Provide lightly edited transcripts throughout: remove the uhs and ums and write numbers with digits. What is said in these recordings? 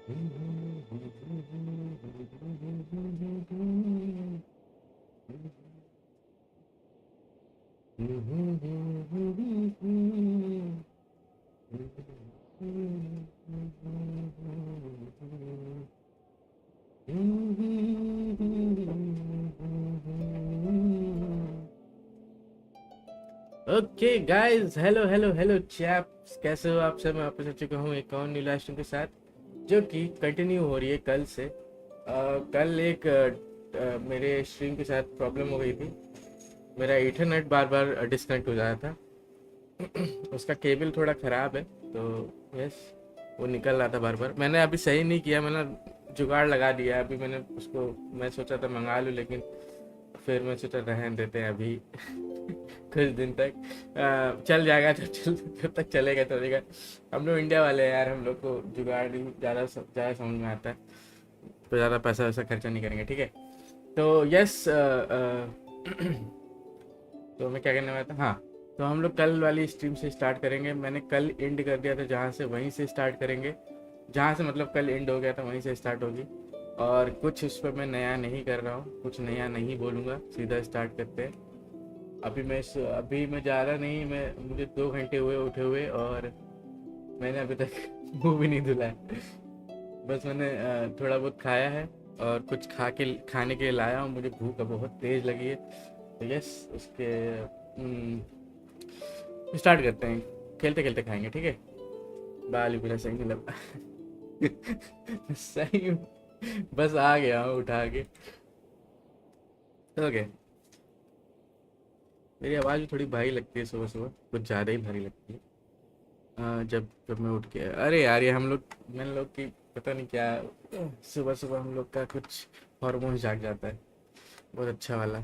Okay guys, hello hello hello chaps, कैसे हो आप सब। मैं वापस आ चुका हूँ एक और न्यू लाइव स्ट्रीम के साथ, जो कि कंटिन्यू हो रही है कल से। कल एक मेरे स्ट्रीम के साथ प्रॉब्लम हो गई थी। मेरा इंटरनेट बार बार डिस्कनेक्ट हो जा रहा था। उसका केबल थोड़ा ख़राब है, तो यस, वो निकल रहा था बार बार। मैंने अभी सही नहीं किया, मैंने जुगाड़ लगा दिया। अभी मैंने उसको, मैं सोचा था मंगा लूँ, लेकिन फिर मैं सोचा रहने देते हैं अभी। कुछ दिन तक चल जाएगा, जब तक चलेगा चलेगा। हम लोग इंडिया वाले हैं यार, हम लोग को जुगाड़ ही ज़्यादा समझ में आता है, तो ज़्यादा पैसा वैसा खर्चा नहीं करेंगे, ठीक है। तो यस, तो मैं क्या करने वाला था, हाँ। तो हम लोग कल वाली स्ट्रीम से स्टार्ट करेंगे। मैंने कल एंड कर दिया था जहाँ से, वहीं से स्टार्ट करेंगे। जहाँ से मतलब कल एंड हो गया था वहीं से स्टार्ट होगी। और कुछ उस पर मैं नया नहीं कर रहा हूँ, कुछ नया नहीं बोलूँगा, सीधा स्टार्ट करते हैं। अभी मैं ज़्यादा नहीं, मैं मुझे 2 घंटे हुए उठे हुए, और मैंने अभी तक मुंह भी नहीं धुला है। बस मैंने थोड़ा बहुत खाया है, और कुछ खाने के लिए लाया हूँ। मुझे भूख बहुत तेज़ लगी है, तो यस, उसके स्टार्ट करते हैं। खेलते खेलते खाएंगे, ठीक है। बाल भी सही नहीं लगा। सही बस आ गया हूँ उठा के। ओके, मेरी आवाज़ भी थोड़ी भारी लगती है सुबह सुबह, कुछ ज़्यादा ही भारी लगती है। जब जब मैं उठ के, अरे यार ये हम लोग, मैंने लोग की पता नहीं क्या, सुबह सुबह हम लोग का कुछ हार्मोन जाग जाता है, बहुत अच्छा वाला।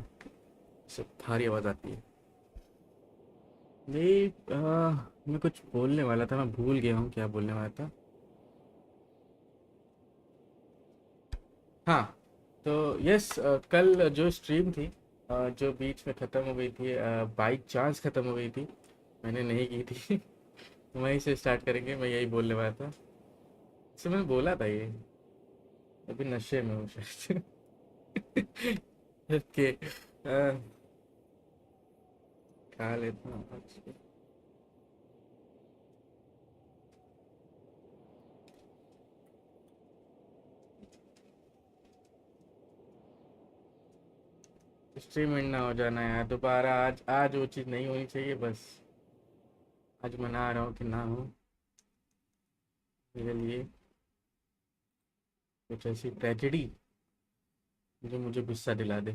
सब भारी आवाज़ आती है। नहीं, मैं कुछ बोलने वाला था, मैं भूल गया हूँ क्या बोलने वाला था। हाँ, तो यस, कल जो स्ट्रीम थी, जो बीच में ख़त्म हो गई थी, बाई चांस ख़त्म हो गई थी, मैंने नहीं की थी। वहीं से स्टार्ट करेंगे, मैं यही बोलने वाला था। इससे मैंने बोला था ये, अभी नशे में हूँ शायद। ओके, खा लेता हूँ आज। स्ट्रीम एंड ना हो जाना यार दोबारा। आज आज वो चीज़ नहीं होनी चाहिए, बस आज मना रहा हूँ कि ना हो मेरे लिए कुछ ऐसी ट्रेजेडी जो मुझे गुस्सा दिला दे।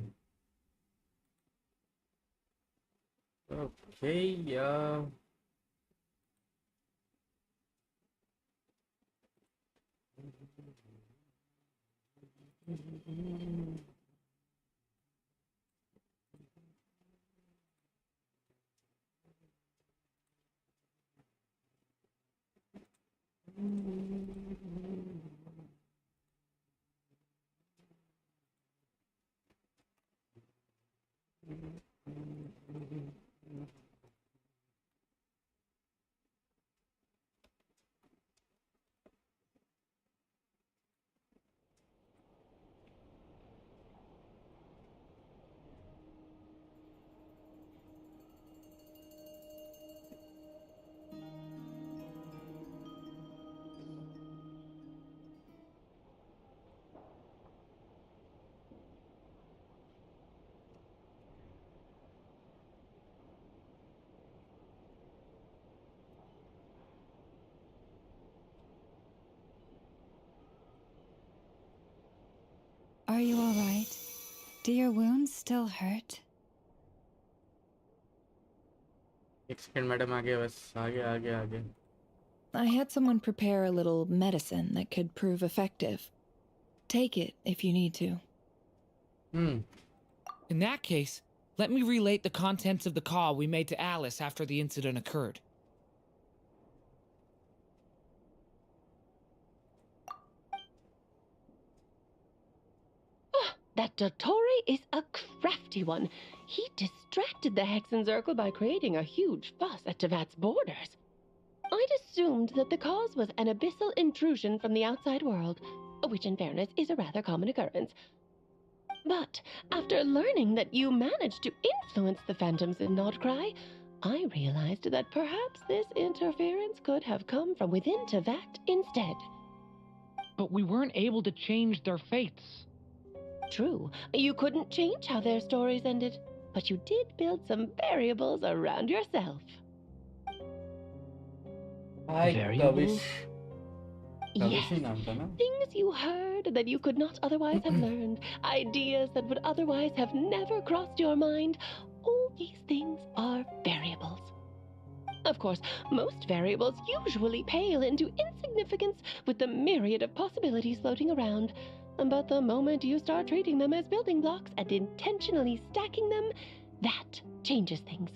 ओके यार, Are you all right? Do your wounds still hurt? एक सेकंड मैडम, आगे बस, आगे आगे आगे। I had someone prepare a little medicine that could prove effective. Take it if you need to. Hmm. In that case, let me relate the contents of the call we made to Alice after the incident occurred. That Dottore is a crafty one. He distracted the Hexen Circle by creating a huge fuss at Tavat's borders. I I'd assumed that the cause was an abyssal intrusion from the outside world, which in fairness is a rather common occurrence. But after learning that you managed to influence the phantoms in Nodcry, I realized that perhaps this interference could have come from within Tavact instead. But we weren't able to change their fates. True, you couldn't change how their stories ended, but you did build some variables around yourself. Hi, Variables? Kavish Yes, ही नाम था ना? things you heard that you could not otherwise have learned, ideas that would otherwise have never crossed your mind. All these things are variables. Of course, most variables usually pale into insignificance with the myriad of possibilities floating around. But the moment you start treating them as building blocks and intentionally stacking them, that changes things.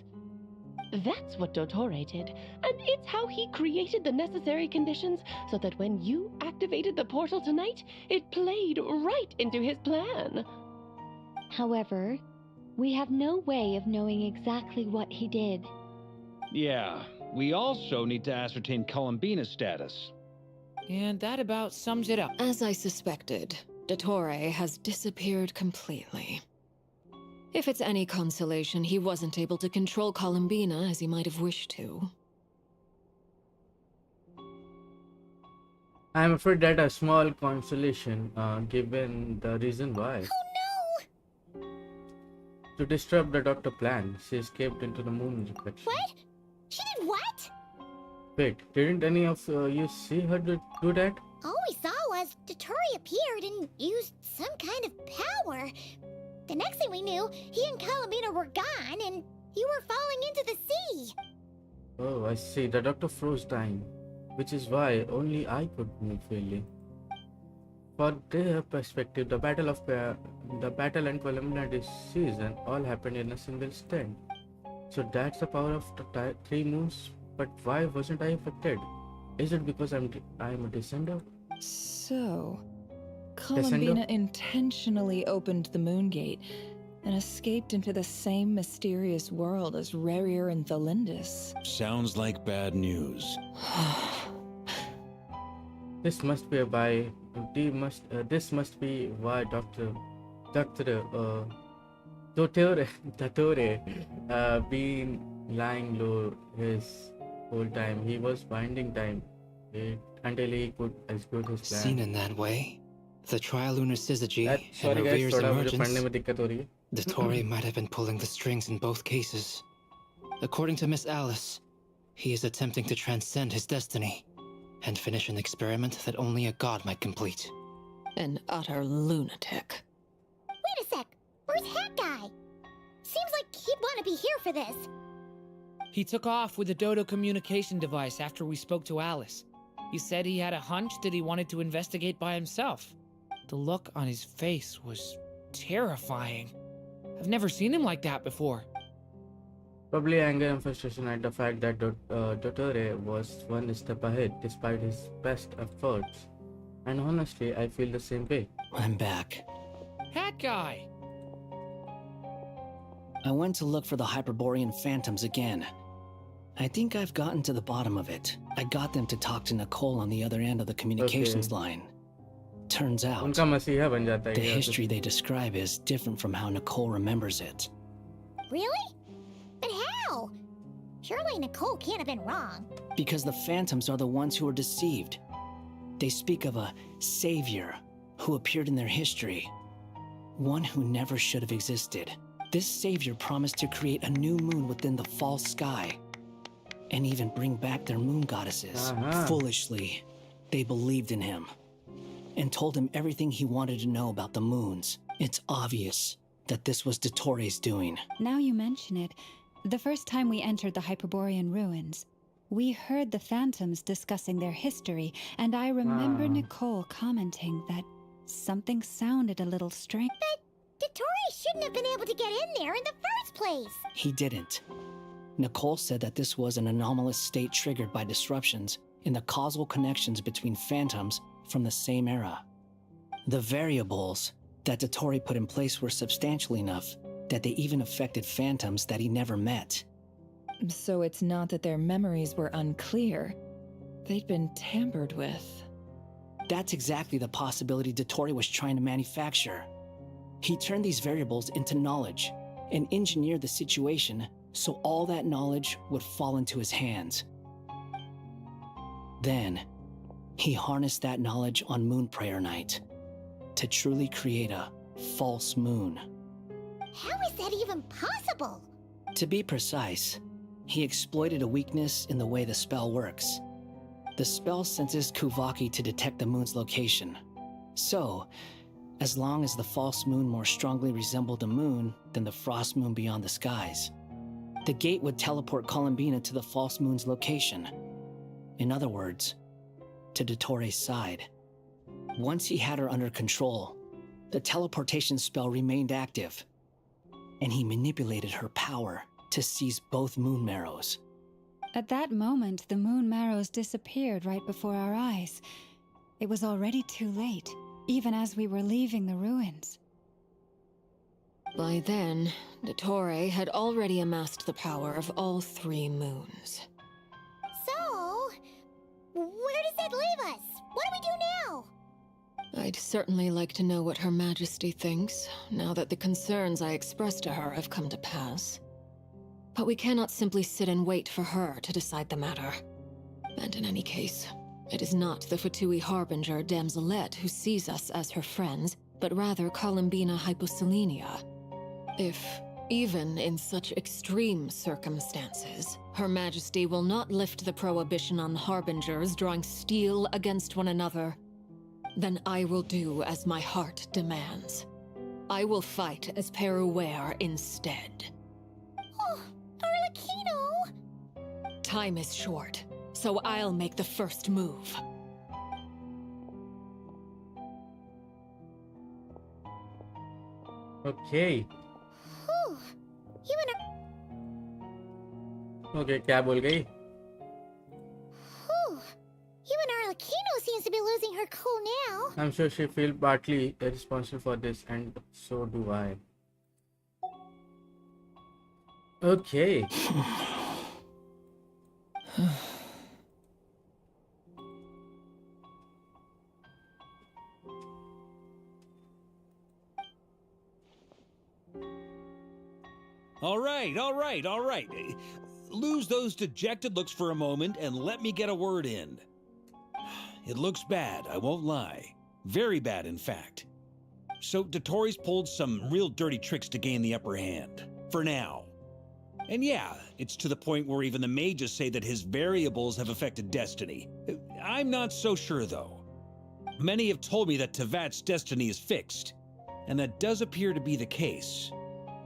That's what Dottore did, and it's how he created the necessary conditions so that when you activated the portal tonight, it played right into his plan. However, we have no way of knowing exactly what he did. Yeah, we also need to ascertain Columbina's status. And that about sums it up. As I suspected, Dottore has disappeared completely. If it's any consolation, he wasn't able to control Columbina as he might have wished to. I'm afraid that a small consolation, given the reason why. Oh no! To disrupt the doctor plan, she escaped into the moon reflection. What? She did what? Wait, didn't any of you see her do that? All we saw was Dottore appeared and used some kind of power. The next thing we knew, he and Columbina were gone and you were falling into the sea. Oh, I see. The doctor froze time, which is why only I could move freely. For their perspective, the battle and Columbina this season all happened in a single stand. So that's the power of the three moons. But why wasn't I affected? Is it because I'm a descender? So, Columbina intentionally opened the moon gate and escaped into the same mysterious world as Rarier and Thalindis. Sounds like bad news. This must be this must be why Dottore been lying low his whole time. He was binding time until he could execute his plan. Seen in that way, the trilunar syzygy Sorry and guys, Revere's थोड़ा मुझे पढ़ने emergence, में दिक्कत हो रही है. Dottore might have been pulling the strings in both cases. According to Miss Alice, he is attempting to transcend his destiny and finish an experiment that only a god might complete. An utter lunatic. Wait a sec, where's Hat Guy? Seems like he'd want to be here for this. He took off with the Dodo communication device after we spoke to Alice. He said he had a hunch that he wanted to investigate by himself. The look on his face was terrifying. I've never seen him like that before. Probably anger and frustration at the fact that Dottore was one step ahead despite his best efforts. And honestly, I feel the same way. I'm back. Hat guy! I went to look for the Hyperborean phantoms again. I think I've gotten to the bottom of it. I got them to talk to Nicole on the other end of the communications line. Turns out, उनका मसीहा बन जाता है the ये. history they describe is different from how Nicole remembers it. Really? But how? Surely Nicole can't have been wrong. Because the phantoms are the ones who are deceived. They speak of a savior who appeared in their history. One who never should have existed. This savior promised to create a new moon within the false sky. And even bring back their moon goddesses. Foolishly, they believed in him. And told him everything he wanted to know about the moons. It's obvious that this was Dottore's doing. Now you mention it, the first time we entered the Hyperborean ruins, we heard the phantoms discussing their history, and I remember Nicole commenting that something sounded a little strange. But Dottore shouldn't have been able to get in there in the first place. He didn't. Nicole said that this was an anomalous state triggered by disruptions in the causal connections between phantoms from the same era. The variables that Dottore put in place were substantial enough that they even affected phantoms that he never met. So it's not that their memories were unclear. they'd been tampered with. That's exactly the possibility Dottore was trying to manufacture. He turned these variables into knowledge and engineered the situation so all that knowledge would fall into his hands. Then, he harnessed that knowledge on Moon Prayer Night to truly create a false moon. How is that even possible? To be precise, he exploited a weakness in the way the spell works. The spell senses Kuvaki to detect the moon's location. So, as long as the false moon more strongly resembled the moon than the frost moon beyond the skies, the gate would teleport Columbina to the false moon's location. In other words, to Dottore's side. Once he had her under control, the teleportation spell remained active, and he manipulated her power to seize both moon marrows. At that moment, the moon marrows disappeared right before our eyes. It was already too late, even as we were leaving the ruins. By then, Dottore had already amassed the power of all 3 moons. So, where does that leave us? What do we do now? I'd certainly like to know what Her Majesty thinks, now that the concerns I expressed to her have come to pass. But we cannot simply sit and wait for her to decide the matter. And in any case, it is not the Fatui Harbinger Damselette who sees us as her friends, but rather Columbina Hyposelenia. If, even in such extreme circumstances, Her Majesty will not lift the prohibition on Harbingers drawing steel against one another, then I will do as my heart demands. I will fight as Peruware instead. Oh, Arlecchino! Time is short, so I'll make the first move. Okay. Whew. You and Okay, क्या बोल गई? Whew. You and Arlecchino seems to be losing her cool now. I'm sure she feels partly responsible for this, and so do I. Okay. All right. Lose those dejected looks for a moment and let me get a word in. It looks bad, I won't lie. Very bad, in fact. So Dottore's pulled some real dirty tricks to gain the upper hand. For now. And yeah, it's to the point where even the mages say that his variables have affected destiny. I'm not so sure, though. Many have told me that Tevat's destiny is fixed, and that does appear to be the case.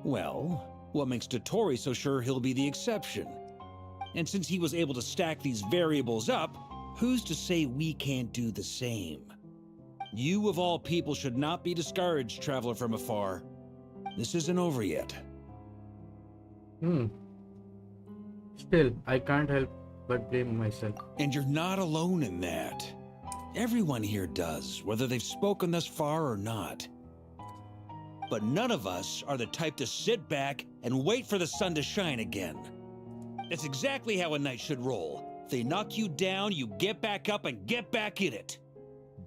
Well, what makes Dottore so sure he'll be the exception? And since he was able to stack these variables up, who's to say we can't do the same? You of all people should not be discouraged, traveler from afar. This isn't over yet. Still, I can't help but blame myself. And you're not alone in that. Everyone here does, whether they've spoken thus far or not. But none of us are the type to sit back and wait for the sun to shine again. That's exactly how a knight should roll. If they knock you down, you get back up and get back in it.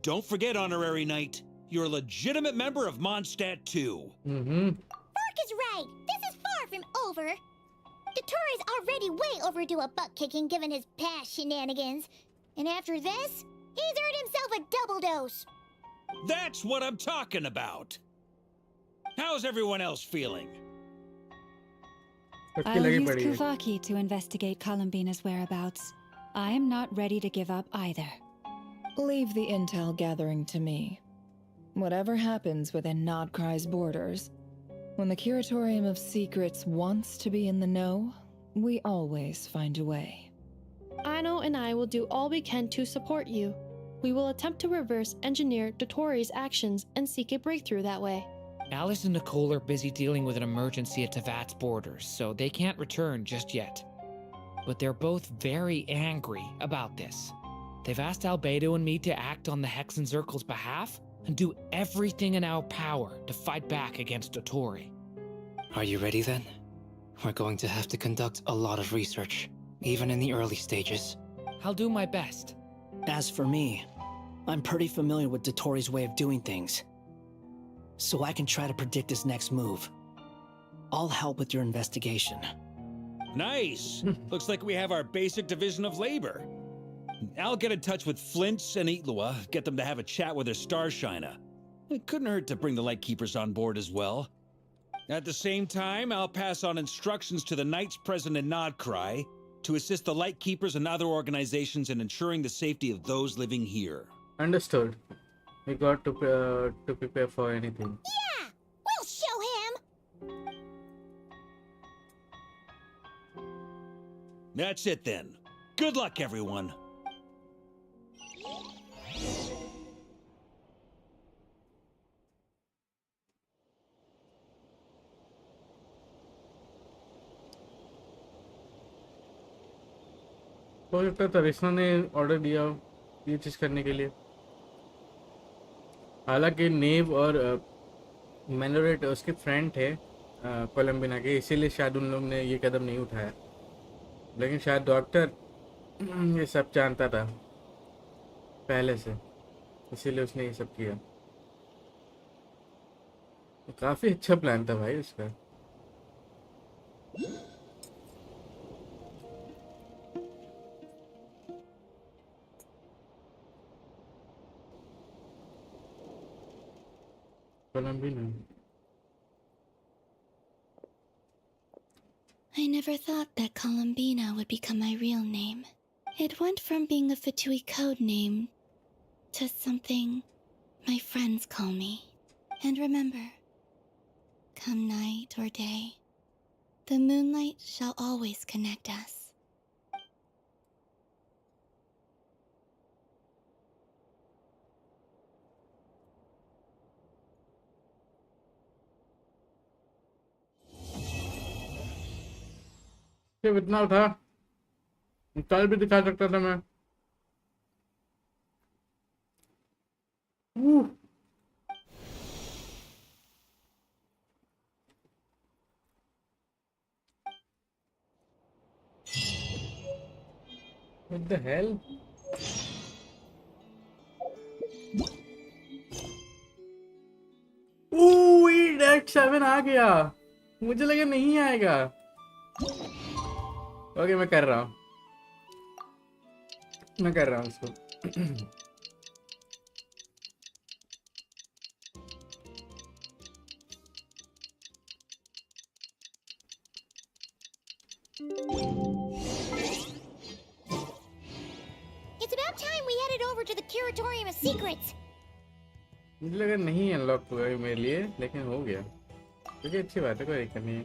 Don't forget, Honorary Knight, you're a legitimate member of Mondstadt too. Fork is right. This is far from over. Dottore's already way overdue a butt kicking given his past shenanigans. And after this, he's earned himself a double dose. That's what I'm talking about. How's everyone else feeling? I'll use Kuvaki to investigate Columbina's whereabouts. I am not ready to give up either. Leave the intel gathering to me. Whatever happens within Nodcry's borders, when the Curatorium of Secrets wants to be in the know, we always find a way. Aino and I will do all we can to support you. We will attempt to reverse engineer Dottore's actions and seek a breakthrough that way. Alice and Nicole are busy dealing with an emergency at Tevat's borders, so they can't return just yet. But they're both very angry about this. They've asked Albedo and me to act on the Hexen Circle's behalf and do everything in our power to fight back against Dottore. Are you ready then? We're going to have to conduct a lot of research, even in the early stages. I'll do my best. As for me, I'm pretty familiar with Dotori's way of doing things, so I can try to predict his next move. I'll help with your investigation. Nice! Looks like we have our basic division of labor. I'll get in touch with Flints and Eatlua, get them to have a chat with their Starshiner. It couldn't hurt to bring the Lightkeepers on board as well. At the same time, I'll pass on instructions to the Knights present in Nodcry to assist the Lightkeepers and other organizations in ensuring the safety of those living here. Understood. We got to prepare for anything. Yeah, we'll show him. That's it then. Good luck, everyone. हो सकता है तरिश्ना ने order दिया ये चीज़ करने के लिए। हालांकि नेव और मैनोरेट उसके फ्रेंड थे कोलंबिना के, इसीलिए शायद उन लोग ने ये कदम नहीं उठाया, लेकिन शायद डॉक्टर ये सब जानता था पहले से, इसीलिए उसने ये सब किया। काफ़ी अच्छा प्लान था भाई उसका। Colombina. I never thought that Colombina would become my real name. It went from being a Fatui code name to something my friends call me. And remember, come night or day, the moonlight shall always connect us. सिर्फ इतना था, कल भी दिखा सकता था मैं। What the hell? Date 7 आ गया, मुझे लगा नहीं आएगा। ओके मैं कर रहा हूँ उसको। It's about time we headed over to the Curatorium of Secrets. मुझे लगा नहीं अनलॉक हुआ मेरे लिए, लेकिन हो गया, क्योंकि अच्छी बात है, कोई दिक्कत नहीं है।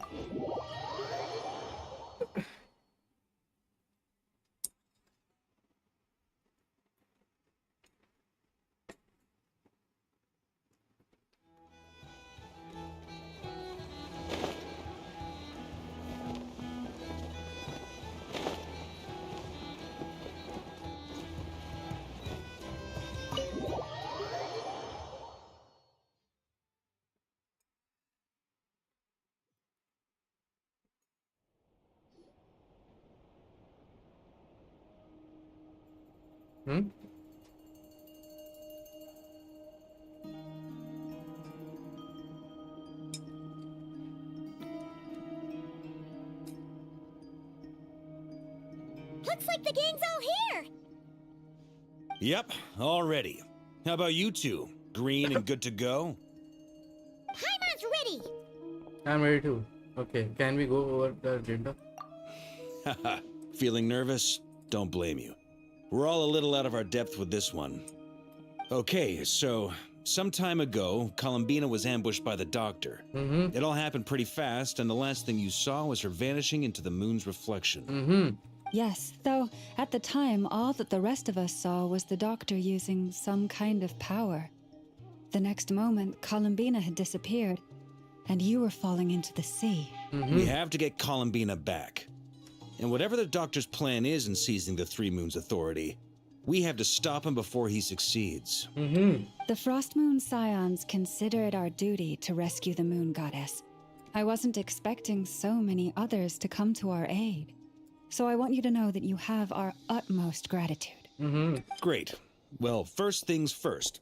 Looks like the gang's all here. Yep, all ready. How about you two? Green and good to go? Paimon's ready. I'm ready too. Okay, can we go over the agenda? Haha, feeling nervous? Don't blame you. We're all a little out of our depth with this one. Okay, so some time ago, Colombina was ambushed by the doctor. It all happened pretty fast, and the last thing you saw was her vanishing into the moon's reflection. Yes, though at the time, all that the rest of us saw was the doctor using some kind of power. The next moment, Colombina had disappeared, and you were falling into the sea. We have to get Colombina back. And whatever the doctor's plan is in seizing the Three Moons Authority, we have to stop him before he succeeds. The Frost Moon Scions consider it our duty to rescue the Moon Goddess. I wasn't expecting so many others to come to our aid. So I want you to know that you have our utmost gratitude. Mm-hmm. Great. Well, first things first.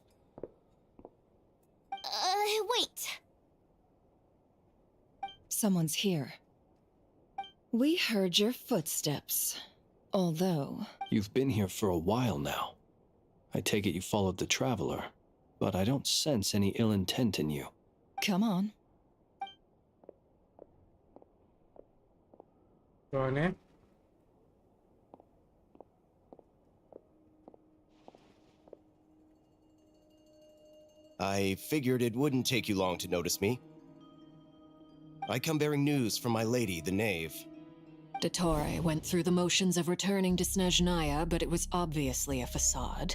Wait. Someone's here. We heard your footsteps. Although... You've been here for a while now. I take it you followed the Traveler, but I don't sense any ill intent in you. Come on. कौन है? I figured it wouldn't take you long to notice me. I come bearing news from my lady, the Knave. Dottore went through the motions of returning to Snezhnaya, but it was obviously a facade.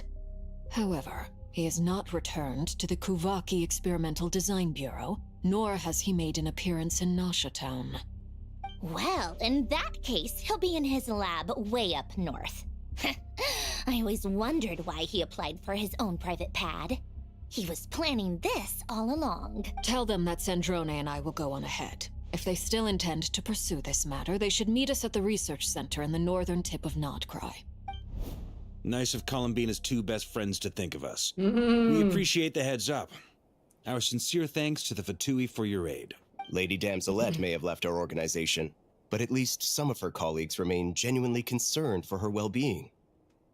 However, he has not returned to the Kuvaki Experimental Design Bureau, nor has he made an appearance in Nasha Town. Well, in that case, he'll be in his lab way up north. I always wondered why he applied for his own private pad. He was planning this all along. Tell them that Sandrone and I will go on ahead. If they still intend to pursue this matter, they should meet us at the research center in the northern tip of Nodcry. Nice of Columbina's two best friends to think of us. Mm-hmm. We appreciate the heads up. Our sincere thanks to the Fatui for your aid. Lady Damselette may have left our organization, but at least some of her colleagues remain genuinely concerned for her well-being.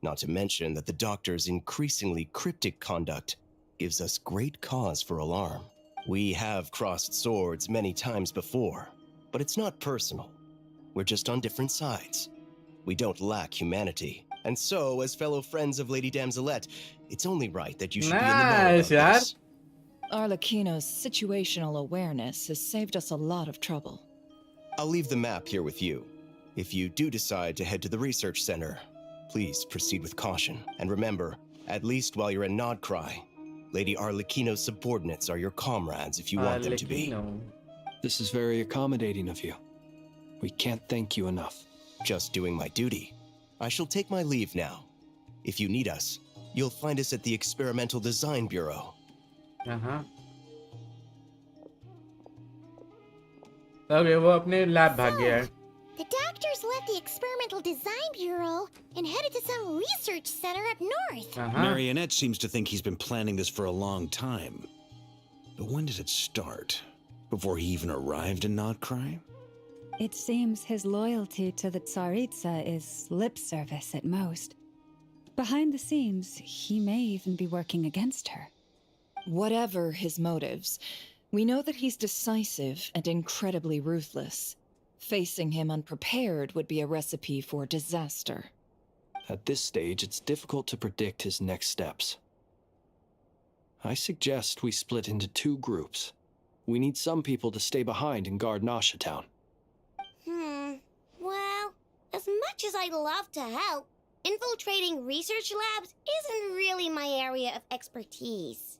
Not to mention that the doctor's increasingly cryptic conduct gives us great cause for alarm. We have crossed swords many times before, but it's not personal. We're just on different sides. We don't lack humanity. And so, as fellow friends of Lady Damselette, it's only right that you should be in the know about this. Arlecchino's situational awareness has saved us a lot of trouble. I'll leave the map here with you. If you do decide to head to the research center, please proceed with caution. And remember, at least while you're in Nodcry, Lady Arlecchino's subordinates are your comrades if you want them to be. This is very accommodating of you. We can't thank you enough. Just doing my duty. I shall take my leave now. If you need us, you'll find us at the Experimental Design Bureau. हाँ अब वो अपने lab भाग गया है. The doctors left the Experimental Design Bureau and headed to some research center up north. Marionette seems to think he's been planning this for a long time. But when did it start? Before he even arrived in Nodcry? It seems his loyalty to the Tsaritsa is lip service at most. Behind the scenes, he may even be working against her. Whatever his motives, we know that he's decisive and incredibly ruthless. Facing him unprepared would be a recipe for disaster. At this stage, it's difficult to predict his next steps. I suggest we split into two groups. We need some people to stay behind and guard Nasha Town. Well, as much as I'd love to help, infiltrating research labs isn't really my area of expertise.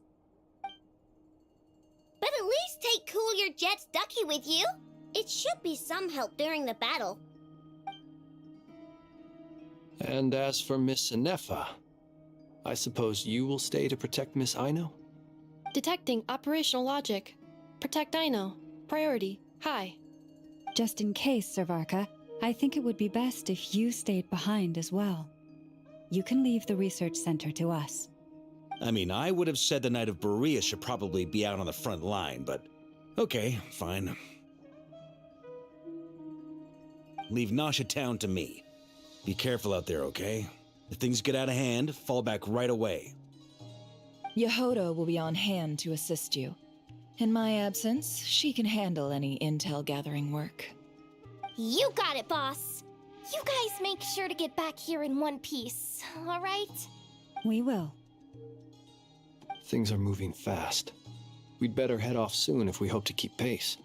But at least take Cool Your Jet's Ducky with you. It should be some help during the battle. And as for Miss Inefa, I suppose you will stay to protect Miss Aino? Detecting operational logic. Protect Aino. Priority. High. Just in case, Servarka, I think it would be best if you stayed behind as well. You can leave the research center to us. I mean, I would have said the Knight of Berea should probably be out on the front line, but okay, fine. Leave Nasha Town to me. Be careful out there, okay? If things get out of hand, fall back right away. Yehodo will be on hand to assist you. In my absence, she can handle any intel gathering work. You got it, boss. You guys make sure to get back here in one piece, all right? We will. Things are moving fast. We'd better head off soon if we hope to keep pace.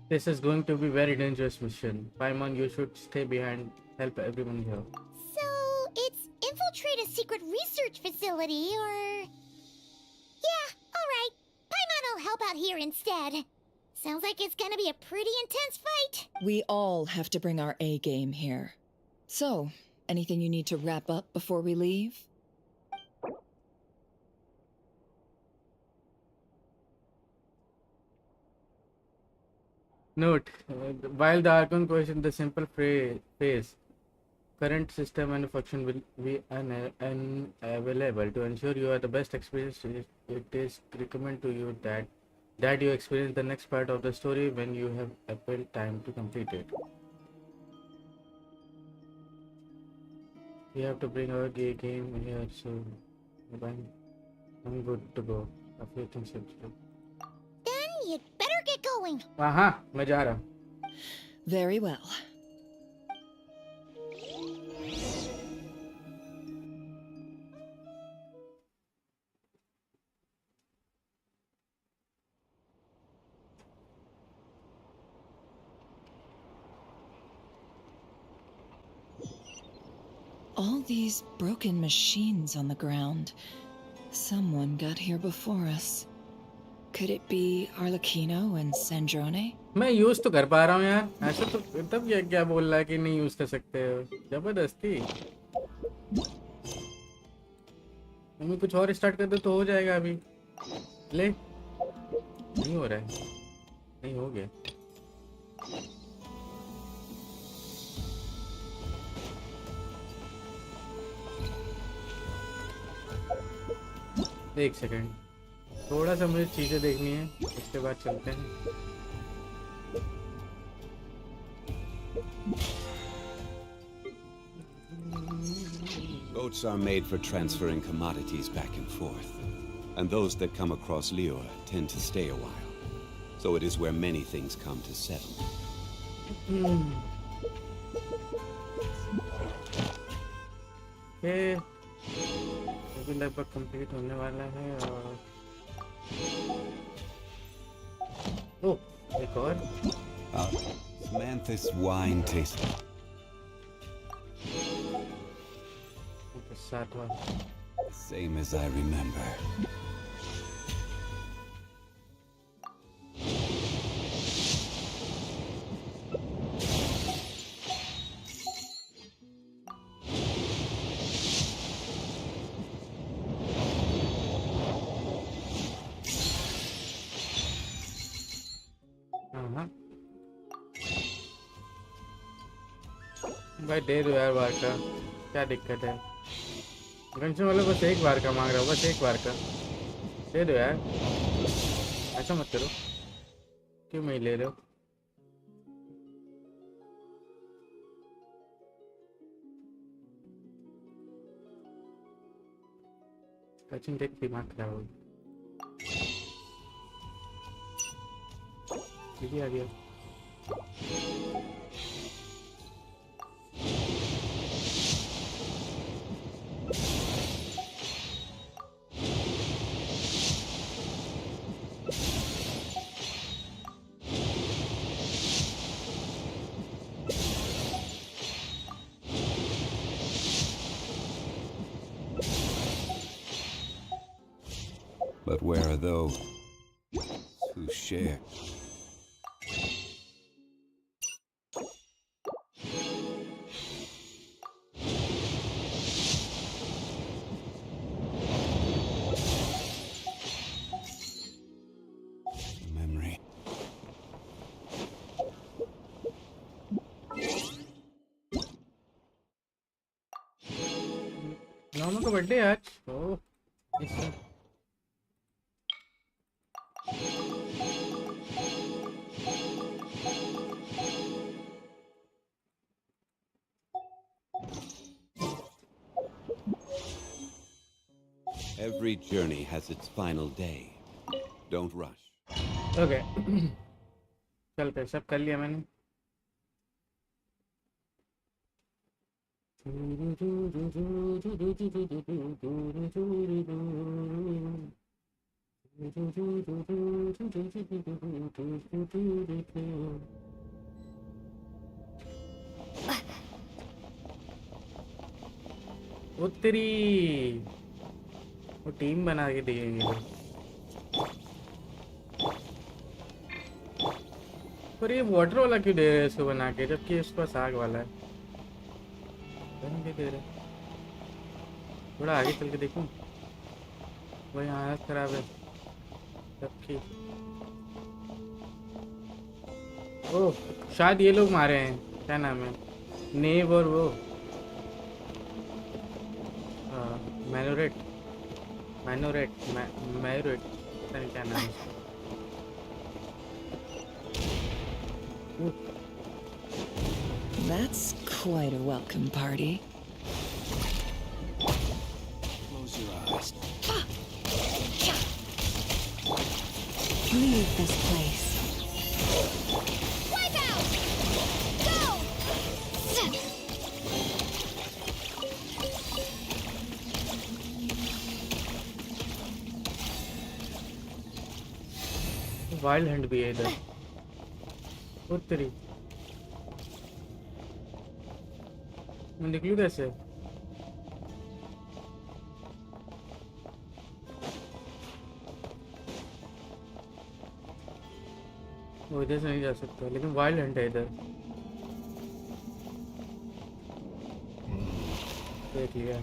This is going to be very dangerous mission. Paimon, you should stay behind, help everyone here. So, it's infiltrate a secret research facility, or... Yeah, alright. Paimon will help out here instead. Sounds like it's gonna be a pretty intense fight. We all have to bring our A game here. So, anything you need to wrap up before we leave? Note, while the Archon questioned the simple phrase, current system and function will be unavailable. To ensure you are the best experience, it is recommended to you that you experience the next part of the story when you have ample time to complete it. We have to bring our game here, so I'm good to go. A few things to do. Then you'd better get going. हाँ मैं जा रहा हूँ. Very well. All these broken machines on the ground. Someone got here before us. Could it be Arlecchino and Sandrone? मैं use तो कर पा रहा हूँ यार. ऐसा तो तब क्या बोल रहा है कि नहीं यूज कर सकते हो. जबरदस्ती. मम्मी कुछ और स्टार्ट कर दो तो हो जाएगा अभी. ले. नहीं हो रहा है. नहीं हो गया. एक सेकंड. थोड़ा सा मुझे चीजें देखनी है. उसके बाद चलते हैं. Boats are made for transferring commodities back and forth, and those that come across Lior tend to stay a while. So it is where many things come to settle. ये अभी लगभग कंप्लीट होने वाला है. और ओह एक और. Samantha's wine tasting. Same as I remember. भाई दे दो यार बार का. क्या दिक्कत है. गंशन वाला बस एक बार का मांग रहा हूँ. बस एक बार का दे दो यार. ऐसा मत करो. क्यों नहीं ले रहे हो. सचिन देख दिमाग खराब हो गया. आ गया. But where are those who share? Memory. Normal का बर्थडे आज. ओह इससे Every journey has its final day. Don't rush. Okay. चलते. सब कर लिया मैंने. उत्तरी वो टीम बना के देंगे. पर ये वाटर वाला क्यों दे रहे हैं इसको बना के, जबकि इसके पास आग वाला है. बन के दे रहे. थोड़ा आगे चल के देखूं. वो यहाँ हालत खराब है सबकी. ओह शायद ये लोग मारे हैं. क्या नाम है. नेव और वो मैनोरेट मैरोरेट पता नहीं क्या नाम है उसका। That's quite a welcome party. Close your eyes. Leave this place. Wipe out! Go! Wild Hunt भी है इधर। उत्तरी मैं निकलूं कैसे? वो इधर से नहीं जा सकता, लेकिन वाइल्ड हंट है इधर। देख लिया।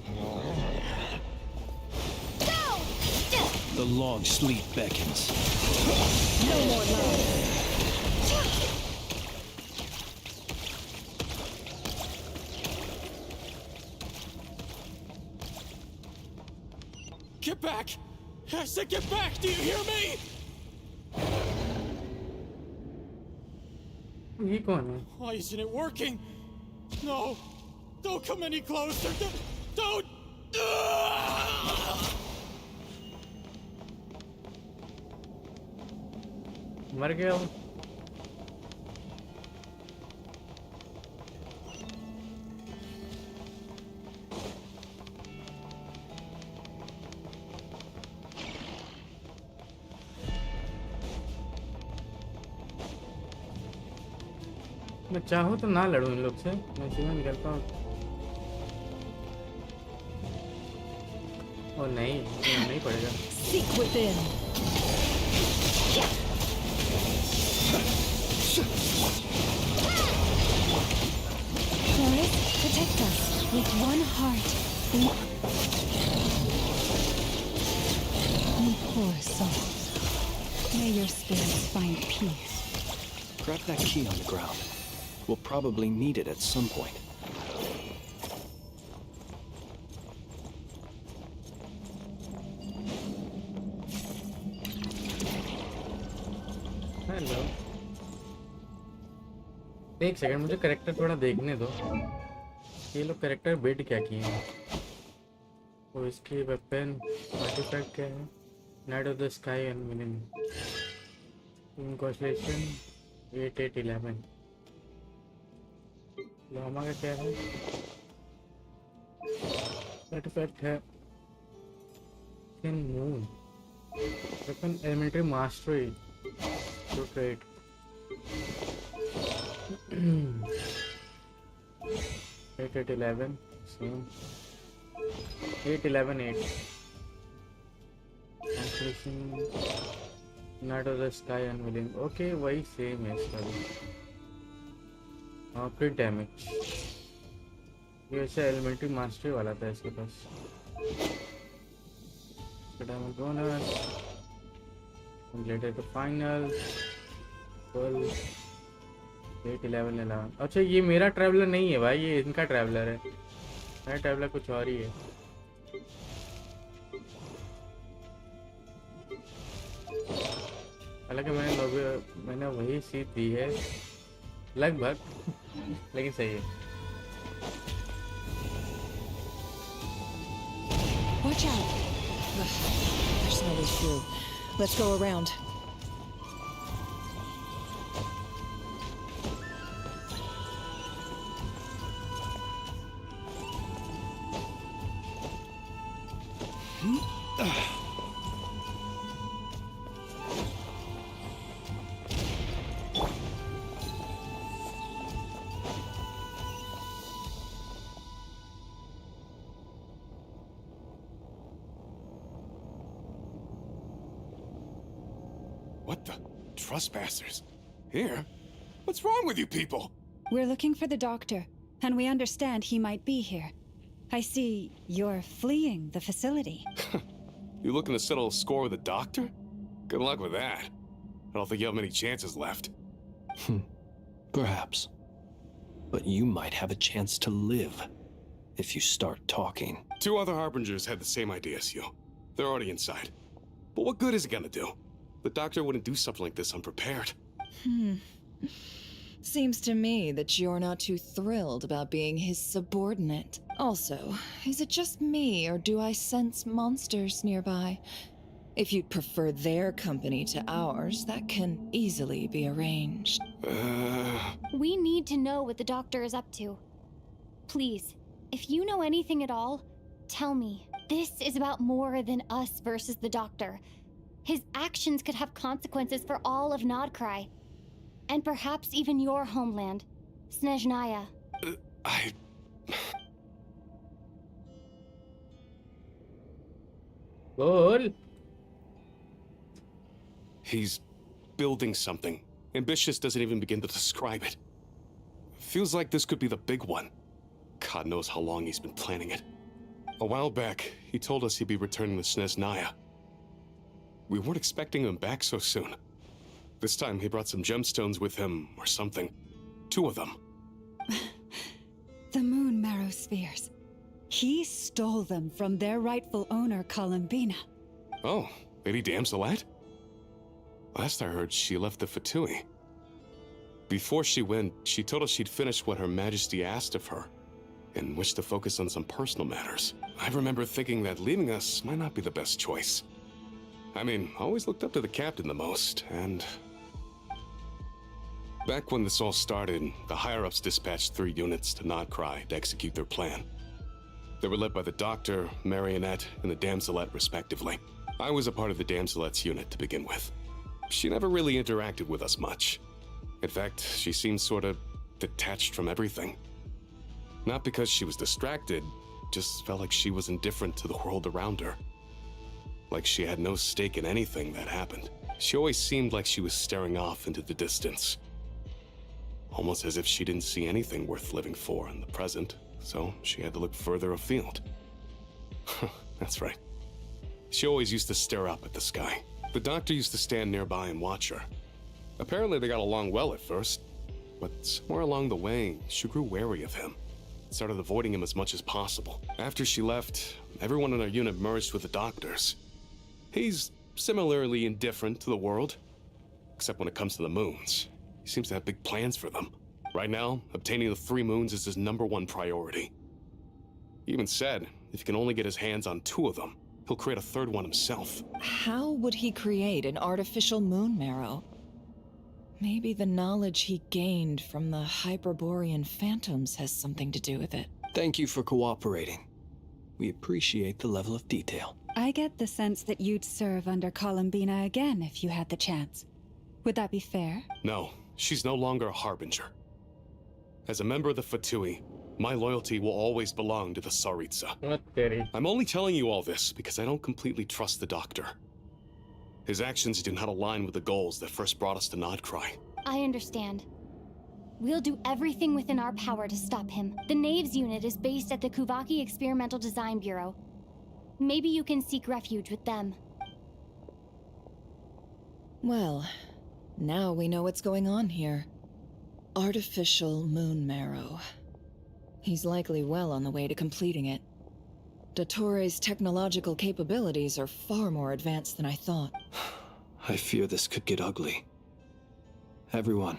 The long sleep beckons. No more love. Get back! I said get back! Do you hear me? ये कौन है? Why isn't it working? No! Don't come any closer! Don't! मर गया वो। मैं चाहूँ तो ना लड़ूं इन लोग से, मैं सीधा निकलता हूँ। ओ नहीं, नहीं पड़ेगा। Seek within. Taurus, protect us with one heart. You poor soul. May your spirits find peace. Grab that key on the ground. We'll probably need it at some point. Hello, एक सेकंड मुझे character थोड़ा देखने दो। ये लोग character build क्या किए हैं? वो इसकी वेपन आर्टिफैक्ट क्या है? Knight of the sky and winning constellation 8811। लामा का क्या है? आर्टिफैक्ट है moon weapon elementary mastery to trade 8811 same 8118 completion not of the sky unwilling okay वही सेम है इसका भी। और क्रिट डैमेज ये ऐसे एलिमेंट्री मास्टरी वाला था इसके पास। Damage bonus completed the final full 811। अच्छा ये मेरा ट्रैवलर नहीं है भाई, ये इनका ट्रैवलर है। मेरा ट्रैवलर कुछ और ही है। हालांकि मैंने वही सीट दी है लगभग लेकिन सही है। Watch out. There's no way through. Let's go around. What the? Trespassers? Here? What's wrong with you people? We're looking for the doctor, and we understand he might be here. I see you're fleeing the facility. You looking to settle a score with the doctor? Good luck with that. I don't think you have many chances left. Perhaps. But you might have a chance to live. if you start talking. 2 other Harbingers had the same idea as you. They're already inside. But what good is it gonna do? The doctor wouldn't do something like this unprepared. Seems to me that you're not too thrilled about being his subordinate. Also, is it just me, or do I sense monsters nearby? If you'd prefer their company to ours, that can easily be arranged. We need to know what the doctor is up to. Please, if you know anything at all, tell me. This is about more than us versus the doctor. His actions could have consequences for all of Nodcry. And perhaps even your homeland, Snezhnaya. Cool. He's building something. Ambitious doesn't even begin to describe it. Feels like this could be the big one. God knows how long he's been planning it. A while back, he told us he'd be returning to Snezhnaya. We weren't expecting him back so soon. This time he brought some gemstones with him, or something. 2 of them. The moon marrow spheres. He stole them from their rightful owner, Columbina. Oh, Lady Damselette? Last I heard, she left the Fatui. Before she went, she told us she'd finished what Her Majesty asked of her, and wished to focus on some personal matters. I remember thinking that leaving us might not be the best choice. I mean, I always looked up to the captain the most, and... Back when this all started, the higher-ups dispatched 3 units to Nodcry to execute their plan. They were led by the Doctor, Marionette, and the Damselette, respectively. I was a part of the Damselette's unit to begin with. She never really interacted with us much. In fact, she seemed sort of detached from everything. Not because she was distracted, just felt like she was indifferent to the world around her. Like she had no stake in anything that happened. She always seemed like she was staring off into the distance. Almost as if she didn't see anything worth living for in the present, so she had to look further afield. That's right. She always used to stare up at the sky. The Doctor used to stand nearby and watch her. Apparently they got along well at first, but somewhere along the way, she grew wary of him. Started avoiding him as much as possible. After she left, everyone in our unit merged with the Doctor's. He's similarly indifferent to the world, except when it comes to the moons. He seems to have big plans for them. Right now, obtaining the 3 moons is his #1 priority. He even said, if he can only get his hands on 2 of them, he'll create a 3rd one himself. How would he create an artificial moon marrow? Maybe the knowledge he gained from the Hyperborean phantoms has something to do with it. Thank you for cooperating. We appreciate the level of detail. I get the sense that you'd serve under Columbina again if you had the chance. Would that be fair? No, she's no longer a Harbinger. As a member of the Fatui, my loyalty will always belong to the Tsaritsa. I'm only telling you all this because I don't completely trust the Doctor. His actions do not align with the goals that first brought us to Nodcry. I understand. We'll do everything within our power to stop him. The Knaves unit is based at the Kuvaki Experimental Design Bureau. Maybe you can seek refuge with them. Well, now we know what's going on here. Artificial moon marrow. He's likely well on the way to completing it. Dottore technological capabilities are far more advanced than I thought. I fear this could get ugly. Everyone,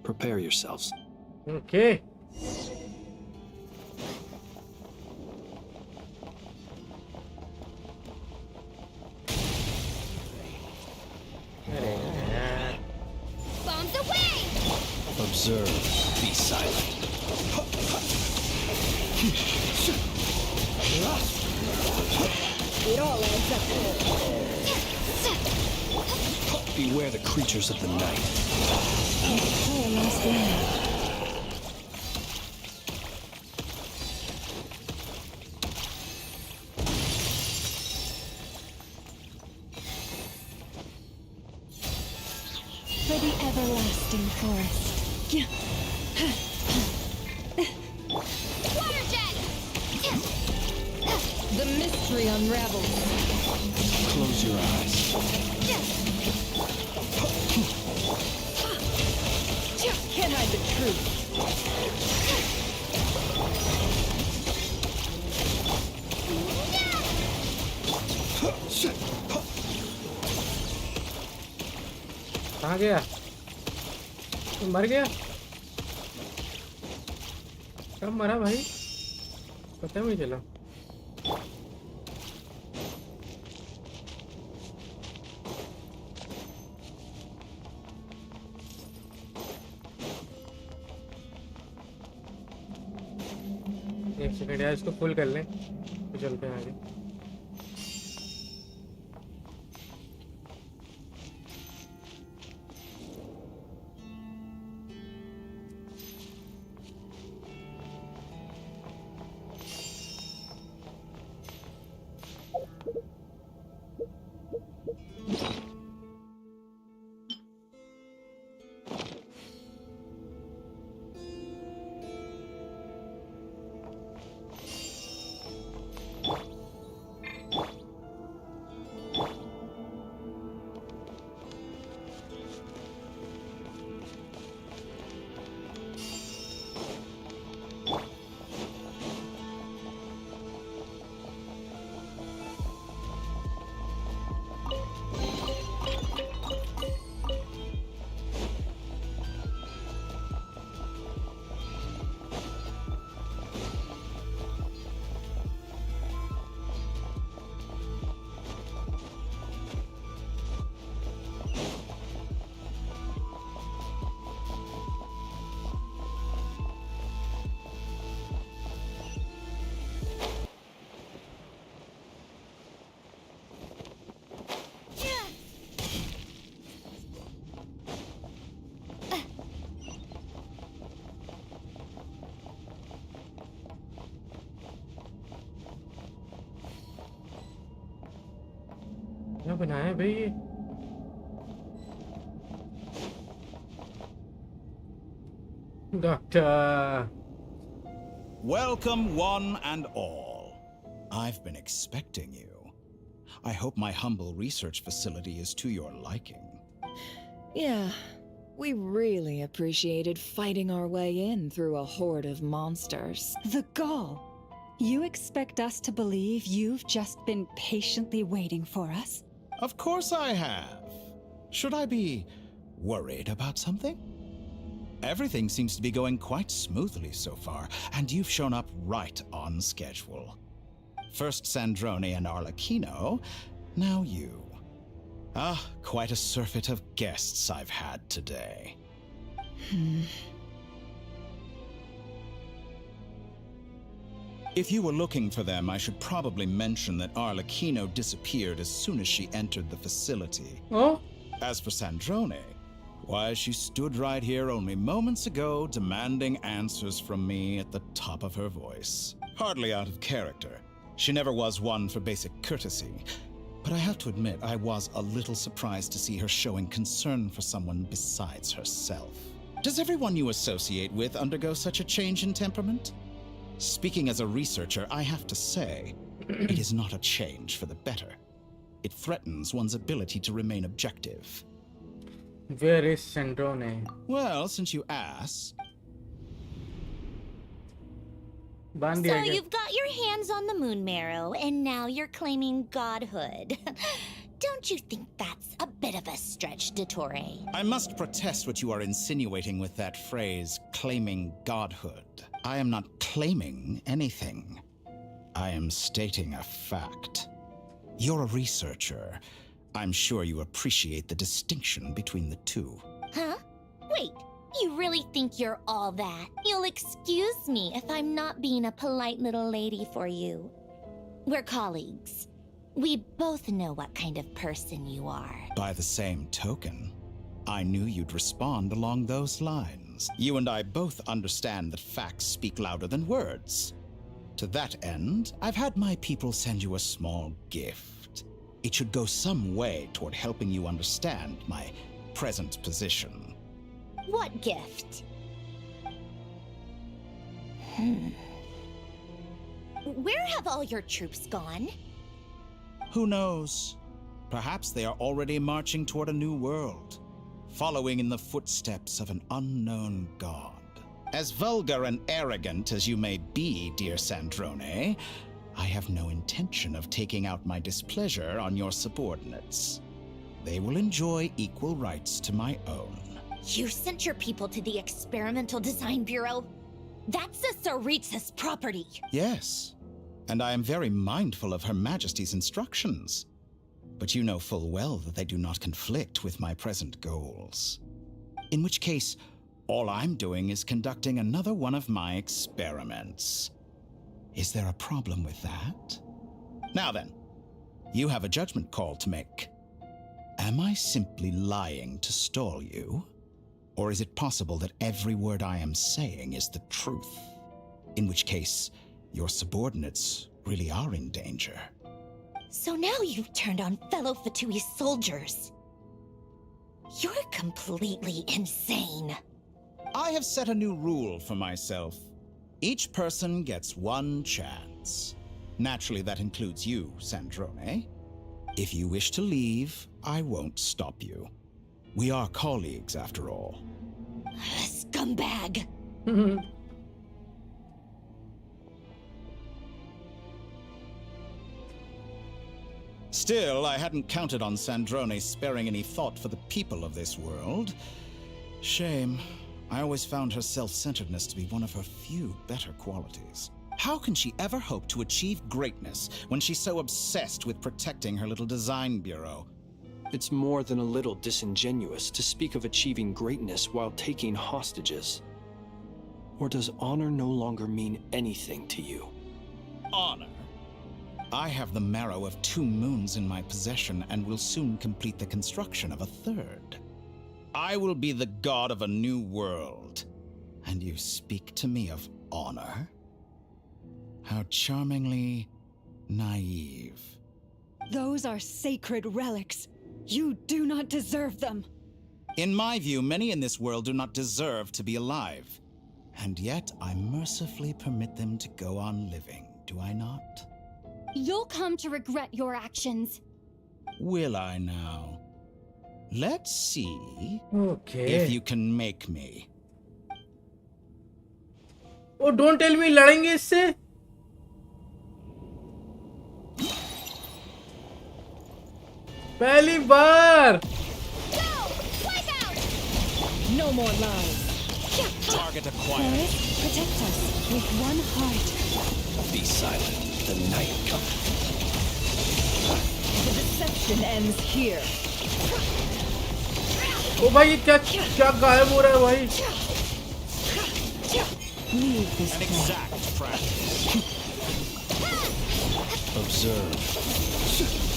prepare yourselves. Okay. Bombs away! Observe, be silent. It all adds up. Beware the creatures of the night. For the everlasting forest. Water jet! The mystery unravels. Close your eyes. Can't hide the truth. कहाँ गया? तू मर गया? कब मरा भाई? पता भी नहीं चला। एक सेकंड यार, इसको फुल कर लें तो चलते हैं आगे। क्या बनाया है भाई ये? Doctor, Welcome, one and all. I've been expecting you. I hope my humble research facility is to your liking. Yeah, we really appreciated fighting our way in through a horde of monsters. The gall! You expect us to believe you've just been patiently waiting for us? Of course I have. Should I be worried about something? Everything seems to be going quite smoothly so far, and you've shown up right on schedule. First Sandrone and Arlecchino, now you. Ah, quite a surfeit of guests I've had today. If you were looking for them, I should probably mention that Arlecchino disappeared as soon as she entered the facility. Oh? As for Sandrone, why, she stood right here only moments ago demanding answers from me at the top of her voice. Hardly out of character. She never was one for basic courtesy. But I have to admit, I was a little surprised to see her showing concern for someone besides herself. Does everyone you associate with undergo such a change in temperament? Speaking as a researcher, I have to say, it is not a change for the better. It threatens one's ability to remain objective. Where is Sandrone? Well, since you ask... So you've got your hands on the moon marrow, and now you're claiming godhood. Don't you think that's a bit of a stretch, Dottore? I must protest what you are insinuating with that phrase, claiming godhood. I am not claiming anything. I am stating a fact. You're a researcher. I'm sure you appreciate the distinction between the two. Huh? Wait, you really think you're all that? You'll excuse me if I'm not being a polite little lady for you. We're colleagues. We both know what kind of person you are. By the same token, I knew you'd respond along those lines. You and I both understand that facts speak louder than words. To that end, I've had my people send you a small gift. It should go some way toward helping you understand my present position. What gift? Where have all your troops gone? Who knows? Perhaps they are already marching toward a new world, following in the footsteps of an unknown god. As vulgar and arrogant as you may be, dear Sandrone, I have no intention of taking out my displeasure on your subordinates. they will enjoy equal rights to my own. You sent your people to the Experimental Design Bureau? That's a Tsaritsa's property. Yes, and I am very mindful of Her Majesty's instructions. But you know full well that they do not conflict with my present goals. In which case, all I'm doing is conducting another one of my experiments. Is there a problem with that? Now then, you have a judgment call to make. Am I simply lying to stall you? Or is it possible that every word I am saying is the truth? In which case, your subordinates really are in danger. So now you've turned on fellow Fatui soldiers. You're completely insane. I have set a new rule for myself. Each person gets one chance. Naturally, that includes you, Sandrone. If you wish to leave, I won't stop you. We are colleagues, after all. Scumbag! Still, I hadn't counted on Sandrone sparing any thought for the people of this world. Shame. I always found her self-centeredness to be one of her few better qualities. How can she ever hope to achieve greatness when she's so obsessed with protecting her little design bureau? It's more than a little disingenuous to speak of achieving greatness while taking hostages. Or does honor no longer mean anything to you? Honor? I have the marrow of 2 moons in my possession and will soon complete the construction of a 3rd. I will be the god of a new world. And you speak to me of honor? How charmingly naive. Those are sacred relics. You do not deserve them. In my view, many in this world do not deserve to be alive. And yet I mercifully permit them to go on living, do I not? You'll come to regret your actions. Will I now? Let's see Okay. if you can make me. Oh, don't tell me लड़ेंगे इससे. पहली बार. No more lies. Target acquired. Protect us with one heart. Be silent. The night comes. The deception ends here. ओ भाई क्या गायब हो रहा है भाई. Leave this An exact practice. Observe.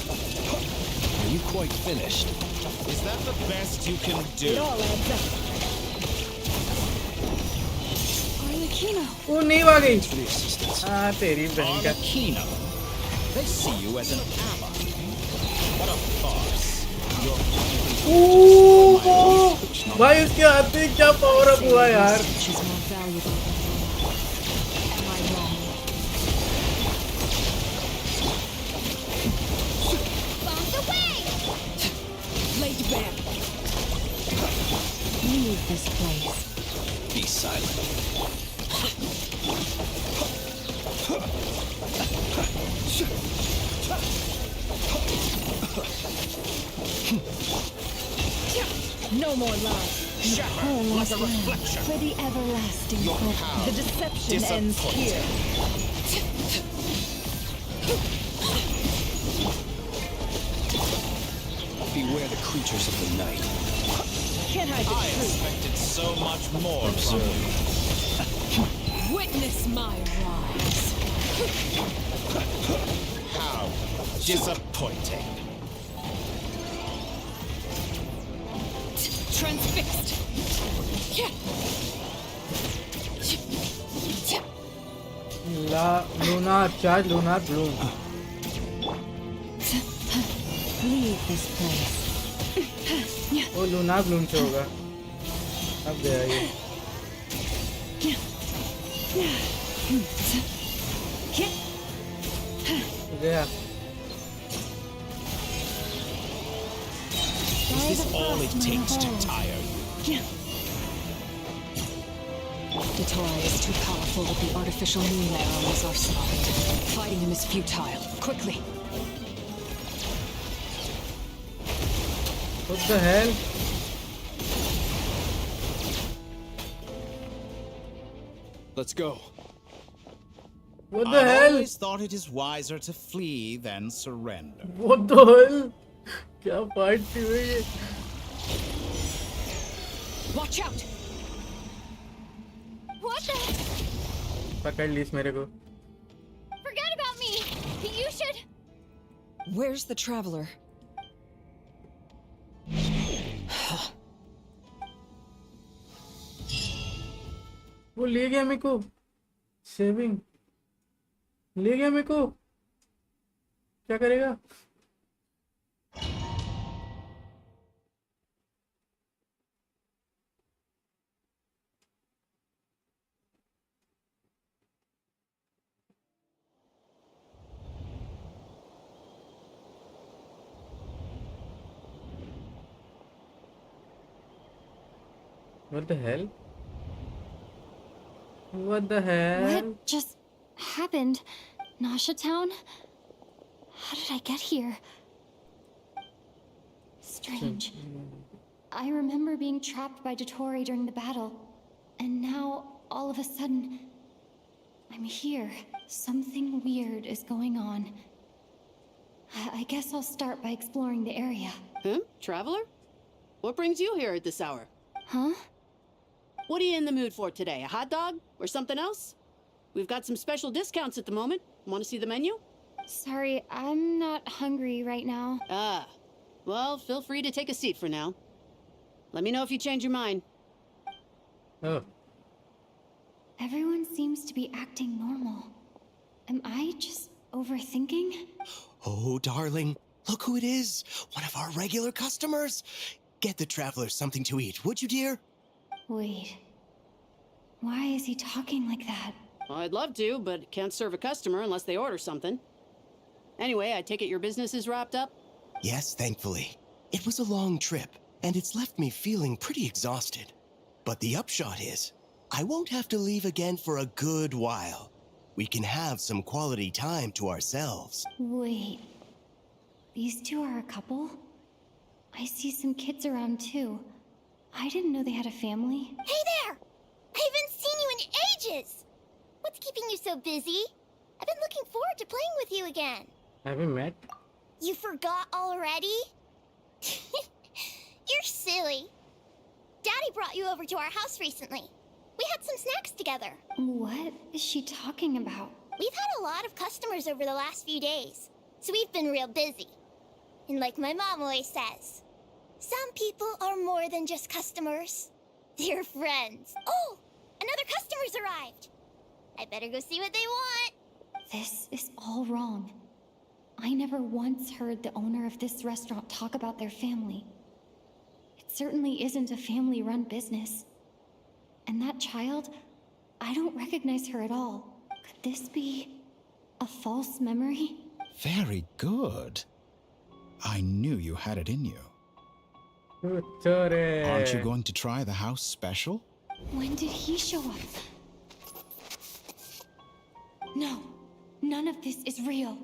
Are you quite finished? Is that the best you can do? It all adds up. Arlecchino. वो नहीं आ गई. For the assistance. हाँ तेरी बहन का. Arlecchino. They see you as an ally. What a farce. भाई उसके हाथ में क्या पावर अप हुआ यार. She's more valuable than Am I wrong? Bombs away! Laid bare. Leave this place. Be silent. No more lies. Shatter like a reflection. For the everlasting Your hope. power The deception ends here. Beware the creatures of the night. Can't hide the I truth. expected so much more from you. Witness my rise. How disappointing. Transfixed. Luna charge Luna bloom. Leave this place. वो Luna Bloom से होगा. अब गया ये. गया. Is this all it takes to tire you? Dottore is too powerful with the artificial moon layer on his arsenal. Fighting him is futile. Quickly! What the hell? Let's go. What the I've hell? always thought it is wiser to flee than surrender. What the hell? क्या fight थी भाई ये? Watch out! What the? पकड़ ली इस मेरे को. Forget about me! You should... Where's the traveler? वो ले गया मेरे को. सेविंग. ले गया मेरे को. क्या करेगा? What the hell? What the hell? What just happened? Nasha Town? How did I get here? Strange. I remember being trapped by Dottore during the battle. And now, all of a sudden, I'm here. Something weird is going on. I guess I'll start by exploring the area. Traveler? What brings you here at this hour? Huh? What are you in the mood for today? A hot dog? Or something else? We've got some special discounts at the moment. Want to see the menu? Sorry, I'm not hungry right now. Ah. Well, feel free to take a seat for now. Let me know if you change your mind. Oh. Everyone seems to be acting normal. Am I just overthinking? Oh, darling, look who it is. One of our regular customers. Get the traveler something to eat, would you, dear? Wait. Why is he talking like that? Well, I'd love to, but can't serve a customer unless they order something. Anyway, I take it your business is wrapped up? Yes, thankfully. It was a long trip, and it's left me feeling pretty exhausted. But the upshot is, I won't have to leave again for a good while. We can have some quality time to ourselves. Wait. These two are a couple? I see some kids around too. I didn't know they had a family. Hey there! I haven't seen you in ages! What's keeping you so busy? I've been looking forward to playing with you again. Have we met? You forgot already? You're silly. Daddy brought you over to our house recently. We had some snacks together. What is she talking about? We've had a lot of customers over the last few days, so we've been real busy. And like my mom always says, some people are more than just customers. They're friends. Oh, another customer's arrived. I better go see what they want. This is all wrong. I never once heard the owner of this restaurant talk about their family. It certainly isn't a family-run business. And that child, I don't recognize her at all. Could this be a false memory? Very good. I knew you had it in you. Aren't you going to try the house special? When did he show up? No, none of this is real.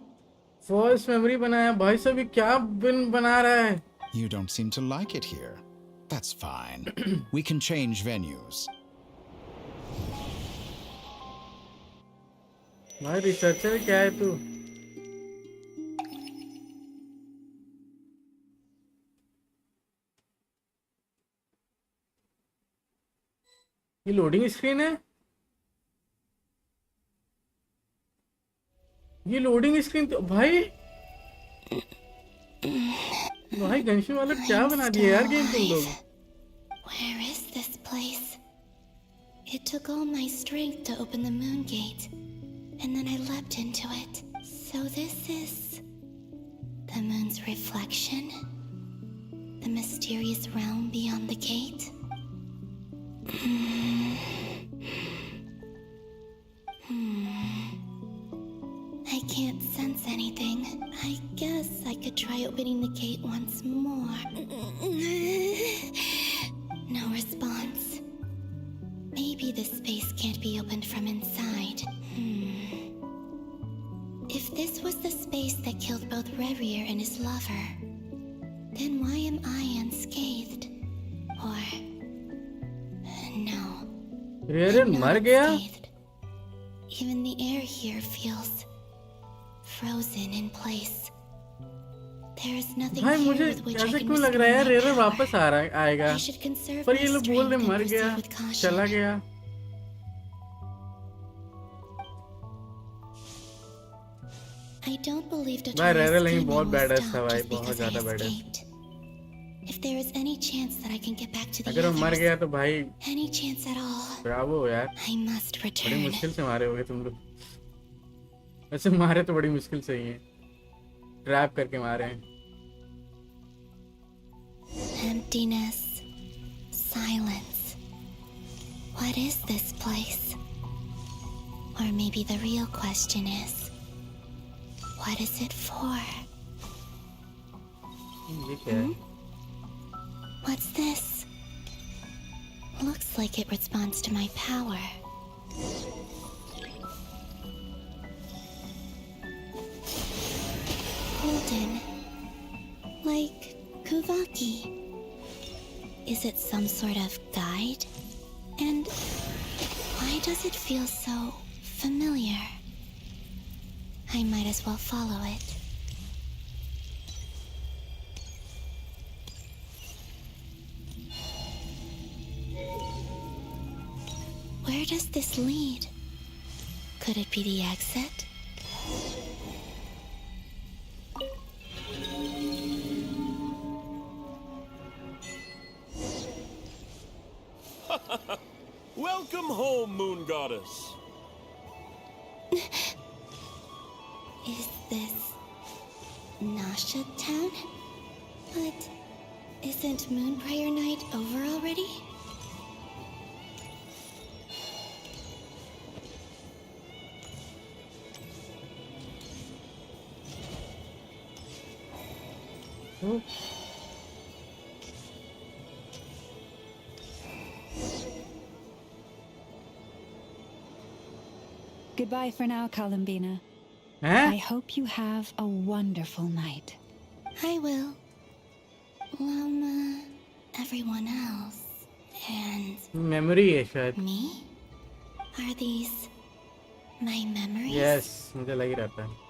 False memory बनाया भाई साहब ये क्या बिन बना रहा है? You don't seem to like it here. That's fine. We can change venues. भाई researcher क्या है तू? ये लोडिंग स्क्रीन है? ये लोडिंग स्क्रीन तो भाई गंशिन वाले क्या बना दिया यार गेम तुम लोग? Where is this place? It took all my strength to open the moon gate, and then I leapt into it. So this is the moon's reflection? The mysterious realm beyond the gate? I can't sense anything. I guess I could try opening the gate once more. No response. Maybe this space can't be opened from inside. If this was the space that killed both Revier and his lover, then why am I unscathed? Or... no. Revier मर गया? Even the air here feels frozen in place. There is nothing भाई here मुझे with which I ऐसे can क्यों लग restore रहा है my रेवियर power. वापस आ रहा आएगा? I should conserve पर my ये लोग बोल strength रहे and मर proceed गया, with caution. चला गया. I don't believe भाई Dottoro's रेवियर लेकिन scheming बहुत will बैड है stop भाई, just बहुत because I ज्यादा बैड है. escaped. If there is any chance that I can get back to the अगर वो मर others, गया तो भाई any chance at all, Bravo यार. I must बड़ी return. मुश्किल से मारे होगे तुम लोग. वैसे मारे तो बड़ी मुश्किल से ही हैं. ट्रैप करके मारे हैं. Emptiness, silence. What is this place? Or maybe the real question is, what is it for? ये क्या है? What's this? Looks like it responds to my power. Golden. Like Kuvaki. Is it some sort of guide? And why does it feel so familiar? I might as well follow it. Where does this lead? Could it be the exit? Welcome home, Moon Goddess. Is this Nasha Town? But isn't Moonbriar Night over already? Goodbye for now, Columbina. Huh? I hope you have a wonderful night. I will. Lama, everyone else, and memory है शायद. me? Are these my memories? Yes, मुझे लग ही रहता है.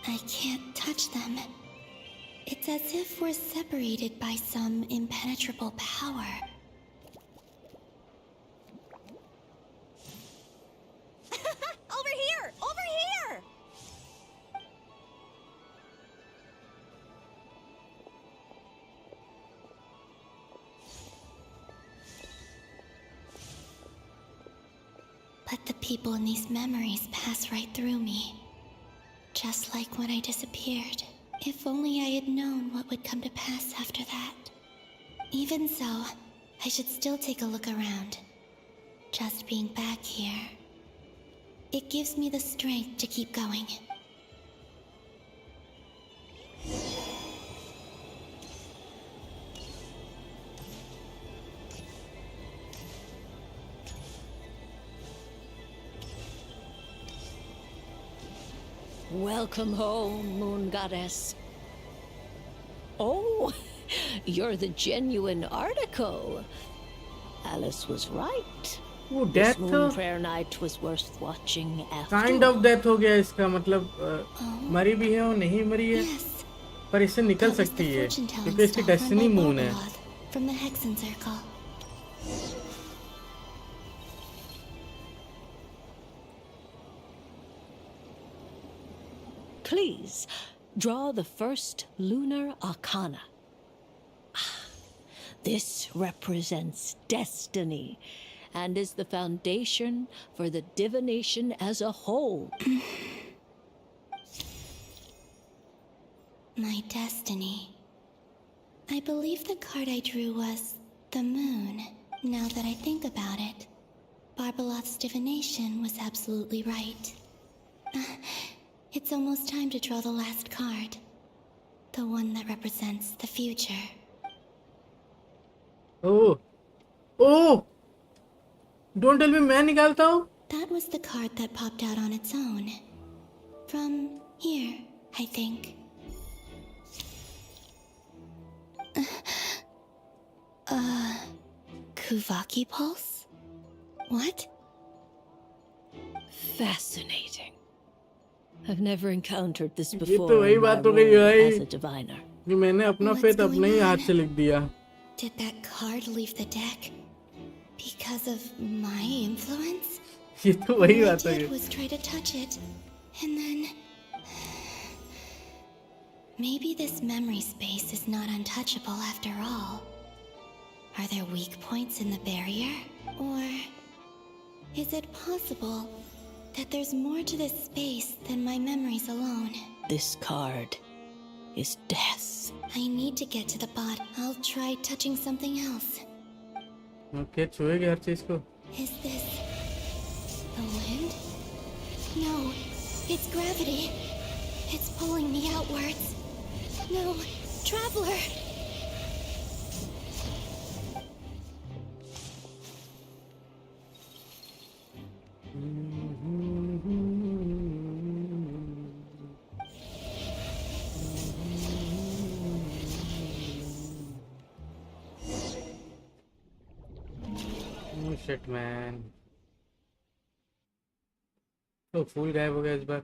I can't touch them. It's as if we're separated by some impenetrable power. Over here! Over here! But the people in these memories pass right through me. Just like when I disappeared. If only I had known what would come to pass after that. Even so, I should still take a look around. Just being back here. It gives me the strength to keep going. Welcome home, Moon Goddess. Oh, you're the genuine article. Alice was right. वो This death moon prayer night was worth watching after. Kind of death हो गया इसका मतलब मरी भी है और नहीं मरी है पर इससे निकल सकती है क्योंकि इसकी डेस्टिनी मून है. From the Hexen Circle. Please, draw the first lunar arcana. This represents destiny and is the foundation for the divination as a whole. My destiny. I believe the card I drew was the moon, now that I think about it. Barbalot's divination was absolutely right. It's almost time to draw the last card. The one that represents the future. Oh! Oh! Don't tell me मैं निकालता हूँ? That was the card that popped out on its own. From here, I think. Kuvaki Pulse? What? Fascinating. I've never encountered this ये तो before वही in my बात हो गई role भाई as a diviner. कि मैंने अपना What's फेथ going अपने ही हाथ on? से लिख दिया. Did that card leave the deck because of my influence? ये तो वही All I बात हो did गई. was try to touch it, and then... Maybe this memory space is not untouchable after all. Are there weak points in the barrier? Or is it possible that there's more to this space than my memories alone? This card is death. I need to get to the bottom. I'll try touching something else. Okay, छुएगी हर चीज को. Is this the wind? No, it's gravity. It's pulling me outwards. No, Traveler! Oh shit man. तो फूल गायब हो गया इस बार.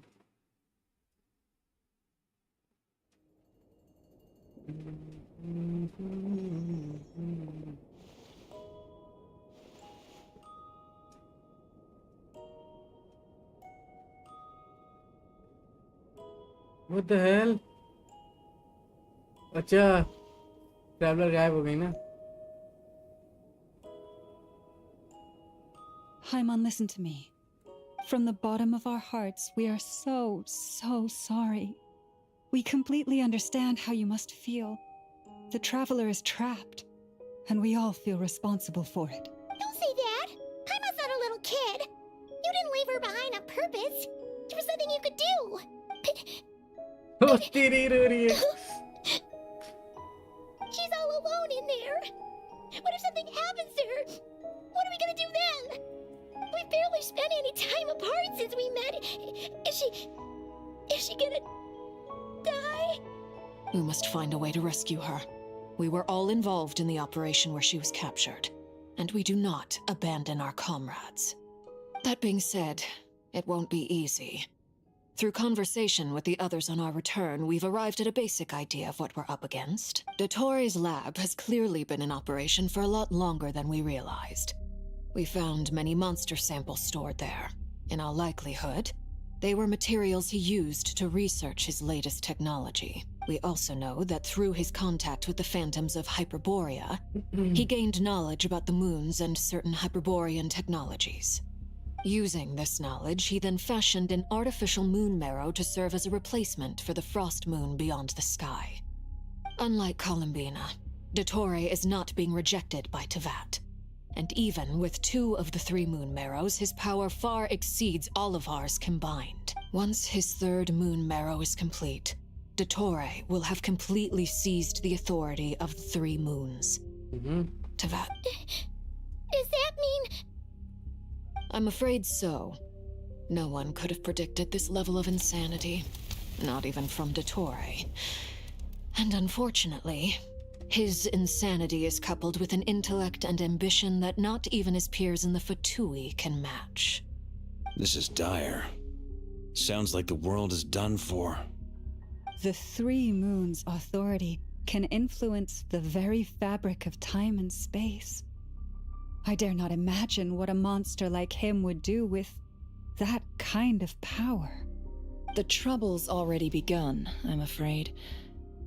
What the hell? अच्छा traveller गायब हो गई ना. Hyman, listen to me. From the bottom of our hearts, we are so sorry. We completely understand how you must feel. The Traveler is trapped, and we all feel responsible for it. Don't say that! Haima's not a little kid! You didn't leave her behind on purpose! There was nothing you could do! She's all alone in there! What if something happens to her? What are we gonna do then? We've barely spent any time apart since we met. Is she gonna die? We must find a way to rescue her. We were all involved in the operation where she was captured, and we do not abandon our comrades. That being said, it won't be easy. Through conversation with the others on our return, we've arrived at a basic idea of what we're up against. Dottoro's lab has clearly been in operation for a lot longer than we realized. We found many monster samples stored there. In all likelihood, they were materials he used to research his latest technology. We also know that through his contact with the phantoms of Hyperborea, he gained knowledge about the moons and certain Hyperborean technologies. Using this knowledge, he then fashioned an artificial moon marrow to serve as a replacement for the frost moon beyond the sky. Unlike Columbina, Dottore is not being rejected by Tevat. And even with 2 of the 3 moon marrows, his power far exceeds all of ours combined. Once his 3rd moon marrow is complete, Dottore will have completely seized the authority of the 3 moons. Tevat. Does that mean... I'm afraid so. No one could have predicted this level of insanity. Not even from Dottore. And unfortunately, his insanity is coupled with an intellect and ambition that not even his peers in the Fatui can match. This is dire. Sounds like the world is done for. The 3 moons' authority can influence the very fabric of time and space. I dare not imagine what a monster like him would do with that kind of power. The trouble's already begun, I'm afraid.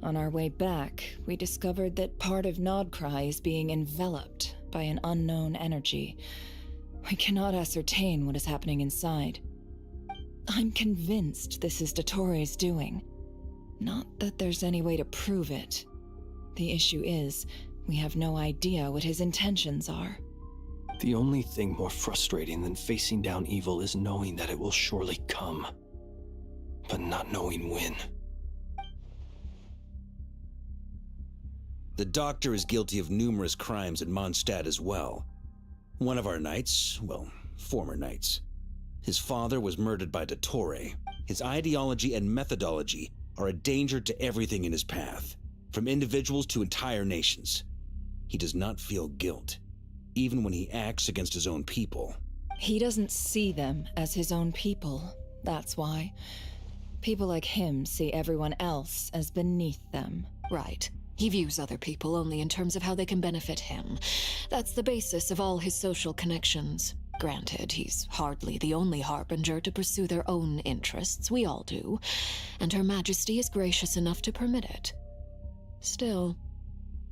On our way back, we discovered that part of Nodcry is being enveloped by an unknown energy. We cannot ascertain what is happening inside. I'm convinced this is Dottore's doing. Not that there's any way to prove it. The issue is, we have no idea what his intentions are. The only thing more frustrating than facing down evil is knowing that it will surely come, but not knowing when. The Doctor is guilty of numerous crimes at Mondstadt as well. One of our knights, well, former knights. His father was murdered by Dottore. His ideology and methodology are a danger to everything in his path, from individuals to entire nations. He does not feel guilt, even when he acts against his own people. He doesn't see them as his own people, that's why. People like him see everyone else as beneath them. Right. He views other people only in terms of how they can benefit him. That's the basis of all his social connections. Granted, he's hardly the only harbinger to pursue their own interests. We all do. And Her Majesty is gracious enough to permit it. Still,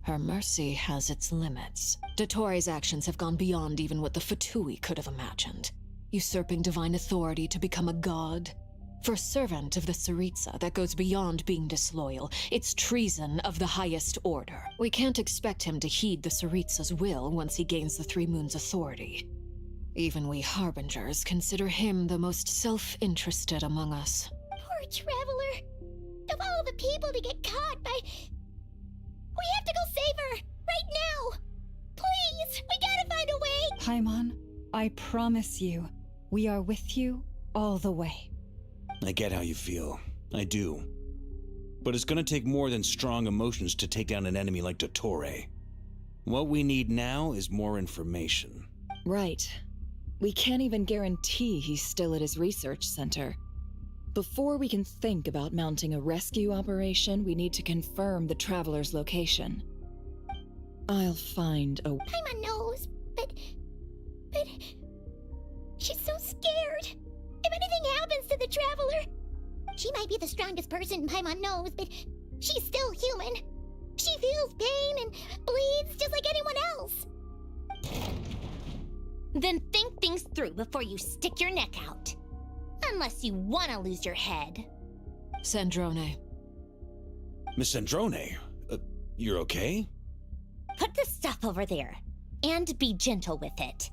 her mercy has its limits. Dottore's actions have gone beyond even what the Fatui could have imagined. Usurping divine authority to become a god. For a servant of the Tsaritsa, that goes beyond being disloyal. It's treason of the highest order. We can't expect him to heed the Tsaritsa's will once he gains the Three Moons' authority. Even we Harbingers consider him the most self-interested among us. Poor Traveler. Of all the people to get caught by... We have to go save her! Right now! Please! We gotta find a way! Paimon, I promise you, we are with you all the way. I get how you feel. I do. But it's gonna take more than strong emotions to take down an enemy like Dottore. What we need now is more information. Right. We can't even guarantee he's still at his research center. Before we can think about mounting a rescue operation, we need to confirm the Traveler's location. I'll find a... Paimon knows, but... She's so scared. If anything happens to the Traveler... She might be the strongest person Paimon knows, but she's still human. She feels pain and bleeds just like anyone else. Then think things through before you stick your neck out. Unless you want to lose your head. Sandrone. Miss Sandrone, you're okay? Put the stuff over there, and be gentle with it.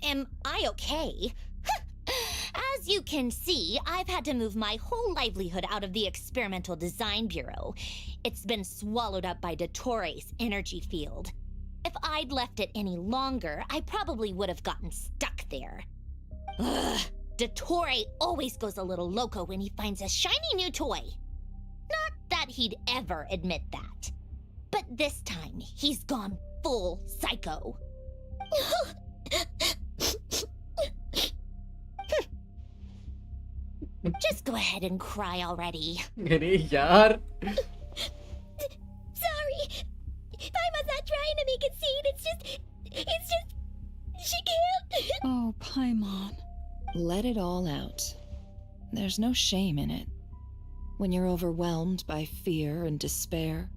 Am I okay? As you can see, I've had to move my whole livelihood out of the Experimental Design Bureau. It's been swallowed up by Dottore's energy field. If I'd left it any longer, I probably would have gotten stuck there. Ugh, Dottore always goes a little loco when he finds a shiny new toy. Not that he'd ever admit that. But this time, he's gone full psycho. Just go ahead and cry already. अरे यार. Sorry. Paimon's not trying to make it seem. It's just... She can't. Oh, Paimon. Let it all out. There's no shame in it. When you're overwhelmed by fear and despair,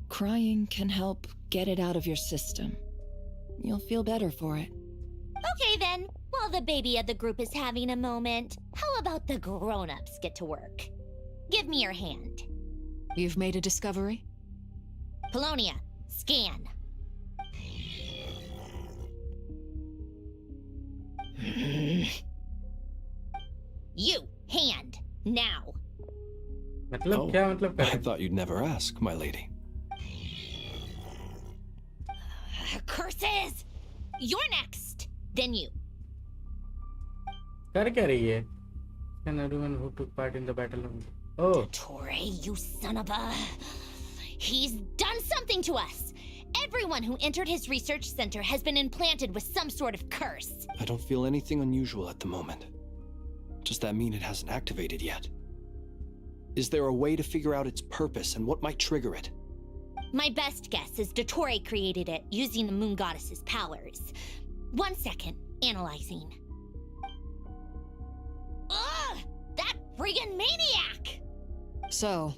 crying can help get it out of your system. You'll feel better for it. Okay then, while the baby of the group is having a moment, how about the grown-ups get to work? Give me your hand. You've made a discovery? Polonia, scan. You, hand, now. मतलब क्या मतलब कर? I thought you'd never ask, my lady. Curses! You're next. Then you. कर क्या रही है? And everyone who took part in the battle. Oh. Dottore, you son of a... He's done something to us. Everyone who entered his research center has been implanted with some sort of curse. I don't feel anything unusual at the moment. Does that mean it hasn't activated yet? Is there a way to figure out its purpose and what might trigger it? My best guess is Dottore created it using the Moon Goddess's powers. 1 second, analyzing. Ugh! That friggin' maniac! So,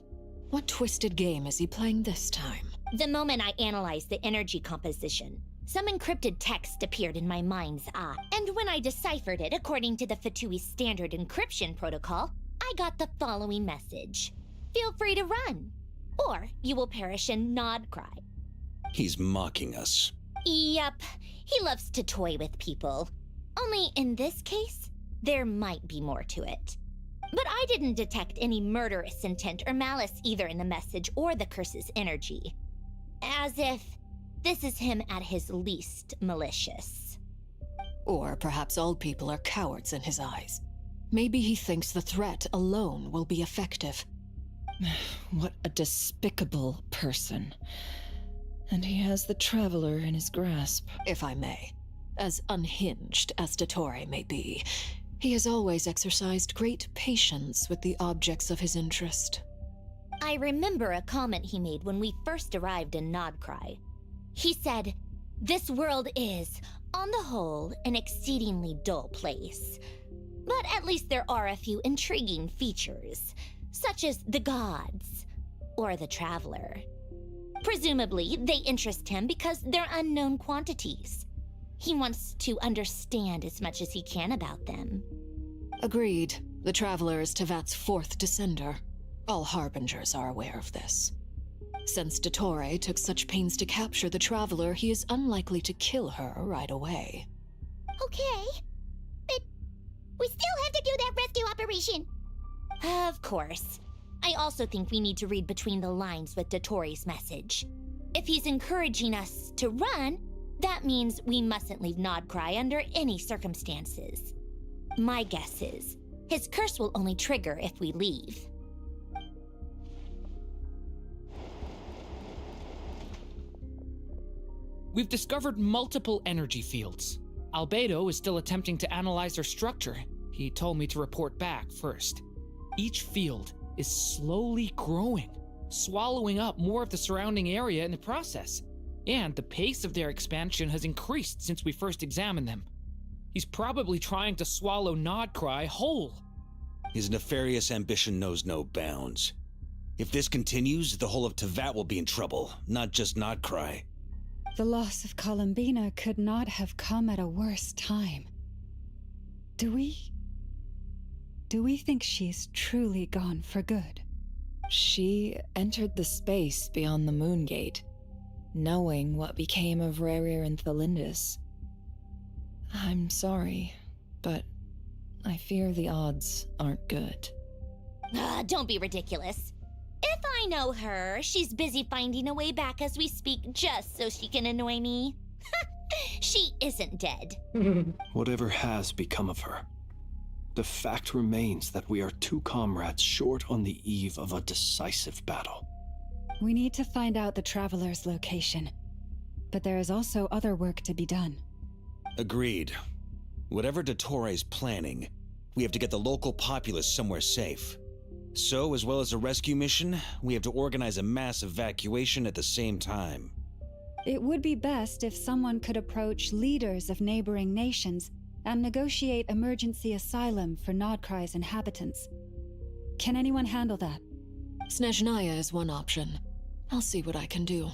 what twisted game is he playing this time? The moment I analyzed the energy composition, some encrypted text appeared in my mind's eye. And when I deciphered it according to the Fatui standard encryption protocol, I got the following message. Feel free to run, or you will perish in Nod Cry. He's mocking us. Yep, he loves to toy with people. Only in this case, there might be more to it. But I didn't detect any murderous intent or malice either in the message or the curse's energy. As if this is him at his least malicious. Or perhaps all people are cowards in his eyes. Maybe he thinks the threat alone will be effective. What a despicable person. And he has the Traveler in his grasp. If I may, as unhinged as Dottore may be, he has always exercised great patience with the objects of his interest. I remember a comment he made when we first arrived in Nodcry. He said, "This world is, on the whole, an exceedingly dull place. But at least there are a few intriguing features, such as the gods or the Traveler. Presumably, they interest him because they're unknown quantities. He wants to understand as much as he can about them." Agreed. The Traveler is Tevat's fourth descender. All Harbingers are aware of this. Since Dottore took such pains to capture the Traveler, he is unlikely to kill her right away. Okay, but we still have to do that rescue operation. Of course. I also think we need to read between the lines with Dottore's message. If he's encouraging us to run, that means we mustn't leave Nodcry under any circumstances. My guess is, his curse will only trigger if we leave. We've discovered multiple energy fields. Albedo is still attempting to analyze their structure. He told me to report back first. Each field is slowly growing, swallowing up more of the surrounding area in the process. And the pace of their expansion has increased since we first examined them. He's probably trying to swallow Nodcry whole. His nefarious ambition knows no bounds. If this continues, the whole of Tevat will be in trouble, not just Nodcry. The loss of Columbina could not have come at a worse time. Do we think she's truly gone for good? She entered the space beyond the Moon Gate, knowing what became of Rerir and Thalindus. I'm sorry, but I fear the odds aren't good. Don't be ridiculous. If I know her, she's busy finding a way back as we speak just so she can annoy me. She isn't dead. Whatever has become of her, the fact remains that we are two comrades short on the eve of a decisive battle. We need to find out the Traveler's location, but there is also other work to be done. Agreed. Whatever Dottore's planning, we have to get the local populace somewhere safe. So, as well as a rescue mission, we have to organize a mass evacuation at the same time. It would be best if someone could approach leaders of neighboring nations and negotiate emergency asylum for Nodcry's inhabitants. Can anyone handle that? Snezhnaya is one option. I'll see what I can do.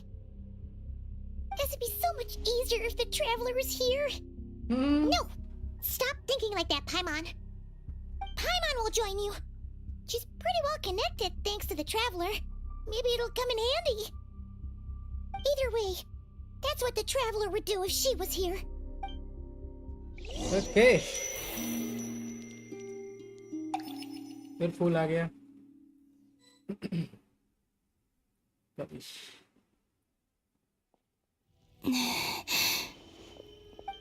This would be so much easier if the Traveler was here. No! Stop thinking like that, Paimon. Paimon will join you. She's pretty well connected thanks to the Traveler. Maybe it'll come in handy. Either way, that's what the Traveler would do if she was here. Okay. फिर फूल आ गया.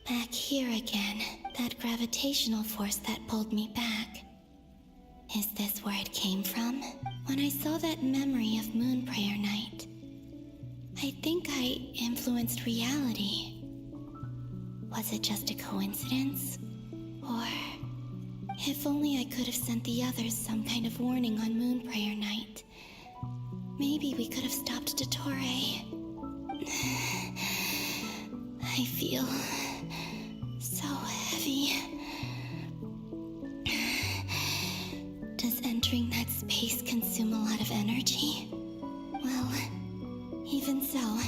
Back here again. That gravitational force that pulled me back. Is this where it came from? When I saw that memory of Moon Prayer Night, I think I influenced reality. Was it just a coincidence? Or if only I could have sent the others some kind of warning on Moon Prayer Night. Maybe we could have stopped Dottore. I feel so heavy. Does entering that space consume a lot of energy? Well, even so,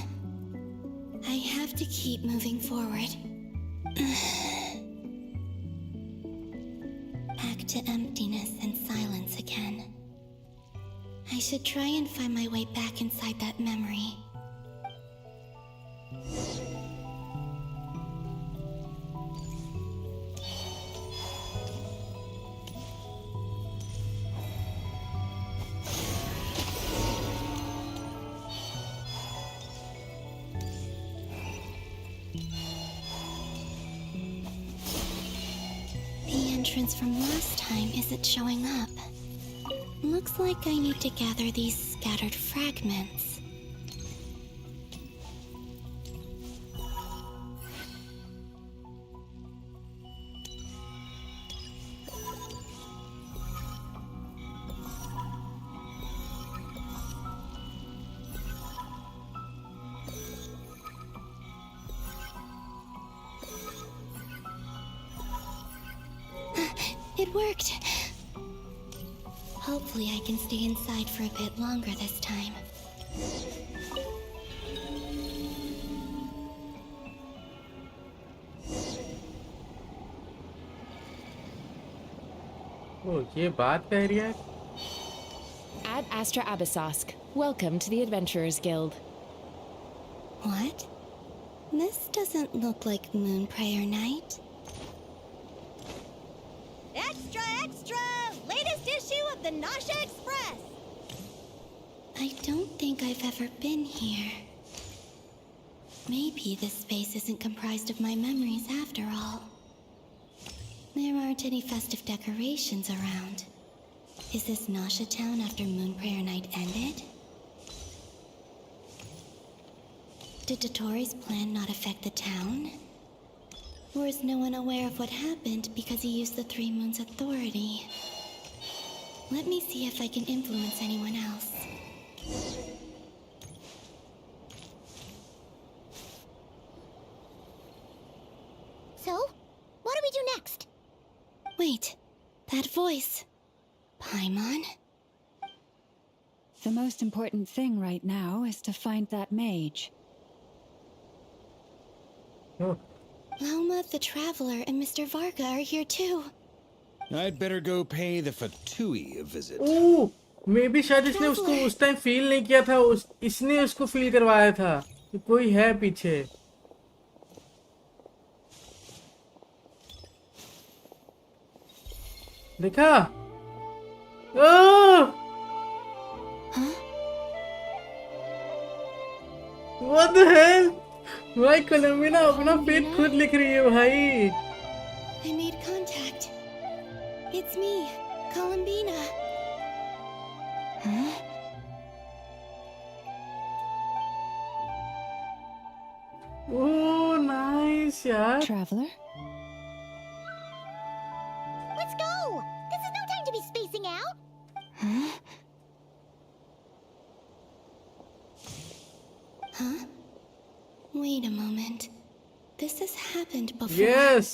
I have to keep moving forward. Back to emptiness and silence again. I should try and find my way back inside that memory. entrance from last time isn't showing up. Looks like I need to gather these scattered fragments. It worked. Hopefully I can stay inside for a bit longer this time. ओ ये बात कह रही है Ad Astra Abyssosk, welcome to the Adventurers Guild. What? This doesn't look like Moon Prayer Night. Extra, extra! Latest issue of the Nasha Express! I don't think I've ever been here. Maybe this space isn't comprised of my memories after all. There aren't any festive decorations around. Is this Nasha town after Moon Prayer Night ended? Did Dotori's plan not affect the town? Or is no one aware of what happened because he used the Three Moons' authority? Let me see if I can influence anyone else. So, what do we do next? Wait, that voice. Paimon? The most important thing right now is to find that mage. Lauma the Traveler and Mr. Varga are here too. I'd better go pay the Fatui a visit. ओह मे भी शायद इसने उसको उस time feel नहीं किया था इसने उसको फील करवाया था कि कोई है पीछे देखा ओह What the hell? भाई कोलंबिना अपना पेट खुद लिख रही है भाई I made contact. It's me, Columbina. Huh? Oh, nice, यार. Traveler? Let's go! This is no time to be spacing out! Huh? Huh? Wait a moment. This has happened before. Yes,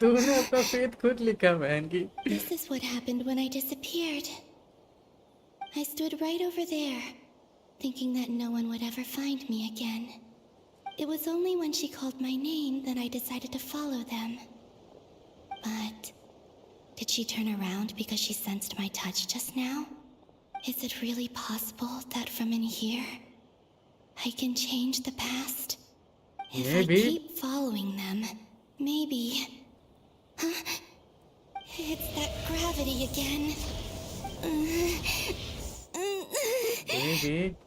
तूने अपना फेट खुद लिखा बहन की. This is what happened when I disappeared. I stood right over there, thinking that no one would ever find me again. It was only when she called my name that I decided to follow them. But did she turn around because she sensed my touch just now? Is it really possible that from in here, I can change the past? If Maybe. I keep following them, maybe... Huh? It's that gravity again. Maybe.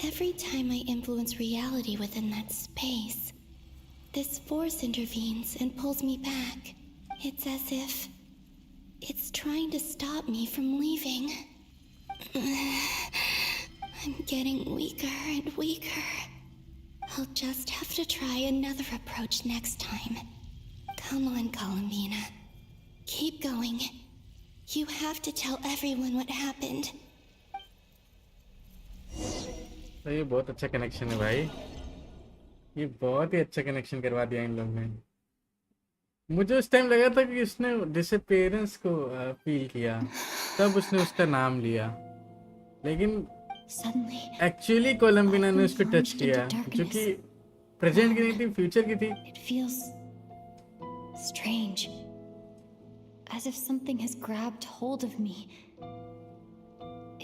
Every time I influence reality within that space, this force intervenes and pulls me back. It's as if it's trying to stop me from leaving. I'm getting weaker and weaker. I'll just have to try another approach next time. Come on, Columbina. Keep going. You have to tell everyone what happened. तो ये बहुत अच्छा connection है भाई ये बहुत ही अच्छा connection करवा दिया इन लोग ने मुझे उस टाइम लगा था कि उसने डिसअपीयरेंस को फील किया तब उसने उसका नाम लिया लेकिन एक्चुअली कोलंबिना ने उसको टच किया जो कि प्रेजेंट की नहीं थी फ्यूचर की थी It feels strange, as if something has grabbed hold of me.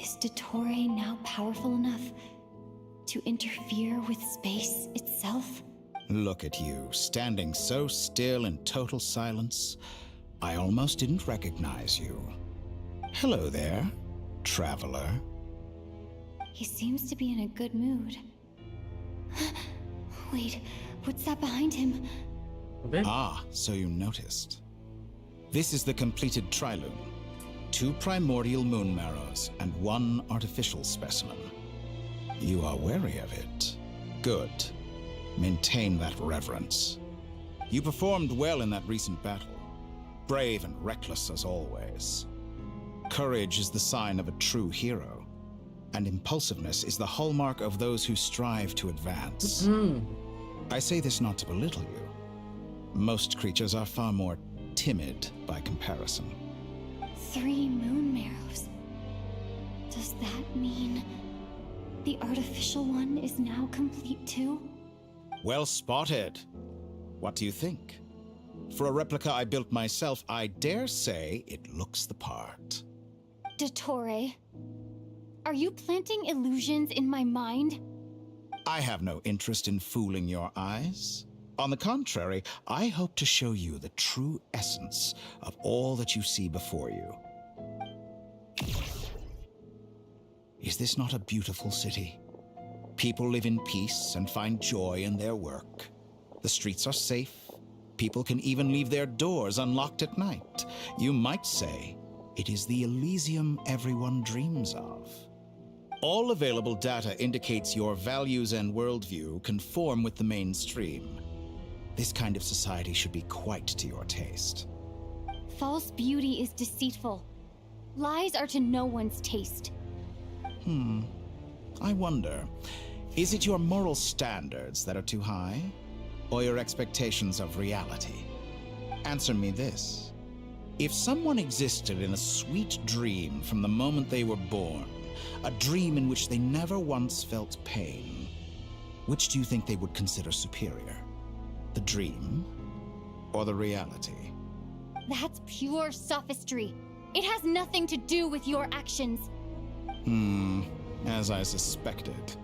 Is Dottore now powerful enough to interfere with space itself? Look at you, standing so still in total silence. I almost didn't recognize you. Hello there, traveler. He seems to be in a good mood. Wait, what's that behind him? Ah, so you noticed. This is the completed trilune. 2 primordial moon marrows and 1 artificial specimen. You are wary of it. Good. Maintain that reverence. You performed well in that recent battle. Brave and reckless as always. Courage is the sign of a true hero, and impulsiveness is the hallmark of those who strive to advance. I say this not to belittle you. Most creatures are far more timid by comparison. 3 moon marrows. Does that mean the artificial one is now complete too? Well spotted. What do you think? For a replica I built myself, I dare say it looks the part. Dottore, are you planting illusions in my mind? I have no interest in fooling your eyes. On the contrary, I hope to show you the true essence of all that you see before you. Is this not a beautiful city? People live in peace and find joy in their work. The streets are safe. People can even leave their doors unlocked at night. You might say it is the Elysium everyone dreams of. All available data indicates your values and worldview conform with the mainstream. This kind of society should be quite to your taste. False beauty is deceitful. Lies are to no one's taste. I wonder, is it your moral standards that are too high? Or your expectations of reality? Answer me this. If someone existed in a sweet dream from the moment they were born, a dream in which they never once felt pain, which do you think they would consider superior? The dream or the reality? That's pure sophistry. It has nothing to do with your actions. As I suspected.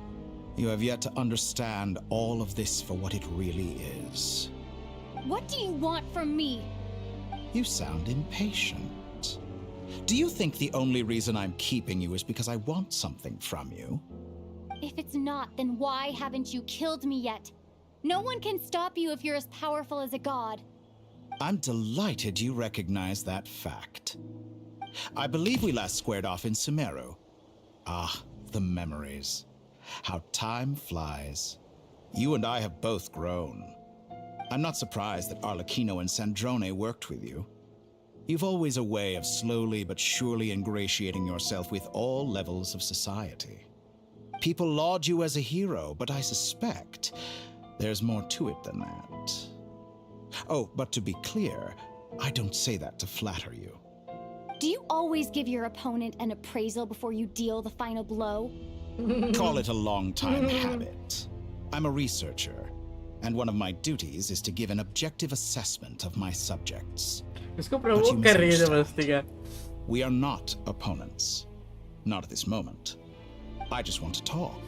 You have yet to understand all of this for what it really is. What do you want from me? You sound impatient. Do you think the only reason I'm keeping you is because I want something from you? If it's not, then why haven't you killed me yet? No one can stop you if you're as powerful as a god. I'm delighted you recognize that fact. I believe we last squared off in Sumeru. Ah, the memories. How time flies. You and I have both grown. I'm not surprised that Arlecchino and Sandrone worked with you. You've always a way of slowly but surely ingratiating yourself with all levels of society. People laud you as a hero, but I suspect there's more to it than that. Oh, but to be clear, I don't say that to flatter you. Do you always give your opponent an appraisal before you deal the final blow? Call it a long-time habit. I'm a researcher, and one of my duties is to give an objective assessment of my subjects. But you misunderstand. We are not opponents. Not at this moment. I just want to talk.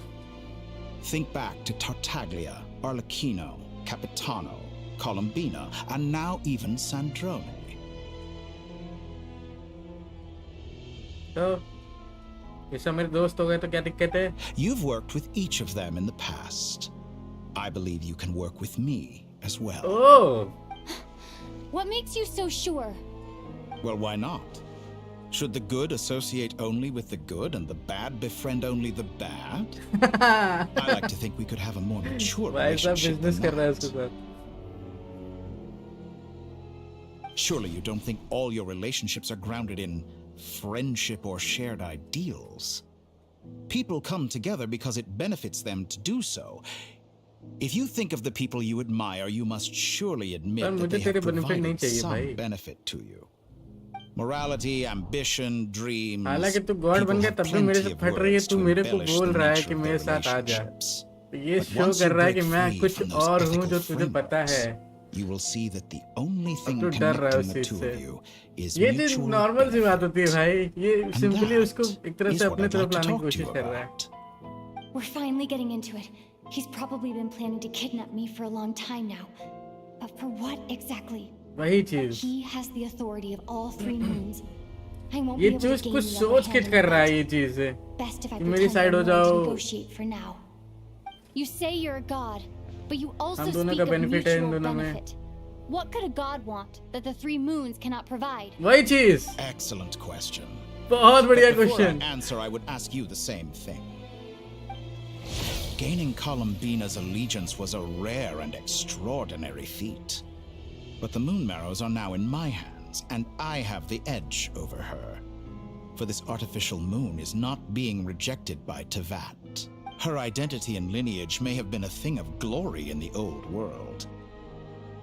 Think back to Tartaglia, Arlecchino, Capitano, Colombina, and now even Sandrone. तो ये सब मेरे दोस्त हो गए तो क्या दिक्कत है? You've worked with each of them in the past. I believe you can work with me as well. Oh! What makes you so sure? Well, why not? Should the good associate only with the good and the bad befriend only the bad? I like to think we could have a more mature relationship than that. Surely you don't think all your relationships are grounded in friendship or shared ideals. People come together because it benefits them to do so. If you think of the people you admire, you must surely admit that they have provided some benefit to you. Morality, ambition, dreams. हालांकि तू God बन गया तब भी मेरे से फट रही है तू मेरे को बोल रहा है कि मेरे साथ आ जा ये शो कर रहा है कि मैं कुछ और हूँ जो तुझे पता है You will see that the only thing connecting the two of you is ये तो mutual नॉर्मल सी बात होती है भाई ये सिंपली उसको एक तरह is से what अपने I'd तरफ like to लाने की talk to कोशिश you कर रहा है about. We're finally getting into it. He's probably been planning to kidnap me for a long time now. But for what exactly? वही चीज He has the authority of all 3 moons. I won't ये be able to चीज gain कुछ the upper सोच के hand कर in रहा that. है ये चीज से Best if I कि मेरी pretend साइड I'm हो willing to जाओ negotiate for now. You say you're a god, but you also हम दोनों speak का of बेनिफिट है इन mutual दोनों में benefit. What could a god want that the three moons cannot provide? वही चीज. Excellent question. बहुत बढ़िया But before question. I answer, I would ask you the same thing. Gaining Columbina's allegiance was a rare and extraordinary feat. But the Moon Marrows are now in my hands, and I have the edge over her. For this artificial moon is not being rejected by Tevat. Her identity and lineage may have been a thing of glory in the old world,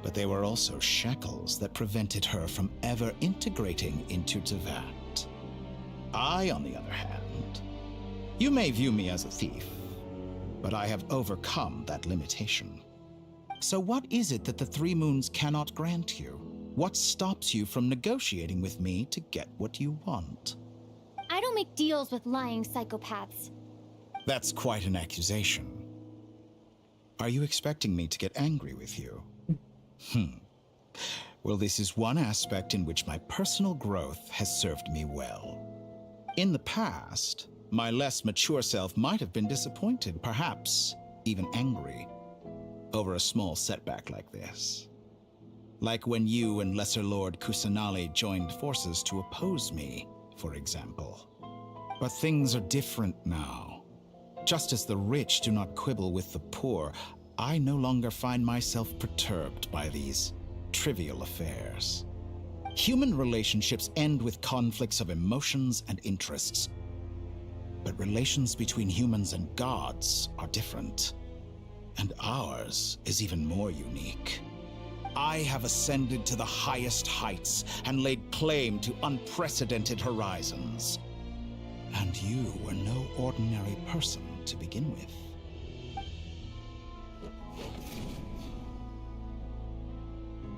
but they were also shackles that prevented her from ever integrating into Tevat. I, on the other hand, you may view me as a thief, but I have overcome that limitation. So what is it that the Three Moons cannot grant you? What stops you from negotiating with me to get what you want? I don't make deals with lying psychopaths. That's quite an accusation. Are you expecting me to get angry with you? Well, this is one aspect in which my personal growth has served me well. In the past, my less mature self might have been disappointed, perhaps even angry, over a small setback like this. Like when you and Lesser Lord Kusanali joined forces to oppose me, for example. But things are different now. Just as the rich do not quibble with the poor, I no longer find myself perturbed by these trivial affairs. Human relationships end with conflicts of emotions and interests. But relations between humans and gods are different. And ours is even more unique. I have ascended to the highest heights and laid claim to unprecedented horizons. And you were no ordinary person to begin with.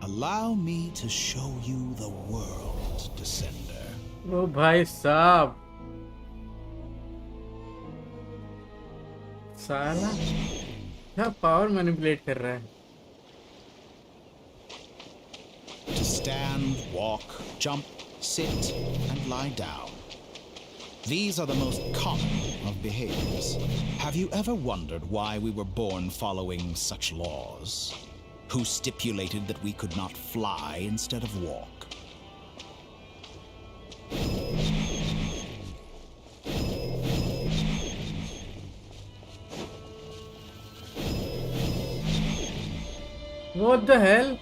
Allow me to show you the world, Descender. ओ भाई साहब. साला क्या power manipulate कर रहा है. To stand, walk, jump, sit, and lie down. These are the most common of behaviors. Have you ever wondered why we were born following such laws? Who stipulated that we could not fly instead of walk? What the hell?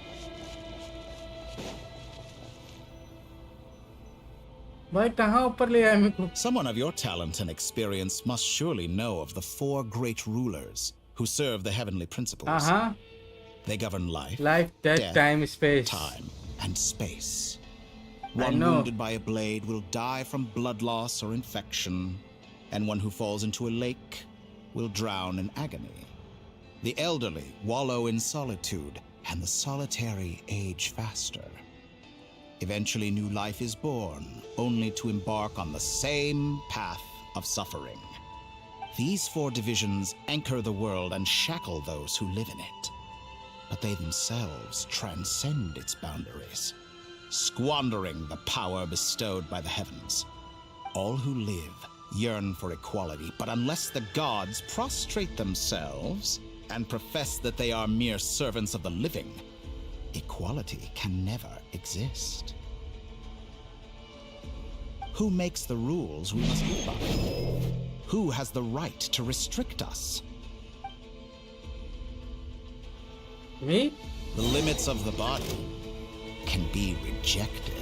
भाई कहाँ ऊपर ले आया मेरे को? Someone of your talent and experience must surely know of the four great rulers who serve the heavenly principles. They govern life, death, time, space. Time and space. One wounded by a blade will die from blood loss or infection, and one who falls into a lake will drown in agony. The elderly wallow in solitude, and the solitary age faster. Eventually, new life is born, only to embark on the same path of suffering. These four divisions anchor the world and shackle those who live in it. But they themselves transcend its boundaries, squandering the power bestowed by the heavens. All who live yearn for equality, but unless the gods prostrate themselves and profess that they are mere servants of the living, equality can never exist. Who makes the rules we must live by? Who has the right to restrict us? Me? The limits of the body can be rejected.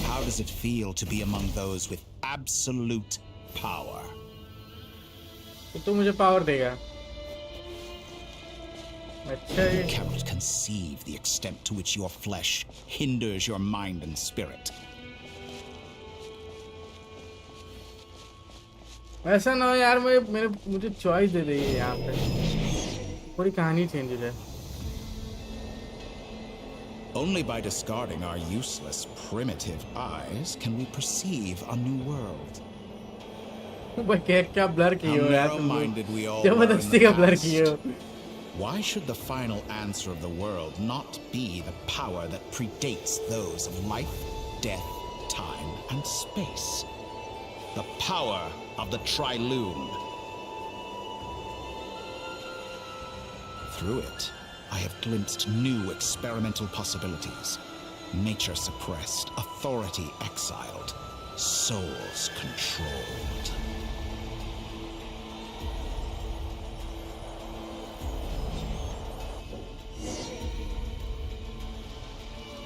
How does it feel to be among those with absolute power? तो तू मुझे power देगा. अच्छा You cannot conceive the extent to which your flesh hinders your mind and spirit. ऐसा ना हो यार, मुझे चॉइस दे दे यहाँ पे. पूरी कहानी चेंज हो जाए. Only by discarding our useless, primitive eyes can we perceive a new world. भाई क्या ब्लर की How हो यार तुम narrow-minded we all लोग were in जबरदस्ती the का ब्लर की हो past. Why should the final answer of the world not be the power that predates those of life, death, time, and space? The power of the Triloom. Through it, I have glimpsed new experimental possibilities. Nature suppressed, authority exiled, souls controlled.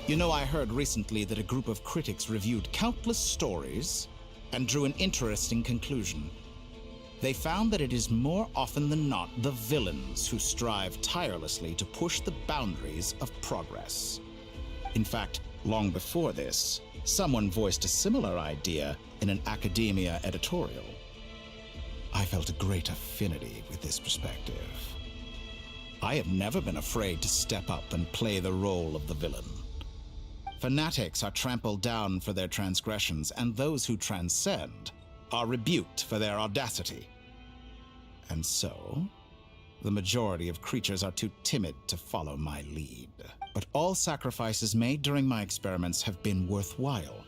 You know, I heard recently that a group of critics reviewed countless stories and drew an interesting conclusion. They found that it is more often than not the villains who strive tirelessly to push the boundaries of progress. In fact, long before this, someone voiced a similar idea in an academia editorial. I felt a great affinity with this perspective. I have never been afraid to step up and play the role of the villain. Fanatics are trampled down for their transgressions, and those who transcend are rebuked for their audacity. And so, the majority of creatures are too timid to follow my lead. But all sacrifices made during my experiments have been worthwhile,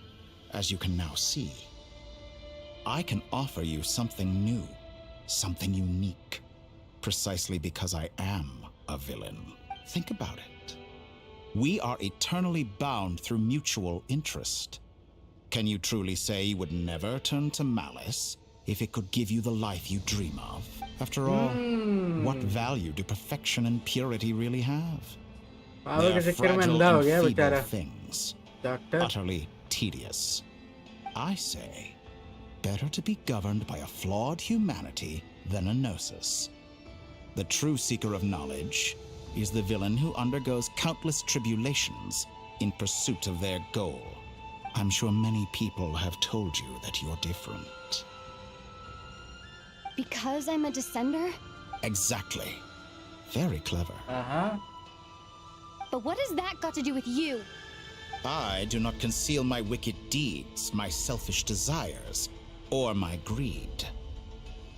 as you can now see. I can offer you something new, something unique, precisely because I am a villain. Think about it. We are eternally bound through mutual interest. Can you truly say you would never turn to malice if it could give you the life you dream of? After all, what value do perfection and purity really have? They are fragile and feeble things, utterly tedious. I say, better to be governed by a flawed humanity than a gnosis. The true seeker of knowledge is the villain who undergoes countless tribulations in pursuit of their goal. I'm sure many people have told you that you're different. Because I'm a descender? Exactly. Very clever. But what has that got to do with you? I do not conceal my wicked deeds, my selfish desires, or my greed.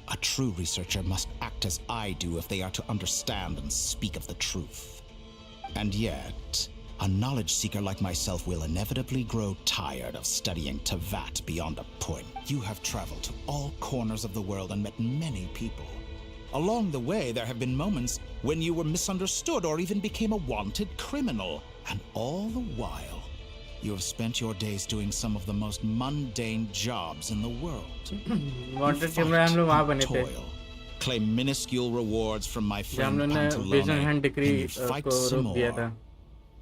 A true researcher must act as I do if they are to understand and speak of the truth. And yet, a knowledge seeker like myself will inevitably grow tired of studying Tavat beyond a point. You have traveled to all corners of the world and met many people. Along the way, there have been moments when you were misunderstood or even became a wanted criminal. And all the while, you have spent your days doing some of the most mundane jobs in the world. Toil, claim minuscule rewards from my friend Pantalone, and you fight some more,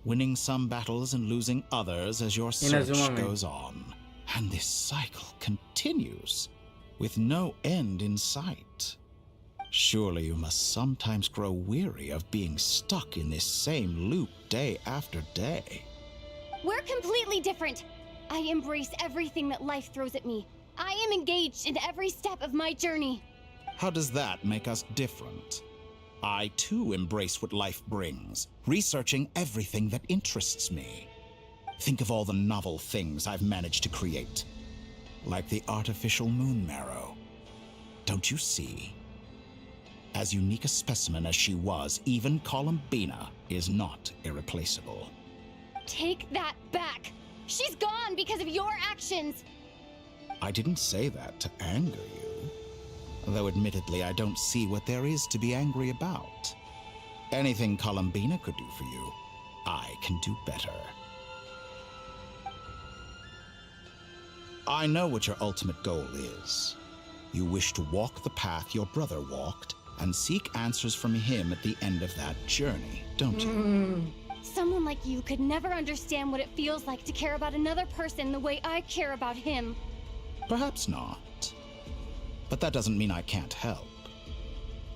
winning some battles and losing others as your search goes on. And this cycle continues, with no end in sight. Surely you must sometimes grow weary of being stuck in this same loop day after day. We're completely different. I embrace everything that life throws at me. I am engaged in every step of my journey. How does that make us different? I too embrace what life brings, researching everything that interests me. Think of all the novel things I've managed to create, like the artificial moon marrow. Don't you see? As unique a specimen as she was, even Columbina is not irreplaceable. Take that back! She's gone because of your actions! I didn't say that to anger you. Though admittedly, I don't see what there is to be angry about. Anything Columbina could do for you, I can do better. I know what your ultimate goal is. You wish to walk the path your brother walked and seek answers from him at the end of that journey, don't you? Someone like you could never understand what it feels like to care about another person the way I care about him. Perhaps not. But that doesn't mean I can't help.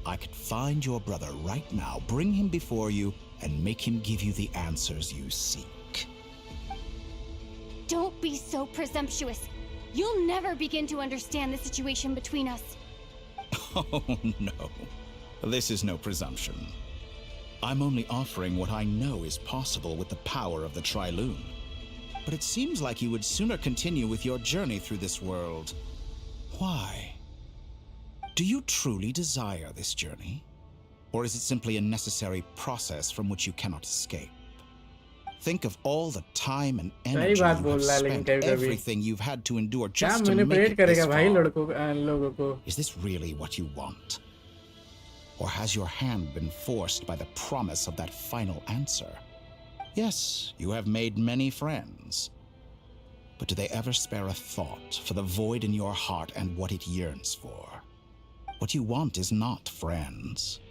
I could find your brother right now, bring him before you, and make him give you the answers you seek. Don't be so presumptuous. You'll never begin to understand the situation between us. Oh, no. This is no presumption. I'm only offering what I know is possible with the power of the Trilune. But it seems like you would sooner continue with your journey through this world. Why? Do you truly desire this journey? Or is it simply a necessary process from which you cannot escape? Think of all the time and energy you have spent, everything you've had to endure just to make it this far. Is this really what you want? Or has your hand been forced by the promise of that final answer? Yes, you have made many friends. But do they ever spare a thought for the void in your heart and what it yearns for? What you want is not friends.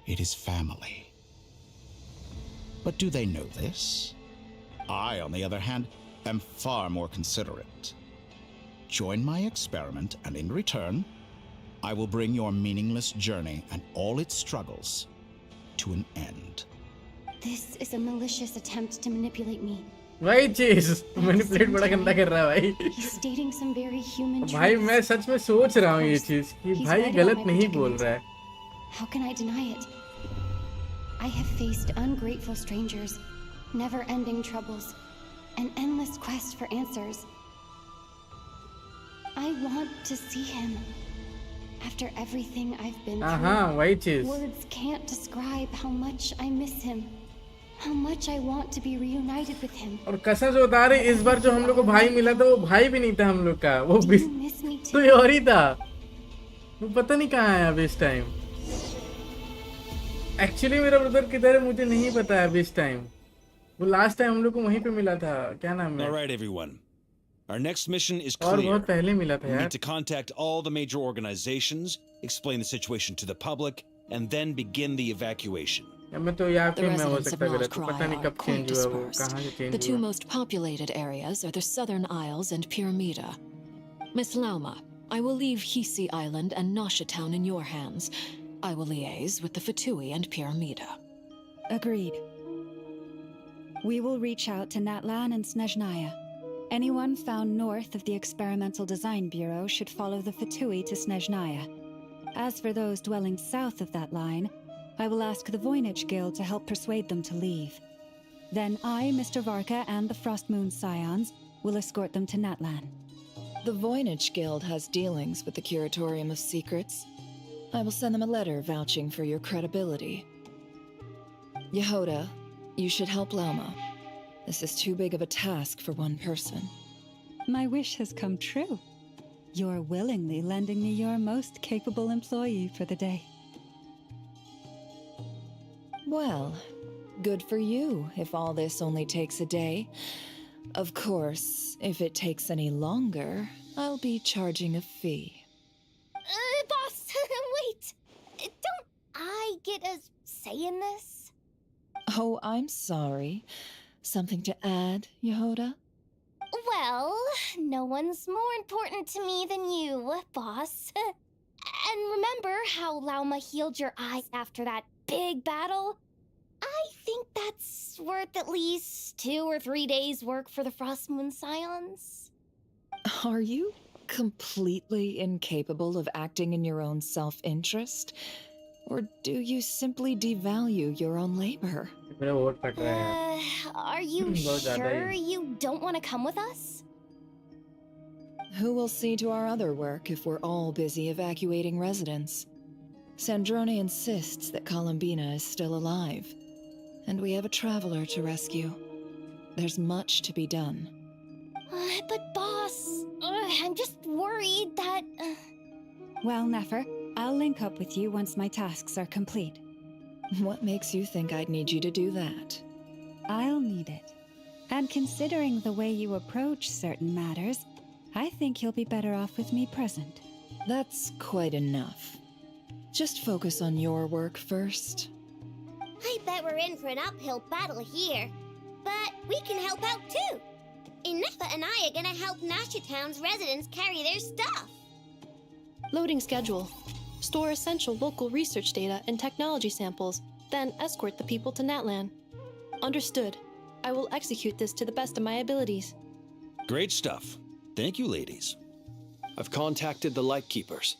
It is family. But do they know this? I, on the other hand, am far more considerate. Join my experiment, and in return, I will bring your meaningless journey and all its struggles to an end. This is a malicious attempt to manipulate me. भाई चीज manipulate बड़ा गंदा कर रहा है भाई. He's stating some very human भाई मैं सच में सोच रहा हूँ ये चीज कि भाई गलत नहीं बोल रहा है. How can I deny it? I have faced ungrateful strangers, never-ending troubles, an endless quest for answers. I want to see him. After everything I've been through, words can't describe how much I miss him. How much I want to be reunited with him. और कसम से बता रहे इस बार जो हम लोग को भाई मिला था वो भाई भी नहीं था हम लोग का, वो भी कोई और ही था. वो पता नहीं कहाँ है अभी इस टाइम. एक्चुअली मेरा ब्रदर किधर है मुझे नहीं पता है अभी इस टाइम. वो लास्ट टाइम हम लोग को वहीं पे मिला था. क्या नाम है? All right, everyone. Our next mission is और clear. बहुत पहले मिला था We यार. need to contact all the major organizations, explain the situation to the public, and then begin the evacuation. मैं तो यहाँ The पे मैं हो residents of सकता गलत. Notcry पता नहीं are कब quite चेंज हुआ वो, dispersed. कहाँ से The चेंज two हुआ. most populated areas are the Southern Isles and Pyramida. Miss Lauma, I will leave Hisi Island and Nasha Town in your hands. I will liaise with the Fatui and Pyramida. Agreed. We will reach out to Natlan and Snezhnaya. Anyone found north of the Experimental Design Bureau should follow the Fatui to Snezhnaya. As for those dwelling south of that line, I will ask the Voynich Guild to help persuade them to leave. Then I, Mr. Varka, and the Frostmoon Scions will escort them to Natlan. The Voynich Guild has dealings with the Curatorium of Secrets. I will send them a letter vouching for your credibility. Yehoda, you should help Lama. This is too big of a task for one person. My wish has come true. You're willingly lending me your most capable employee for the day. Well, good for you if all this only takes a day. Of course, if it takes any longer, I'll be charging a fee. Boss, wait. Don't I get a say in this? Oh, I'm sorry. Something to add, Yehoda? Well, no one's more important to me than you, boss. And remember how Lauma healed your eyes after that big battle? I think that's worth at least 2 or 3 days' work for the Frostmoon Scions. Are you completely incapable of acting in your own self-interest? Or do you simply devalue your own labor? Are you sure you don't want to come with us? Who will see to our other work if we're all busy evacuating residents? Sandrone insists that Columbina is still alive, and we have a traveler to rescue. There's much to be done. But boss, I'm just worried that... Well, Nefer, I'll link up with you once my tasks are complete. What makes you think I'd need you to do that? I'll need it. And considering the way you approach certain matters, I think you'll be better off with me present. That's quite enough. Just focus on your work first. I bet we're in for an uphill battle here. But we can help out too. Inefa and I are gonna help Nasha Town's residents carry their stuff. Loading schedule. Store essential local research data and technology samples, then escort the people to Natlan. Understood. I will execute this to the best of my abilities. Great stuff. Thank you, ladies. I've contacted the Lightkeepers.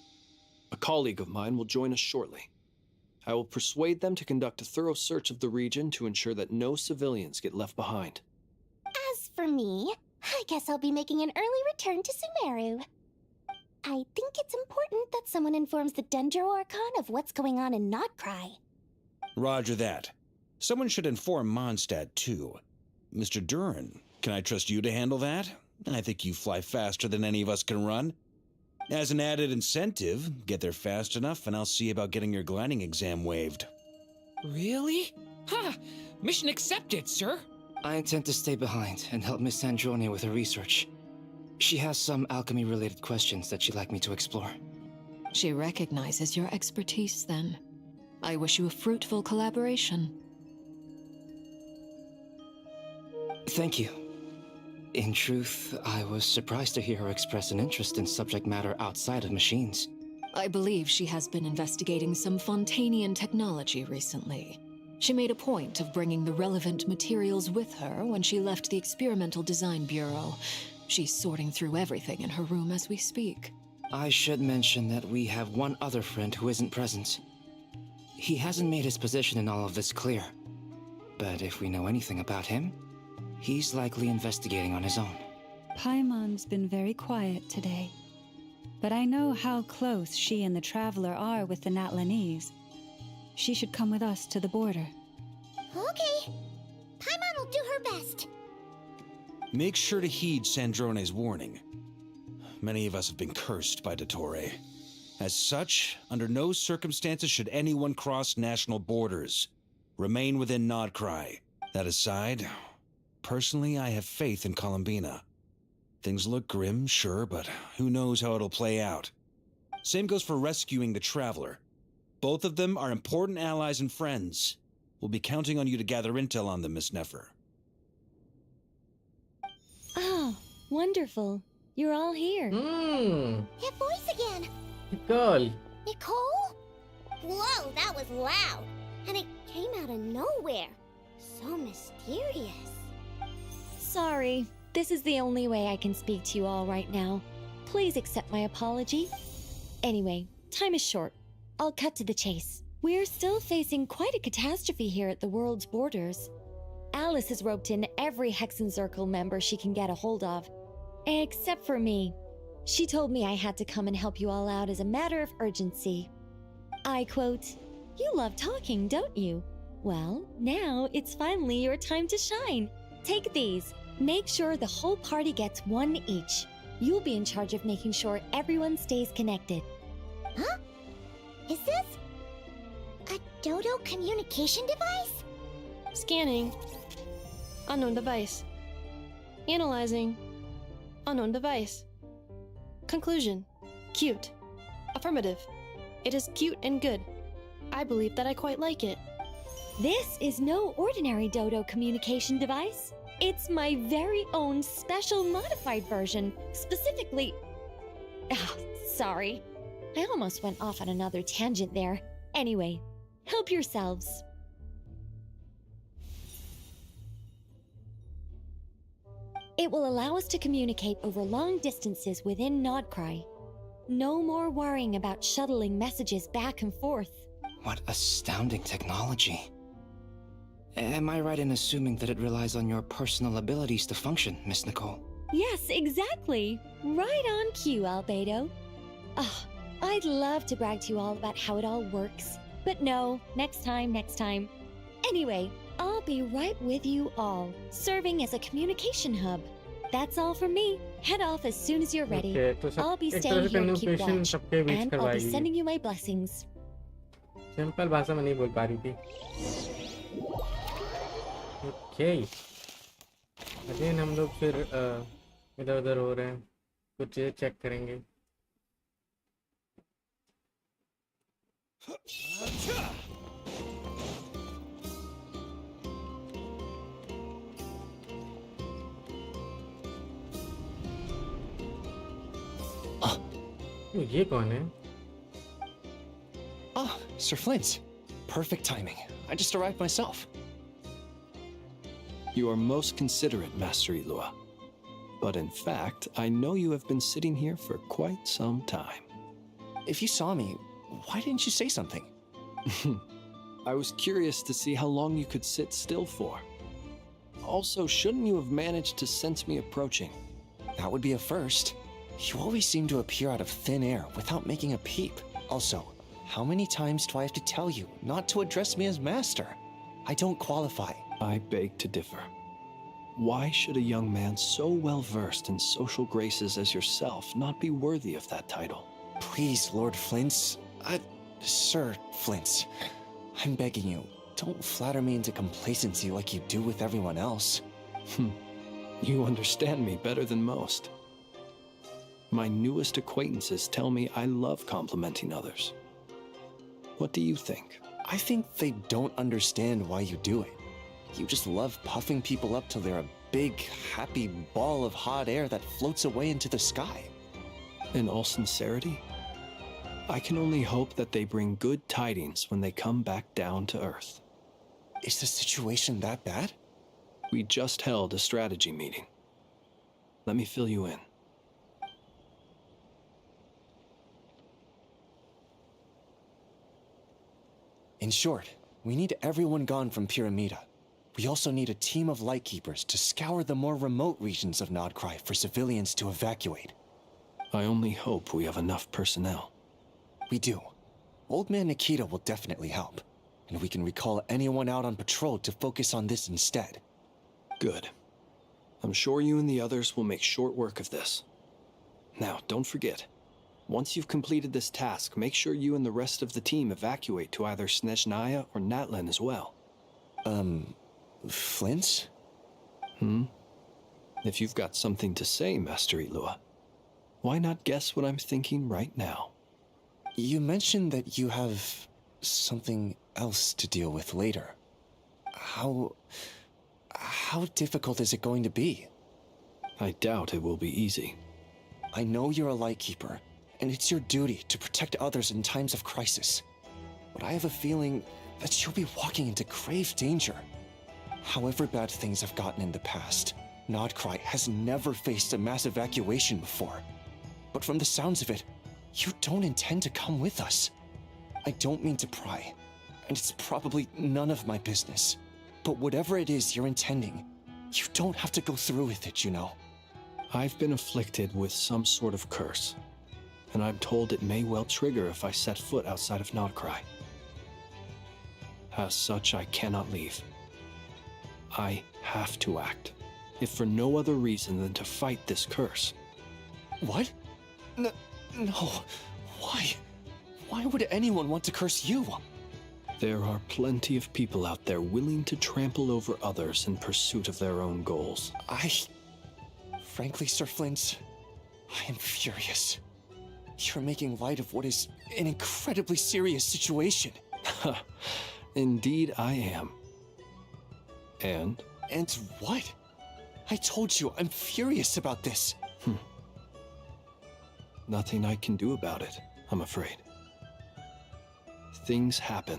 A colleague of mine will join us shortly. I will persuade them to conduct a thorough search of the region to ensure that no civilians get left behind. As for me, I guess I'll be making an early return to Sumeru. I think it's important that someone informs the Dendro Archon of what's going on in Notcry. Roger that. Someone should inform Mondstadt, too. Mr. Duran, can I trust you to handle that? I think you fly faster than any of us can run. As an added incentive, get there fast enough and I'll see about getting your gliding exam waived. Really? Ha! Mission accepted, sir. I intend to stay behind and help Miss Androne with her research. She has some alchemy-related questions that she'd like me to explore. She recognizes your expertise, then. I wish you a fruitful collaboration. Thank you. In truth, I was surprised to hear her express an interest in subject matter outside of machines. I believe she has been investigating some Fontanian technology recently. She made a point of bringing the relevant materials with her when she left the Experimental Design Bureau. She's sorting through everything in her room as we speak. I should mention that we have one other friend who isn't present. He hasn't made his position in all of this clear. But if we know anything about him, he's likely investigating on his own. Paimon's been very quiet today. But I know how close she and the Traveler are with the Natlanese. She should come with us to the border. Okay. Paimon will do her best. Make sure to heed Sandrone's warning. Many of us have been cursed by Dottore. As such, under no circumstances should anyone cross national borders. Remain within Nodcry. That aside, personally, I have faith in Columbina. Things look grim, sure, but who knows how it'll play out. Same goes for rescuing the Traveler. Both of them are important allies and friends. We'll be counting on you to gather intel on them, Miss Nefer. Oh, wonderful. You're all here. That voice again. Nicole. Nicole? Whoa, that was loud. And it came out of nowhere. So mysterious. Sorry. This is the only way I can speak to you all right now. Please accept my apology. Anyway, time is short. I'll cut to the chase. We're still facing quite a catastrophe here at the world's borders. Alice has roped in every Hexenzirkel member she can get a hold of. Except for me. She told me I had to come and help you all out as a matter of urgency. I quote, "You love talking, don't you? Well, now it's finally your time to shine. Take these. Make sure the whole party gets one each. You'll be in charge of making sure everyone stays connected." Huh? Is this a Dodo communication device? Scanning. Unknown device. Analyzing. Unknown device. Conclusion. Cute. Affirmative. It is cute and good. I believe that I quite like it. This is no ordinary Dodo communication device. It's my very own special modified version, specifically... sorry. I almost went off on another tangent there. Anyway, help yourselves. It will allow us to communicate over long distances within Nodcry. No more worrying about shuttling messages back and forth. What astounding technology. Am I right in assuming that it relies on your personal abilities to function, Miss Nicole? Yes, exactly. Right on cue, Albedo. I'd love to brag to you all about how it all works. But no, next time. Anyway, I'll be right with you all, serving as a communication hub. That's all from me. Head off as soon as you're ready. Okay, तो I'll be एक staying तरह से here to keep communication watch, सबके बीच and I'll be करवाएगी। sending you my blessings. Simple भाषा में नहीं बोल पा रही थी। ओके। अगेन हम लोग फिर इधर उधर हो रहे हैं। कुछ चीजें चेक करेंगे। ये कौन है? Ah, Sir Flint. Perfect timing. I just arrived myself. You are most considerate, Master Ilua. But in fact, I know you have been sitting here for quite some time. If you saw me, why didn't you say something? I was curious to see how long you could sit still for. Also, shouldn't you have managed to sense me approaching? That would be a first. You always seem to appear out of thin air without making a peep. Also, how many times do I have to tell you not to address me as master? I don't qualify. I beg to differ. Why should a young man so well versed in social graces as yourself not be worthy of that title? Please, Lord Flint's... Sir Flint's. I'm begging you, don't flatter me into complacency like you do with everyone else. You understand me better than most. My newest acquaintances tell me I love complimenting others. What do you think? I think they don't understand why you do it. You just love puffing people up till they're a big, happy ball of hot air that floats away into the sky. In all sincerity, I can only hope that they bring good tidings when they come back down to Earth. Is the situation that bad? We just held a strategy meeting. Let me fill you in. In short, we need everyone gone from Pyramida. We also need a team of Lightkeepers to scour the more remote regions of Nodcry for civilians to evacuate. I only hope we have enough personnel. We do. Old Man Nikita will definitely help, and we can recall anyone out on patrol to focus on this instead. Good. I'm sure you and the others will make short work of this. Now, don't forget, once you've completed this task, make sure you and the rest of the team evacuate to either Snezhnaya or Natlan as well. Flint? If you've got something to say, Master Ilua, why not guess what I'm thinking right now? You mentioned that you have something else to deal with later. How difficult is it going to be? I doubt it will be easy. I know you're a Lightkeeper, and it's your duty to protect others in times of crisis. But I have a feeling that you'll be walking into grave danger. However bad things have gotten in the past, Nodcry has never faced a mass evacuation before. But from the sounds of it, you don't intend to come with us. I don't mean to pry, and it's probably none of my business. But whatever it is you're intending, you don't have to go through with it, you know. I've been afflicted with some sort of curse, and I'm told it may well trigger if I set foot outside of Nodcry. As such, I cannot leave. I have to act, if for no other reason than to fight this curse. What? No. Why? Why would anyone want to curse you? There are plenty of people out there willing to trample over others in pursuit of their own goals. Frankly, Sir Flint, I am furious. You're making light of what is an incredibly serious situation. Indeed I am. And? And what? I told you, I'm furious about this. Nothing I can do about it, I'm afraid. Things happen,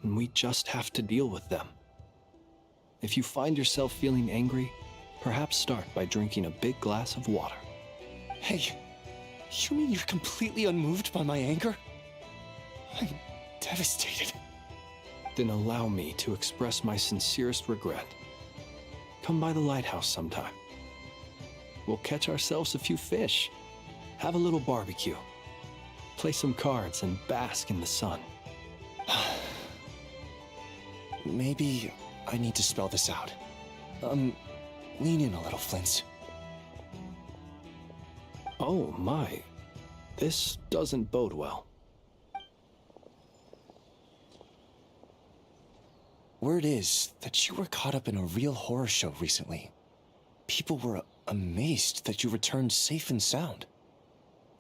and we just have to deal with them. If you find yourself feeling angry, perhaps start by drinking a big glass of water. Hey, you mean you're completely unmoved by my anger? I'm devastated. Then allow me to express my sincerest regret. Come by the lighthouse sometime. We'll catch ourselves a few fish, have a little barbecue, play some cards, and bask in the sun. Maybe I need to spell this out. Lean in a little, Flint. Oh my, this doesn't bode well. Word is that you were caught up in a real horror show recently. People were amazed that you returned safe and sound.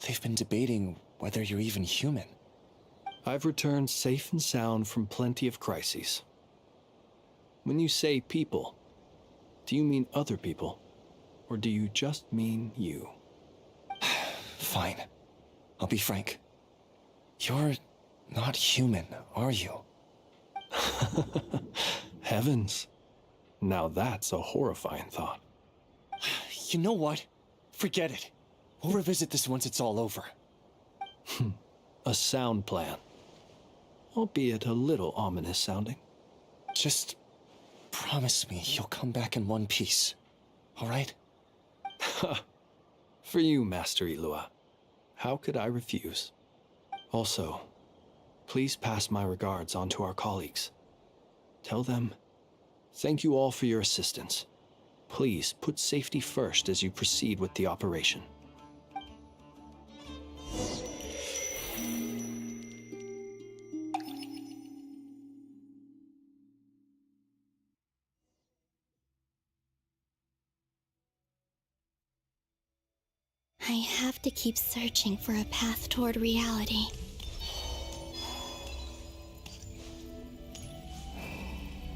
They've been debating whether you're even human. I've returned safe and sound from plenty of crises. When you say people, do you mean other people, or do you just mean you? Fine. I'll be frank. You're not human, are you? Heavens. Now that's a horrifying thought. You know what? Forget it. We'll revisit this once it's all over. A sound plan. albeit a little ominous sounding. Just promise me you'll come back in one piece, all right? For you, Master Ilua. How could I refuse? Also, please pass my regards on to our colleagues. Tell them, thank you all for your assistance. Please put safety first as you proceed with the operation. I have to keep searching for a path toward reality.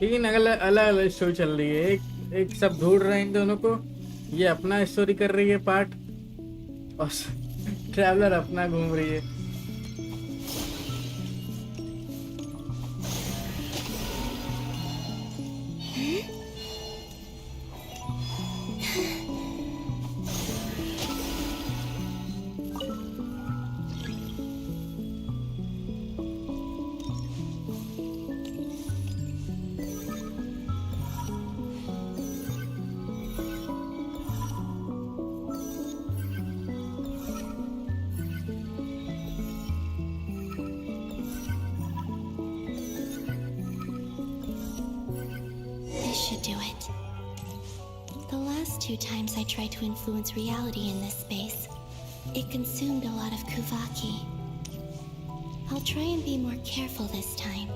लेकिन अलग अलग story चल रही है। एक सब ढूंढ रहे हैं इन दोनों को, ये अपना स्टोरी कर रही है पार्ट, और ट्रैवलर अपना घूम रही है। Do it. The last 2 times I tried to influence reality in this space, it consumed a lot of Kuvaki. I'll try and be more careful this time.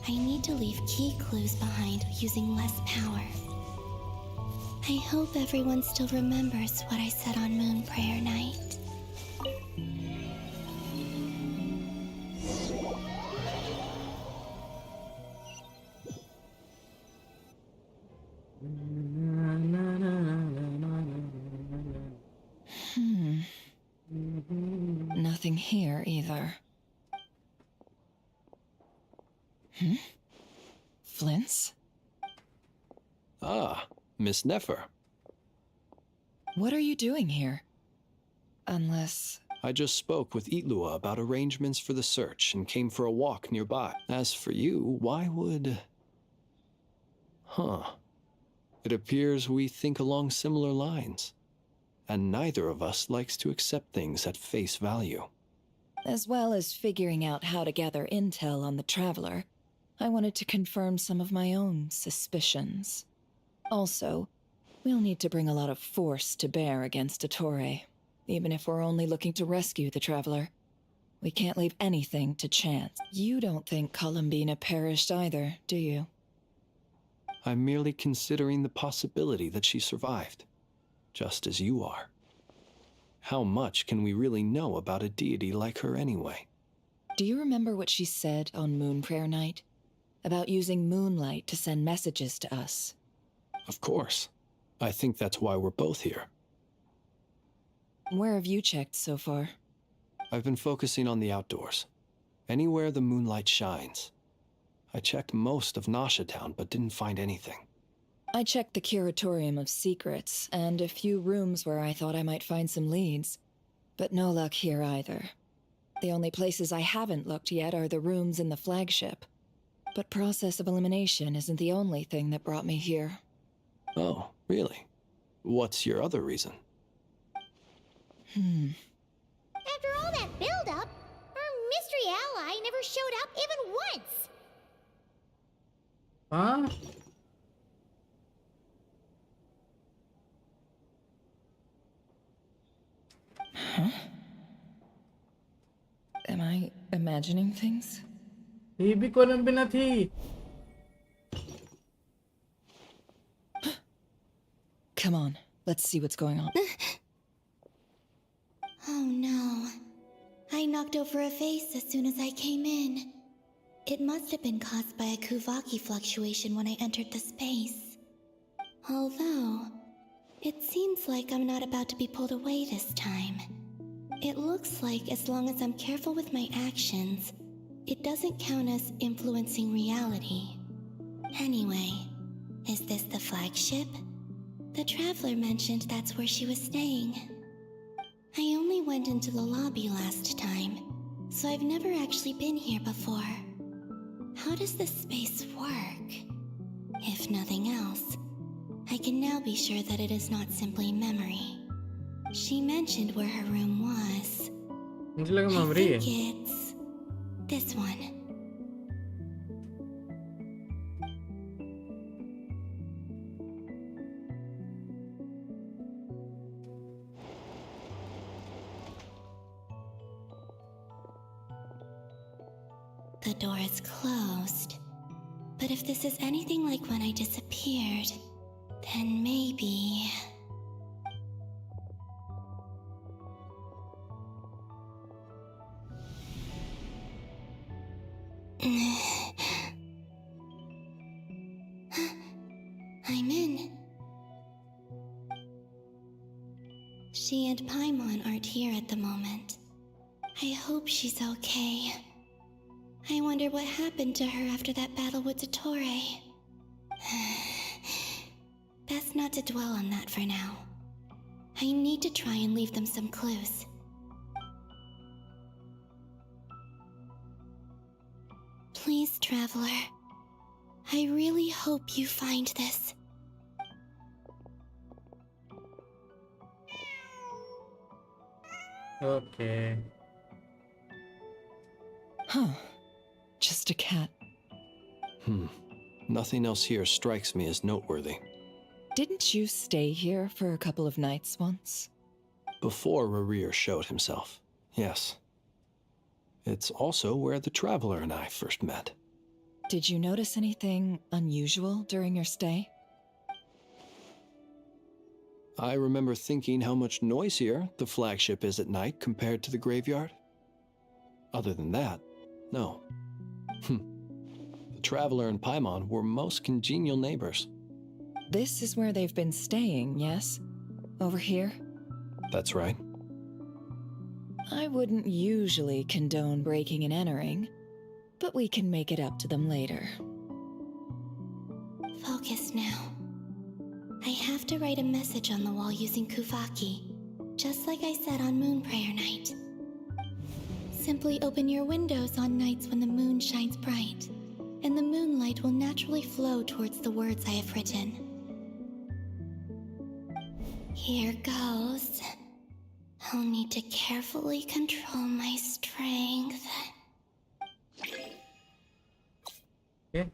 I need to leave key clues behind using less power. I hope everyone still remembers what I said on Moon Prayer Night. Nothing here either. Flints? Ah, Miss Nefer. What are you doing here? Unless... I just spoke with Ilua about arrangements for the search and came for a walk nearby. As for you, why would... It appears we think along similar lines. And neither of us likes to accept things at face value. As well as figuring out how to gather intel on the Traveler, I wanted to confirm some of my own suspicions. Also, we'll need to bring a lot of force to bear against Ettore, even if we're only looking to rescue the Traveler. We can't leave anything to chance. You don't think Columbina perished either, do you? I'm merely considering the possibility that she survived, just as you are. How much can we really know about a deity like her anyway? Do you remember what she said on Moon Prayer Night? About using moonlight to send messages to us? Of course. I think that's why we're both here. Where have you checked so far? I've been focusing on the outdoors. Anywhere the moonlight shines. I checked most of Nasha Town, but didn't find anything. I checked the Curatorium of Secrets, and a few rooms where I thought I might find some leads. But no luck here either. The only places I haven't looked yet are the rooms in the flagship. But process of elimination isn't the only thing that brought me here. Oh, really? What's your other reason? After all that build-up, our mystery ally never showed up even once! Huh? Huh? Am I imagining things? ये भी कोलंबिना थी। Come on, let's see what's going on. Oh no. I knocked over a vase as soon as I came in. It must have been caused by a Kuvaki fluctuation when I entered the space. Although, it seems like I'm not about to be pulled away this time. It looks like as long as I'm careful with my actions, it doesn't count as influencing reality. Anyway, is this the flagship? The Traveler mentioned that's where she was staying. I only went into the lobby last time, so I've never actually been here before. How does this space work? If nothing else, I can now be sure that it is not simply memory. She mentioned where her room was. मुझे लगा I memory है. think it's this one. The door is closed. But if this is anything like when I disappeared, then maybe... I'm in. She and Paimon aren't here at the moment. I hope she's okay. I wonder what happened to her after that battle with Dottore. Best not to dwell on that for now. I need to try and leave them some clues. Please, Traveler. I really hope you find this. Okay. Huh. Just a cat. Nothing else here strikes me as noteworthy. Didn't you stay here for a couple of nights once? Before Rerir showed himself, yes. It's also where the Traveler and I first met. Did you notice anything unusual during your stay? I remember thinking how much noisier the flagship is at night compared to the graveyard. Other than that, no. The Traveler and Paimon were most congenial neighbors. This is where they've been staying, yes? Over here? That's right. I wouldn't usually condone breaking and entering, but we can make it up to them later. Focus now. I have to write a message on the wall using Kuvaki, just like I said on Moon Prayer Night. Simply open your windows on nights when the moon shines bright, and the moonlight will naturally flow towards the words I have written. Here goes. I'll need to carefully control my strength. Yeah.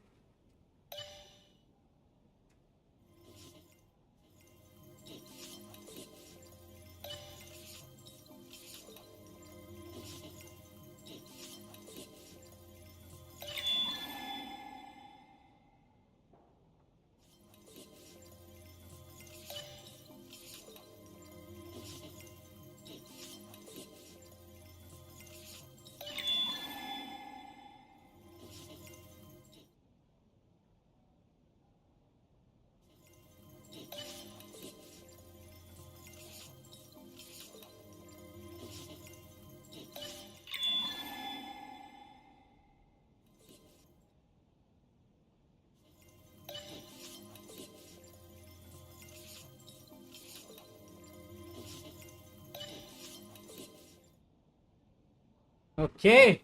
Okay.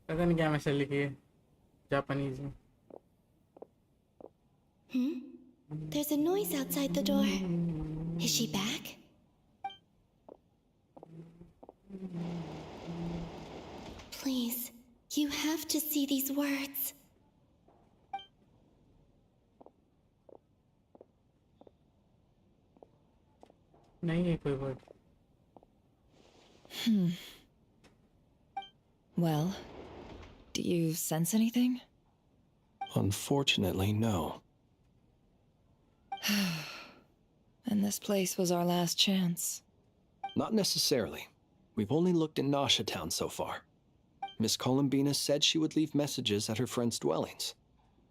पता नहीं क्या message लिखी है Japanese में. There's a noise outside the door. Is she back? Please, you have to see these words. नहीं है कोई word. Well, do you sense anything? Unfortunately, no. And this place was our last chance. Not necessarily. We've only looked in Nasha Town so far. Miss Columbina said she would leave messages at her friends' dwellings.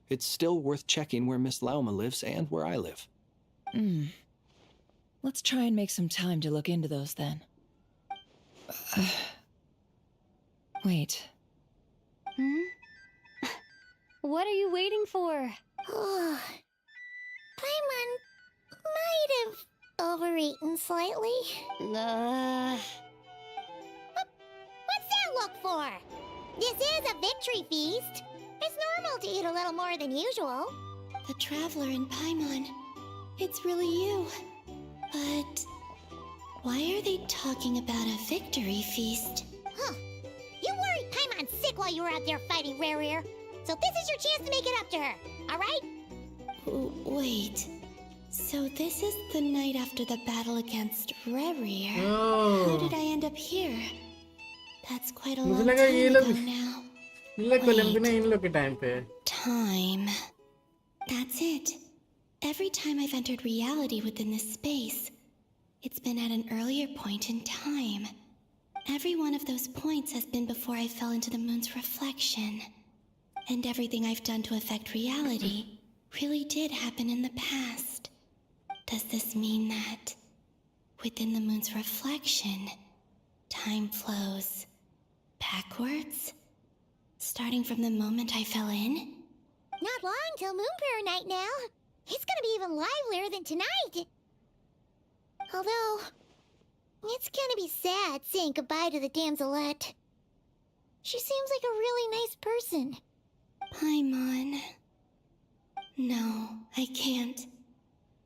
It's still worth checking where Miss Lauma lives and where I live. Let's try and make some time to look into those then. Wait. What are you waiting for? Paimon might have overeaten slightly. Uh, What's that This is a victory feast. It's normal to eat a little more than usual. The Traveler in Paimon. It's really you. But why are they talking about a victory feast? Huh. You worried Paimon sick while you were out there fighting Rare. So this is your chance to make it up to her, alright? Wait. So this is the night after the battle against Rare. Oh. How did I end up here? That's quite a मुझे long लगा ये time लोग ago now. Colombia इन लोग के time पे है. Time. That's it. Every time I've entered reality within this space, it's been at an earlier point in time. Every one of those points has been before I fell into the moon's reflection. And everything I've done to affect reality really did happen in the past. Does this mean that within the moon's reflection, time flows backwards? Starting from the moment I fell in? Not long till Moon Prayer Night now. It's gonna be even livelier than tonight. Although, it's gonna be sad saying goodbye to the damselette. She seems like a really nice person. Paimon. No, I can't.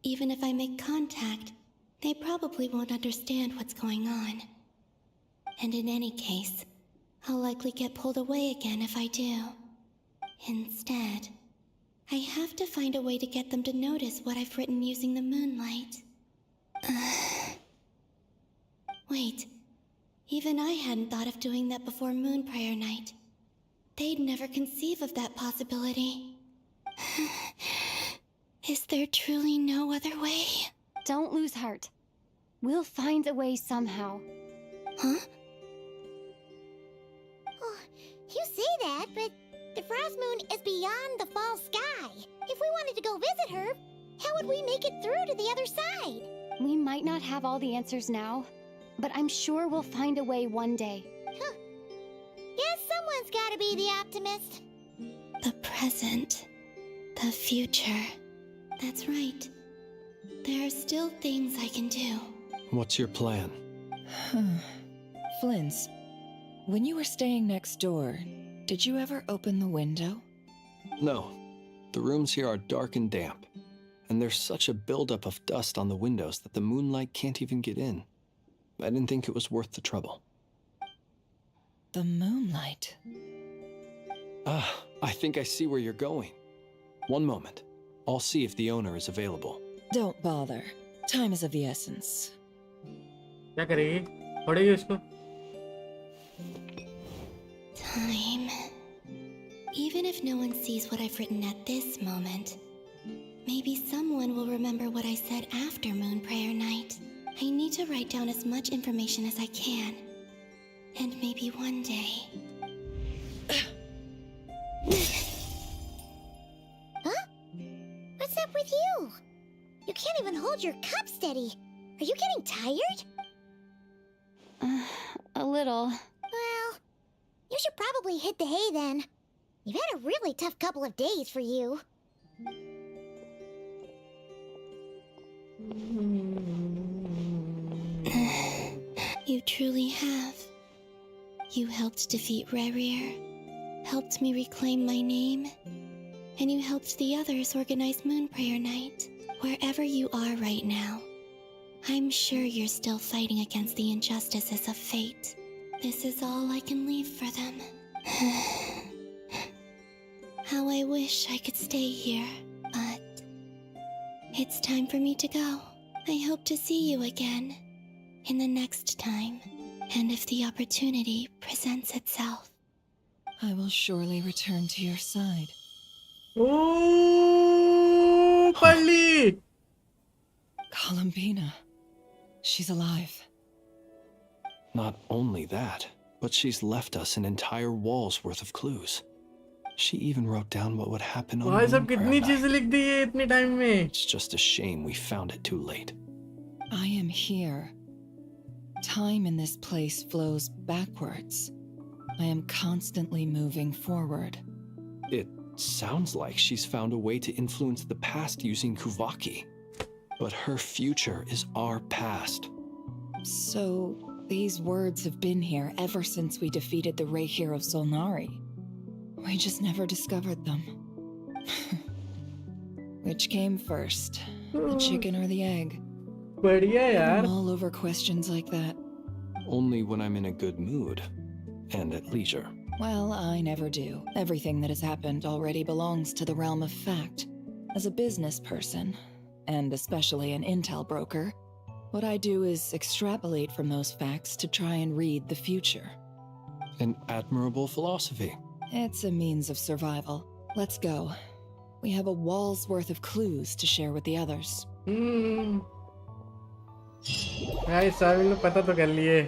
Even if I make contact, they probably won't understand what's going on. And in any case, I'll likely get pulled away again if I do. Instead, I have to find a way to get them to notice what I've written using the moonlight. Wait, even I hadn't thought of doing that before Moon Prayer Night. They'd never conceive of that possibility. Is there truly no other way? Don't lose heart. We'll find a way somehow. Huh? Oh, you say that, but the Frost Moon is beyond the fall sky. If we wanted to go visit her, how would we make it through to the other side? We might not have all the answers now, but I'm sure we'll find a way one day. Huh. Guess someone's gotta be the optimist. The present. The future. That's right. There are still things I can do. What's your plan? Flint's, when you were staying next door, did you ever open the window? No. The rooms here are dark and damp, and there's such a buildup of dust on the windows that the moonlight can't even get in. I didn't think it was worth the trouble. The moonlight. I think I see where you're going. One moment. I'll see if the owner is available. Don't bother. Time is of the essence. क्या करेगी? पढ़ेगी उसको? Time. Even if no one sees what I've written at this moment, maybe someone will remember what I said after Moon Prayer Night. I need to write down as much information as I can. And maybe one day... Huh? What's up with you? You can't even hold your cup steady. Are you getting tired? A little. Well, you should probably hit the hay then. You've had a really tough couple of days for you. You truly have. You helped defeat Rerir, helped me reclaim my name, and you helped the others organize Moon Prayer Night. Wherever you are right now, I'm sure you're still fighting against the injustices of fate. This is all I can leave for them. How I wish I could stay here, but it's time for me to go. I hope to see you again in the next time, and if the opportunity presents itself. I will surely return to your side. Oh, Pali! Columbina. She's alive. Not only that, but she's left us an entire wall's worth of clues. She even wrote down what would happen on भाई Moon सब Prayer कितनी Night. चीजें लिख दी है इतने time में. It's just a shame we found it too late. I am here. Time in this place flows backwards. I am constantly moving forward. It sounds like she's found a way to influence the past using Kuvaki. But her future is our past. So, These words have been here ever since we defeated the Reikir of Solnari. We just never discovered them. Which came first, the chicken or the egg? बढ़िया यार. I'm all over questions like that. Only when I'm in a good mood and at leisure. Well, I never do. Everything that has happened already belongs to the realm of fact. As a business person, and especially an intel broker, what I do is extrapolate from those facts to try and read the future. An admirable philosophy. It's a means of survival. Let's go. We have a wall's worth of clues to share with the others. Guys, सारे लोग पता तो कर लिए.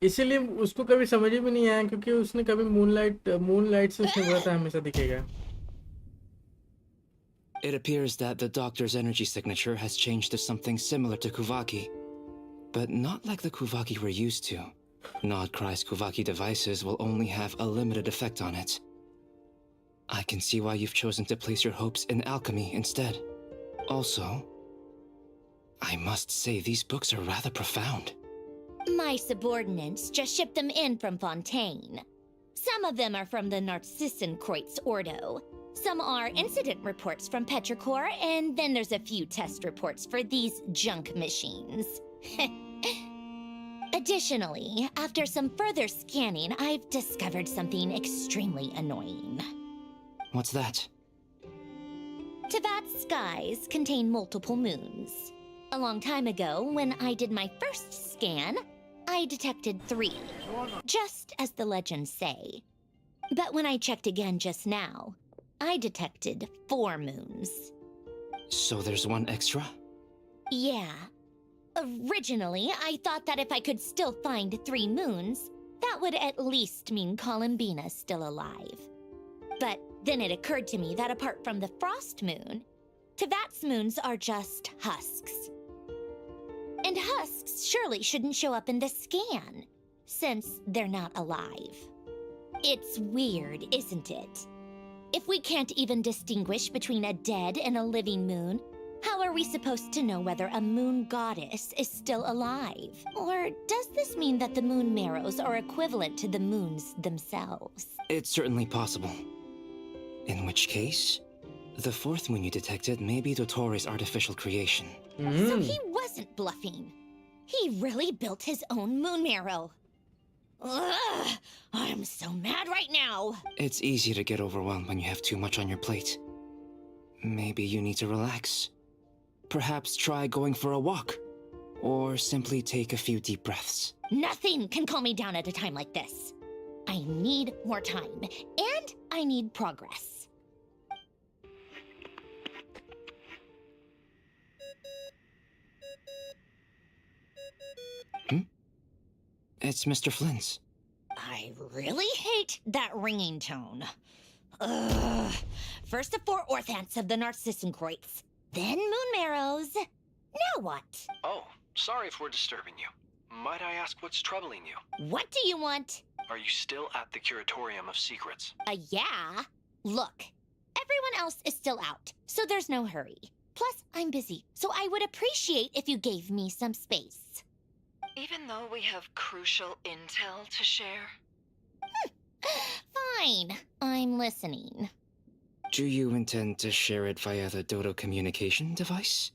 इसीलिए उसको कभी समझ ही भी नहीं आया क्योंकि उसने कभी मूनलाइट से उसने बोला था हमेशा दिखेगा. It appears that the doctor's energy signature has changed to something similar to Kuvaki, but not like the Kuvaki we're used to. Nodcry's Kuvaki devices will only have a limited effect on it. I can see why you've chosen to place your hopes in alchemy instead. Also, I must say these books are rather profound. My subordinates just shipped them in from Fontaine. Some of them are from the Narcissenkreuz Ordo. Some are incident reports from Petrichor, and then there's a few test reports for these junk machines. Additionally, after some further scanning, I've discovered something extremely annoying. What's that? Teyvat's skies contain multiple moons. A long time ago, when I did my first scan, I detected 3, just as the legends say. But when I checked again just now, I detected 4 moons. So there's one extra? Yeah. Originally, I thought that if I could still find 3 moons, that would at least mean Columbina's still alive. But then it occurred to me that apart from the frost moon, Teyvat's moons are just husks. And husks surely shouldn't show up in the scan, since they're not alive. It's weird, isn't it? If we can't even distinguish between a dead and a living moon, how are we supposed to know whether a moon goddess is still alive? Or does this mean that the moon marrows are equivalent to the moons themselves? It's certainly possible. In which case, the 4th moon you detected may be Dottore artificial creation. So he wasn't bluffing. He really built his own moon marrow. Ugh, I'm so mad right now. It's easy to get overwhelmed when you have too much on your plate. Maybe you need to relax. Perhaps try going for a walk. Or simply take a few deep breaths. Nothing can calm me down at a time like this. I need more time, and I need progress. It's Mr. Flynn's. I really hate that ringing tone. Ugh. First the 4 orthants of the Narcissenkreuz, then moon marrows. Now what? Oh, sorry if we're disturbing you. Might I ask what's troubling you? What do you want? Are you still at the Curatorium of Secrets? Yeah. Look, everyone else is still out, so there's no hurry. Plus, I'm busy, so I would appreciate if you gave me some space. Even though we have crucial intel to share? Fine. I'm listening. Do you intend to share it via the Dodo communication device?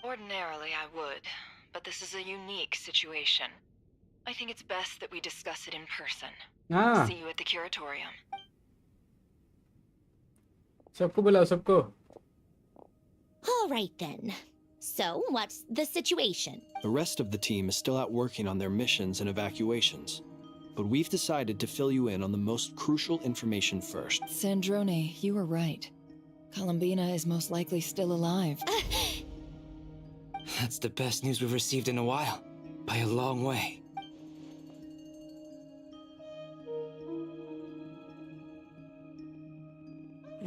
Ordinarily, I would, but this is a unique situation. I think it's best that we discuss it in person. See you at the Curatorium. सबको बुलाओ सबको. All right then. So, what's the situation? The rest of the team is still out working on their missions and evacuations. But we've decided to fill you in on the most crucial information first. Sandrone, you were right. Columbina is most likely still alive. That's the best news we've received in a while. By a long way.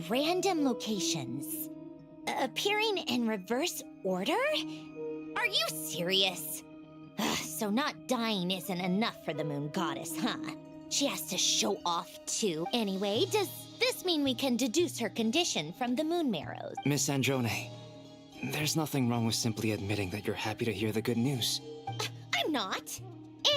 Random locations. Appearing in reverse order? Are you serious? So not dying isn't enough for the moon goddess, huh? She has to show off too. Anyway, does this mean we can deduce her condition from the moon marrows? Miss Androne, There's nothing wrong with simply admitting that you're happy to hear the good news. I'm not.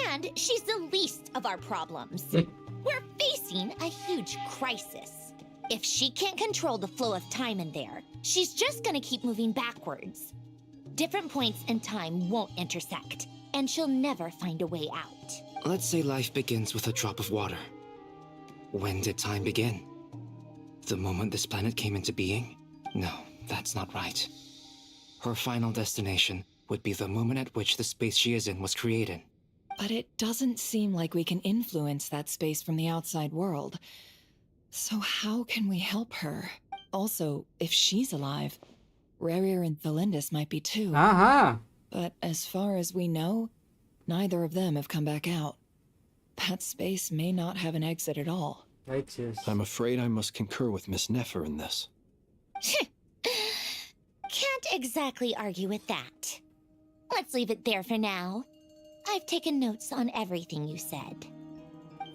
And she's the least of our problems. We're facing a huge crisis. If she can't control the flow of time in there, she's just gonna keep moving backwards. Different points in time won't intersect, and she'll never find a way out. Let's say life begins with a drop of water. When did time begin? The moment this planet came into being? No, that's not right. Her final destination would be the moment at which the space she is in was created. But it doesn't seem like we can influence that space from the outside world. So how can we help her? Also, if she's alive, Rerir and Thalindus might be too. Aha! But as far as we know, neither of them have come back out. That space may not have an exit at all. I'm afraid I must concur with Miss Nefer in this. Can't exactly argue with that. Let's leave it there for now. I've taken notes on everything you said.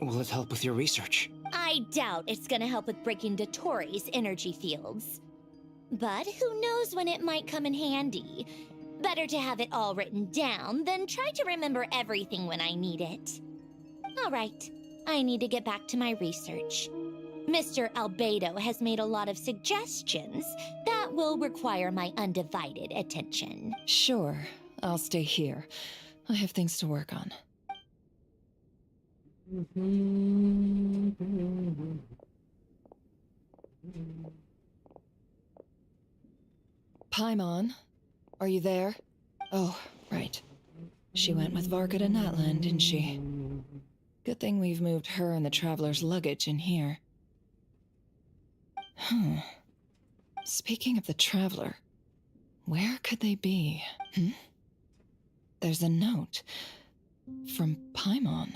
Will it help with your research? I doubt it's gonna help with breaking Dotori's energy fields. But who knows when it might come in handy. Better to have it all written down than try to remember everything when I need it. All right, I need to get back to my research. Mr. Albedo has made a lot of suggestions that will require my undivided attention. Sure, I'll stay here. I have things to work on. Paimon, are you there? Oh, right. She went with Varka to Natlan, didn't she? Good thing we've moved her and the Traveler's luggage in here. Speaking of the Traveler, where could they be? There's a note from Paimon.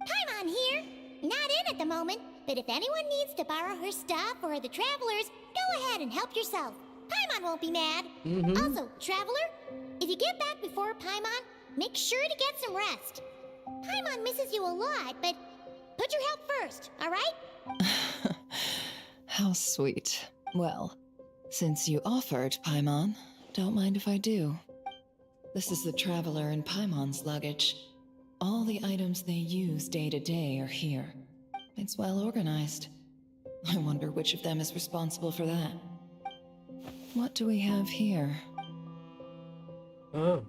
Paimon here. Not in at the moment, but if anyone needs to borrow her stuff or the Travelers, go ahead and help yourself. Paimon won't be mad. Also, Traveler, if you get back before Paimon, make sure to get some rest. Paimon misses you a lot, but put your health first, all right? How sweet. Well, since you offered, Paimon, don't mind if I do. This is the Traveler and Paimon's luggage. All the items they use day to day are here. It's well organized. I wonder which of them is responsible for that. What do we have here? Oh.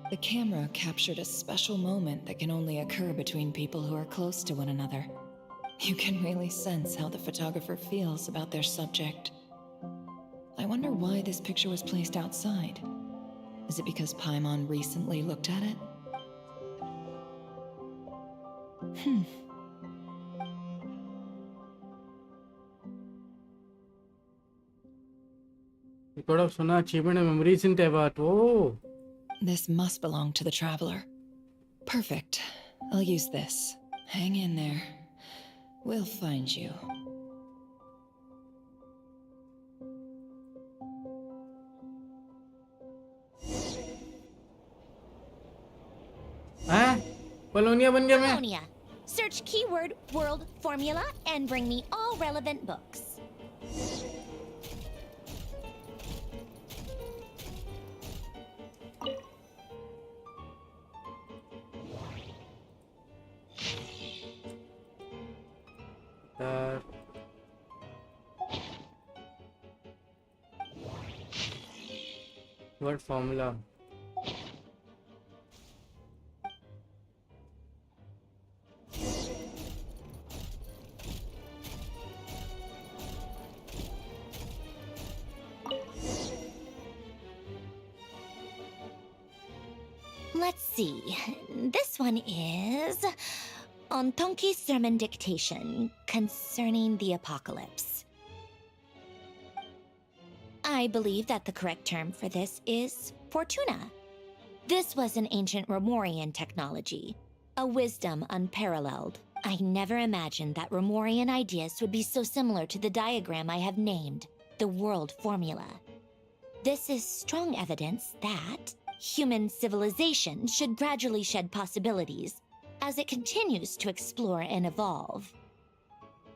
The camera captured a special moment that can only occur between people who are close to one another. You can really sense how the photographer feels about their subject. I wonder why this picture was placed outside. Is it because Paimon recently looked at it? Record of Sona achievement and memories in Tevat. Oh. This must belong to the Traveler. Perfect. I'll use this. Hang in there. We'll find you. Polonia ban gaya main. Polonia. Search keyword world formula and bring me all relevant books. What formula? Let's see. This one is on Tonki's sermon dictation concerning the apocalypse. I believe that the correct term for this is Fortuna. This was an ancient Romorian technology, a wisdom unparalleled. I never imagined that Romorian ideas would be so similar to the diagram I have named, the world formula. This is strong evidence that human civilization should gradually shed possibilities as it continues to explore and evolve.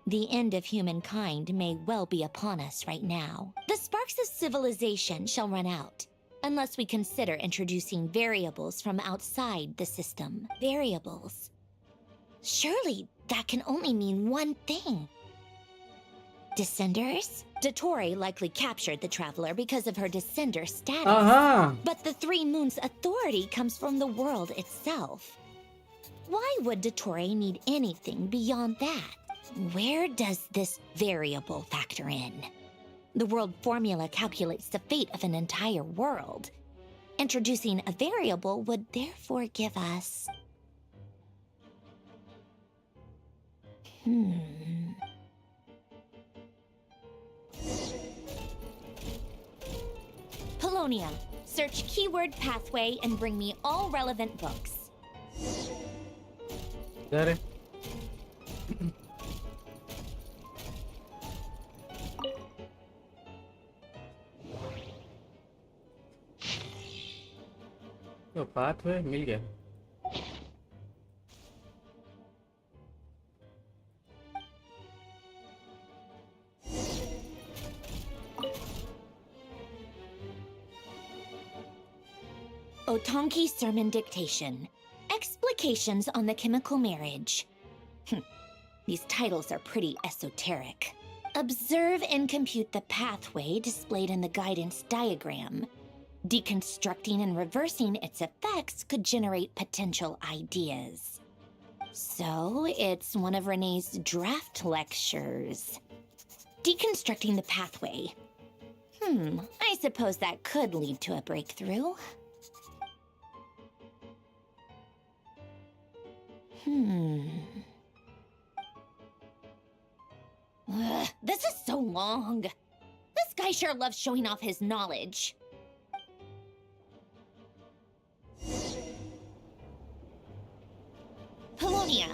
The end of humankind may well be upon us right now. The sparks of civilization shall run out, unless we consider introducing variables from outside the system. Variables. Surely that can only mean one thing. Descenders? Dottore likely captured the traveler because of her descender status. But the Three Moons' authority comes from the world itself. Why would Dottore need anything beyond that? Where does this variable factor in? The world formula calculates the fate of an entire world. Introducing a variable would therefore give us... Polonia, search keyword pathway and bring me all relevant books. Got it. तो pathway मिल गया. Otonki Sermon Dictation. Explications on the Chemical Marriage. These titles are pretty esoteric. Observe and compute the pathway displayed in the guidance diagram. Deconstructing and reversing its effects could generate potential ideas. So, it's one of Renee's draft lectures. Deconstructing the pathway. I suppose that could lead to a breakthrough. This is so long. This guy sure loves showing off his knowledge. Polonia,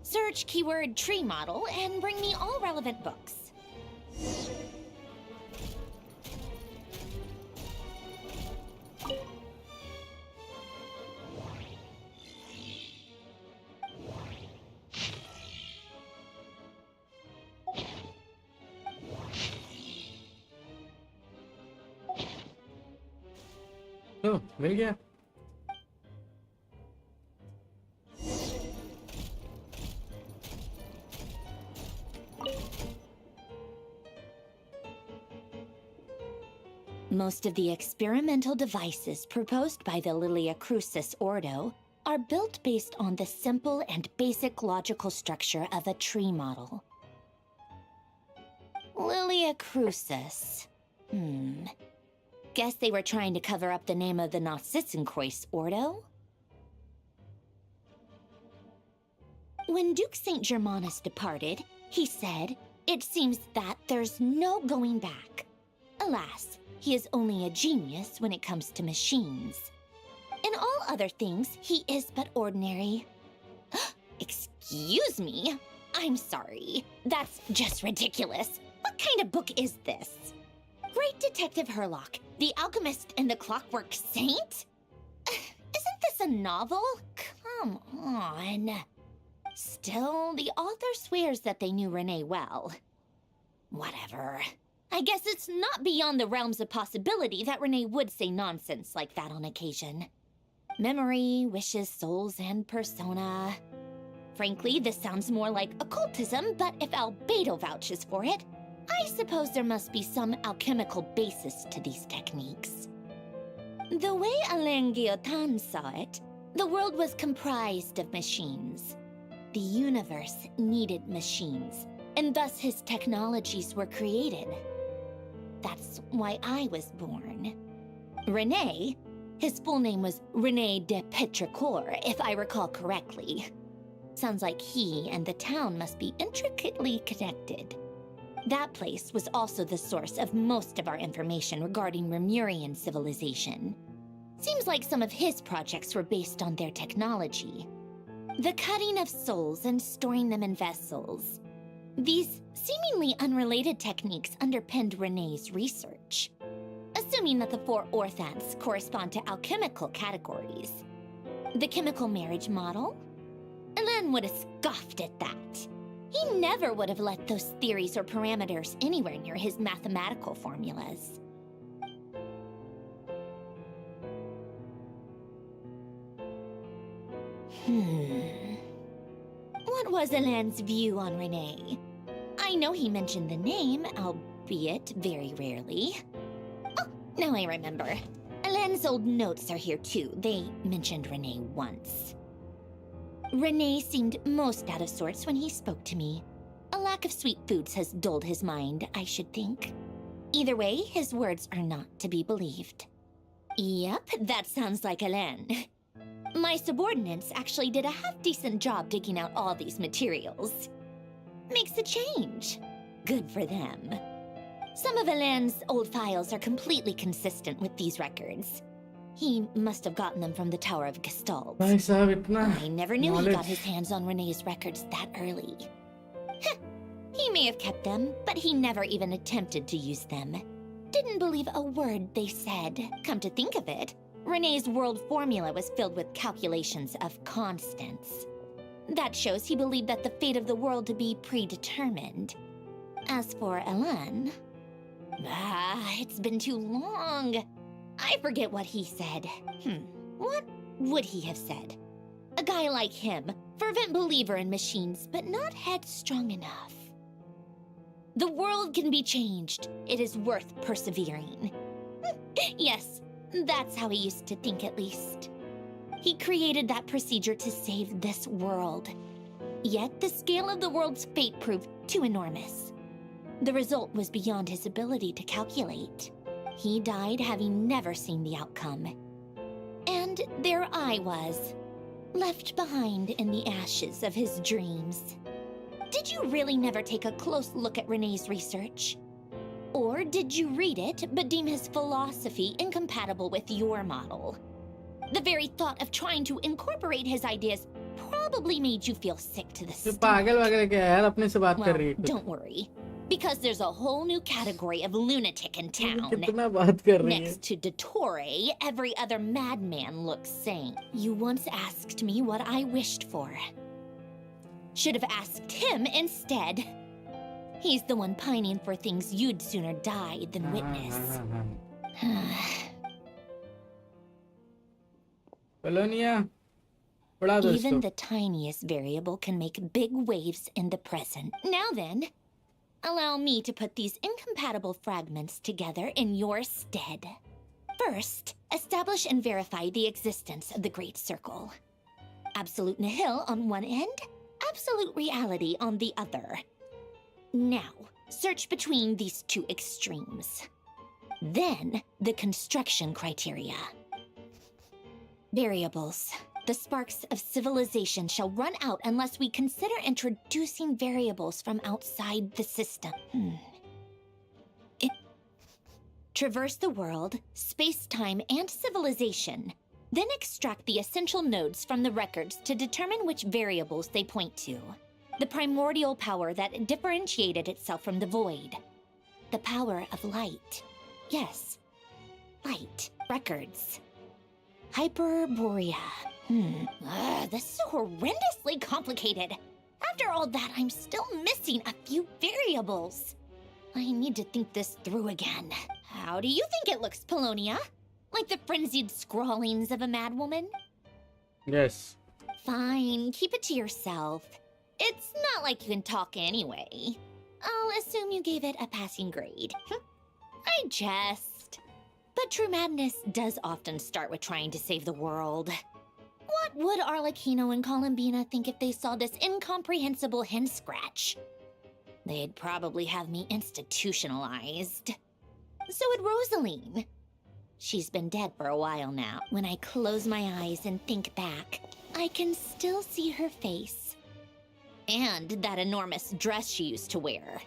search keyword tree model and bring me all relevant books. तो मिल गया. Most of the experimental devices proposed by the Lilia Crucis Ordo are built based on the simple and basic logical structure of a tree model. Lilia Crucis. Guess they were trying to cover up the name of the Nausitzenkreuz Ordo? When Duke St. Germanus departed, he said, "It seems that there's no going back." Alas, he is only a genius when it comes to machines. In all other things, he is but ordinary. Excuse me? I'm sorry. That's just ridiculous. What kind of book is this? Great Detective Herlock, the Alchemist and the Clockwork Saint? Isn't this a novel? Come on. Still, the author swears that they knew Renee well. Whatever. I guess it's not beyond the realms of possibility that Renee would say nonsense like that on occasion. Memory, wishes, souls, and persona. Frankly, this sounds more like occultism, but if Albedo vouches for it, I suppose there must be some alchemical basis to these techniques. The way Alain Guillotin saw it, the world was comprised of machines. The universe needed machines, and thus his technologies were created. That's why I was born. René, his full name was René de Petrichor, if I recall correctly. Sounds like he and the town must be intricately connected. That place was also the source of most of our information regarding Remurian civilization. Seems like some of his projects were based on their technology. The cutting of souls and storing them in vessels. These seemingly unrelated techniques underpinned René's research. Assuming that the 4 orthants correspond to alchemical categories. The chemical marriage model? Alain would have scoffed at that. He never would have let those theories or parameters anywhere near his mathematical formulas. What was Alain's view on Renee? I know he mentioned the name, albeit very rarely. Oh, now I remember. Alain's old notes are here too. They mentioned Renee once. Renee seemed most out of sorts when he spoke to me. A lack of sweet foods has dulled his mind, I should think. Either way, his words are not to be believed. Yep, that sounds like Alain. My subordinates actually did a half-decent job digging out all these materials. Makes a change. Good for them. Some of Alain's old files are completely consistent with these records. He must have gotten them from the Tower of Gestalt. I never knew he got his hands on Renee's records that early. He may have kept them, but he never even attempted to use them. Didn't believe a word they said. Come to think of it, Renee's world formula was filled with calculations of constants. That shows he believed that the fate of the world to be predetermined. As for Alain... it's been too long. I forget what he said. What would he have said? A guy like him, fervent believer in machines, but not headstrong enough. The world can be changed. It is worth persevering. Yes, that's how he used to think at least. He created that procedure to save this world. Yet the scale of the world's fate proved too enormous. The result was beyond his ability to calculate. He died having never seen the outcome. And there I was, left behind in the ashes of his dreams. Did you really never take a close look at Renee's research? Or did you read it but deem his philosophy incompatible with your model? The very thought of trying to incorporate his ideas probably made you feel sick to the stomach. Well, don't worry, because there's a whole new category of lunatic in town. Next to Dottore, every other madman looks sane. You once asked me what I wished for. Should have asked him instead. He's the one pining for things you'd sooner die than witness. Even the tiniest variable can make big waves in the present. Now then, allow me to put these incompatible fragments together in your stead. First, establish and verify the existence of the Great Circle. Absolute nihil on one end, absolute reality on the other. Now, search between these two extremes. Then, the construction criteria. Variables. The sparks of civilization shall run out unless we consider introducing variables from outside the system. Traverse the world, space-time, and civilization. Then extract the essential nodes from the records to determine which variables they point to. The primordial power that differentiated itself from the void. The power of light. Yes, light. Records. Hyperborea. This is horrendously complicated. After all that, I'm still missing a few variables. I need to think this through again. How do you think it looks, Polonia? Like the frenzied scrawlings of a madwoman? Yes. Fine, keep it to yourself. It's not like you can talk anyway. I'll assume you gave it a passing grade. I jest. But true madness does often start with trying to save the world. What would Arlecchino and Columbina think if they saw this incomprehensible hen scratch? They'd probably have me institutionalized. So would Rosaline. She's been dead for a while now. When I close my eyes and think back, I can still see her face. And that enormous dress she used to wear.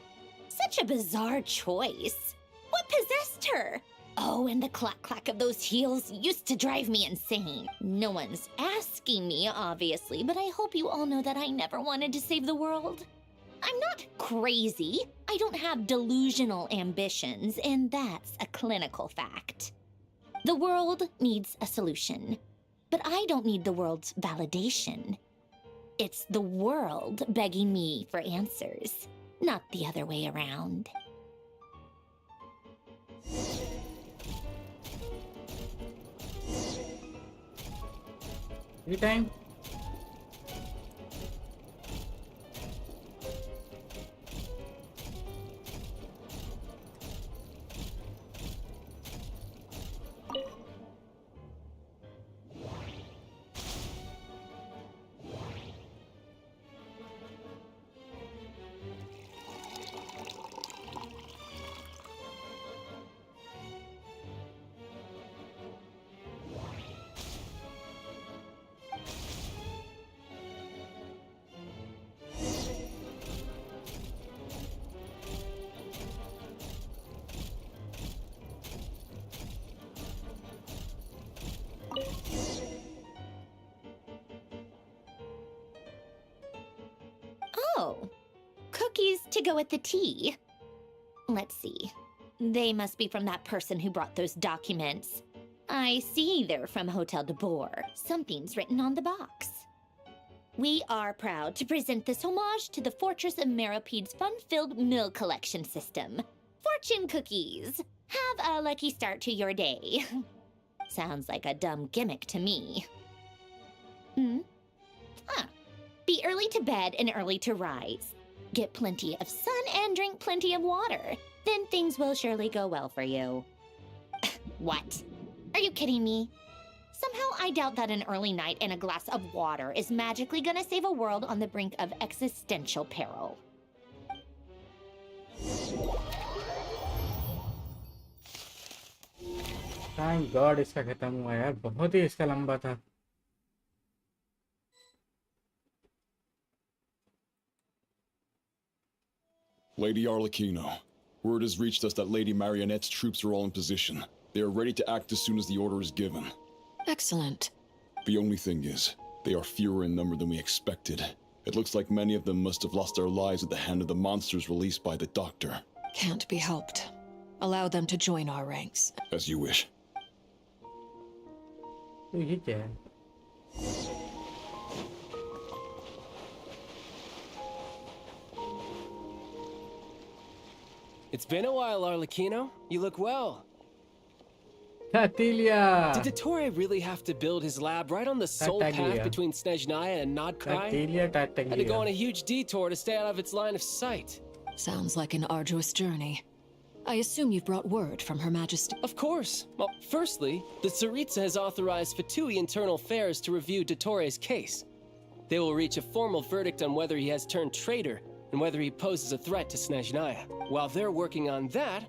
Such a bizarre choice. What possessed her? Oh, and the clack-clack of those heels used to drive me insane. No one's asking me, obviously, but I hope you all know that I never wanted to save the world. I'm not crazy. I don't have delusional ambitions, and that's a clinical fact. The world needs a solution, but I don't need the world's validation. It's the world begging me for answers, not the other way around. Free time. Oh, cookies to go with the tea. Let's see. They must be from that person who brought those documents. I see they're from Hotel de Boer. Something's written on the box. We are proud to present this homage to the Fortress of Meropede's fun-filled mill collection system. Fortune cookies! Have a lucky start to your day. Sounds like a dumb gimmick to me. Be early to bed and early to rise. Get plenty of sun and drink plenty of water. Then things will surely go well for you. What? Are you kidding me? Somehow I doubt that an early night and a glass of water is magically gonna save a world on the brink of existential peril. Thank God इसका खत्म हुआ यार, बहुत ही इसका लंबा था. Lady Arlecchino, word has reached us that Lady Marionette's troops are all in position. They are ready to act as soon as the order is given. Excellent. The only thing is, they are fewer in number than we expected. It looks like many of them must have lost their lives at the hand of the monsters released by the Doctor. Can't be helped. Allow them to join our ranks. As you wish. तो ये क्या है? It's been a while, Arlecchino. You look well. Tatilia! Did the Torre really have to build his lab right on the sole path between Snezhnaya and Nodkrai? Had to go on a huge detour to stay out of its line of sight. Sounds like an arduous journey. I assume you've brought word from Her Majesty. Of course. Well, firstly, the Tsaritsa has authorized Fatui Internal Affairs to review Dottores' case. They will reach a formal verdict on whether he has turned traitor and whether he poses a threat to Snezhnaya. While they're working on that,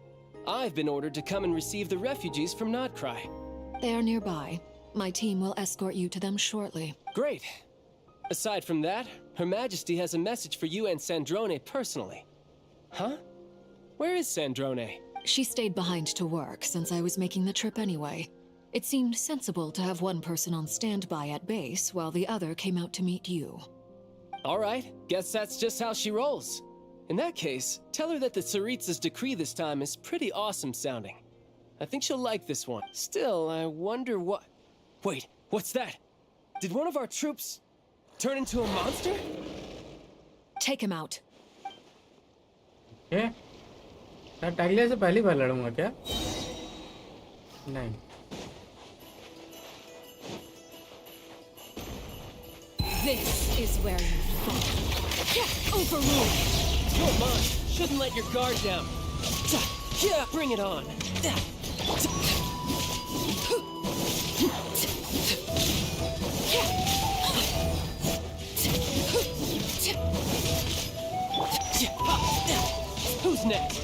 I've been ordered to come and receive the refugees from Nodkrai. They are nearby. My team will escort you to them shortly. Great. Aside from that, Her Majesty has a message for you and Sandrone personally. Huh? Where is Sandrone? She stayed behind to work since I was making the trip anyway. It seemed sensible to have one person on standby at base while the other came out to meet you. All right, guess that's just how she rolls. In that case, tell her that the Tsaritsa's decree this time is pretty awesome sounding. I think she'll like this one. Still, I wonder what... Wait, what's that? Did one of our troops turn into a monster? Take him out. क्या? टाइलिया से पहली बार लड़ूंगा क्या? नहीं. This is where you fall. Overruled. Come on, shouldn't let your guard down. Yeah, bring it on. Who's next?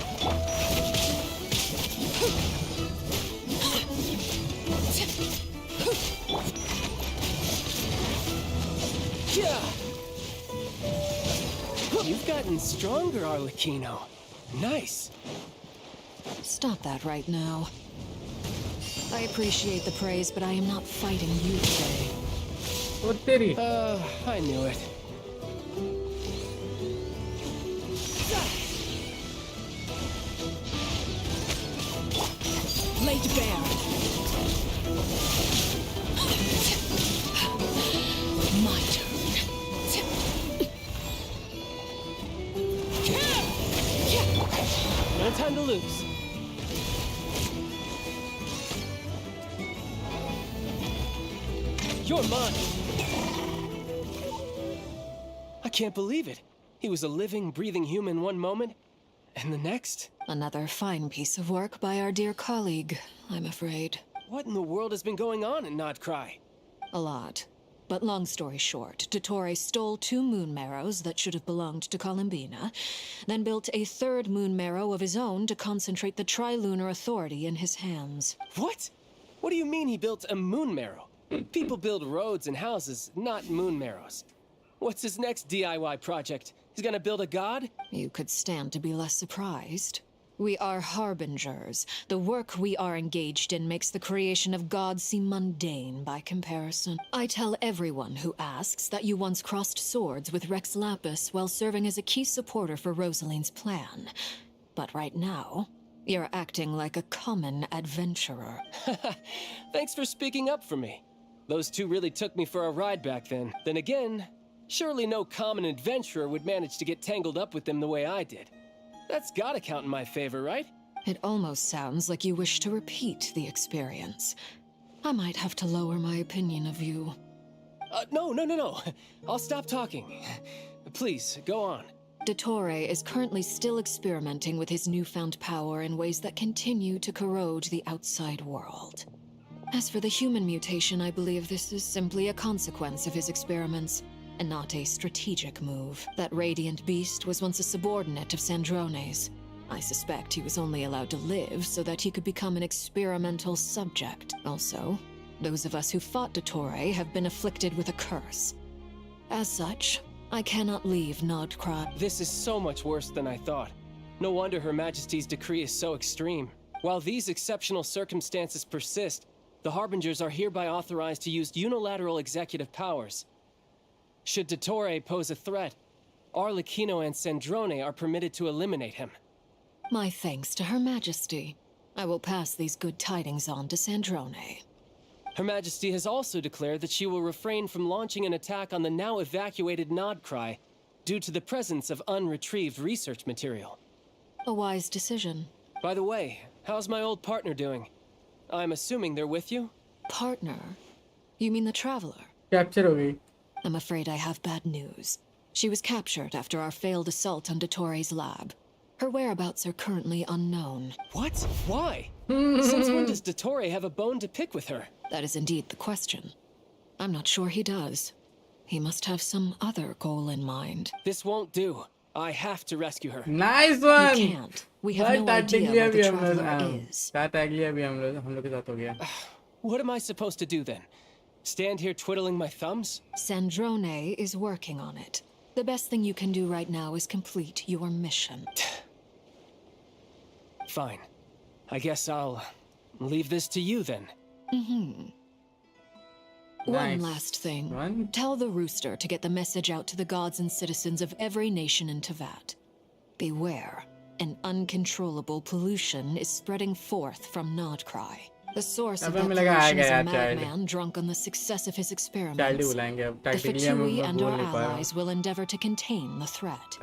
You've gotten stronger, Arlecchino. Nice. Stop that right now. I appreciate the praise, but I am not fighting you today. I knew it. Laid bare. My turn. time to lose. You're mine. I can't believe it. He was a living, breathing human one moment, and the next? Another fine piece of work by our dear colleague, I'm afraid. What in the world has been going on in Nodcry? A lot. But long story short, Dottore stole 2 moon marrows that should have belonged to Columbina, then built a 3rd moon marrow of his own to concentrate the Trilunar Authority in his hands. What? What do you mean he built a moon marrow? People build roads and houses, not moon marrows. What's his next DIY project? He's gonna build a god? You could stand to be less surprised. We are harbingers. The work we are engaged in makes the creation of gods seem mundane by comparison. I tell everyone who asks that you once crossed swords with Rex Lapis while serving as a key supporter for Rosaline's plan. But right now, you're acting like a common adventurer. Thanks for speaking up for me. Those 2 really took me for a ride back then. Then again, surely no common adventurer would manage to get tangled up with them the way I did. That's gotta count in my favor, right? It almost sounds like you wish to repeat the experience. I might have to lower my opinion of you. No. I'll stop talking. Please, go on. Dottore is currently still experimenting with his newfound power in ways that continue to corrode the outside world. As for the human mutation, I believe this is simply a consequence of his experiments, and not a strategic move. That radiant beast was once a subordinate of Sandrone's. I suspect he was only allowed to live so that he could become an experimental subject. Also, those of us who fought Dottore have been afflicted with a curse. As such, I cannot leave Nodcry. This is so much worse than I thought. No wonder Her Majesty's decree is so extreme. While these exceptional circumstances persist, the Harbingers are hereby authorized to use unilateral executive powers. Should Dottore pose a threat, Arlecchino and Sandrone are permitted to eliminate him. My thanks to Her Majesty. I will pass these good tidings on to Sandrone. Her Majesty has also declared that she will refrain from launching an attack on the now evacuated Nodcry due to the presence of unretrieved research material. A wise decision. By the way, how's my old partner doing? I'm assuming they're with you? Partner? You mean the Traveler? Capture ho gayi. I'm afraid I have bad news. She was captured after our failed assault on Dottore's lab. Her whereabouts are currently unknown. What? Why? Since when does Dottore have a bone to pick with her? That is indeed the question. I'm not sure he does. He must have some other goal in mind. This won't do. I have to rescue her. Nice one. You can't. We have no idea where the Traveler is. What am I supposed to do then? Stand here twiddling my thumbs? Sandrone is working on it. The best thing you can do right now is complete your mission. Fine. I guess I'll leave this to you then. One last thing. Tell the Rooster to get the message out to the gods and citizens of every nation in Tevat. Beware. An uncontrollable pollution is spreading forth from Nodcry. The source of that pollution is a madman drunk on the success of his experiments. The Fatui and our allies will endeavor to contain the threat.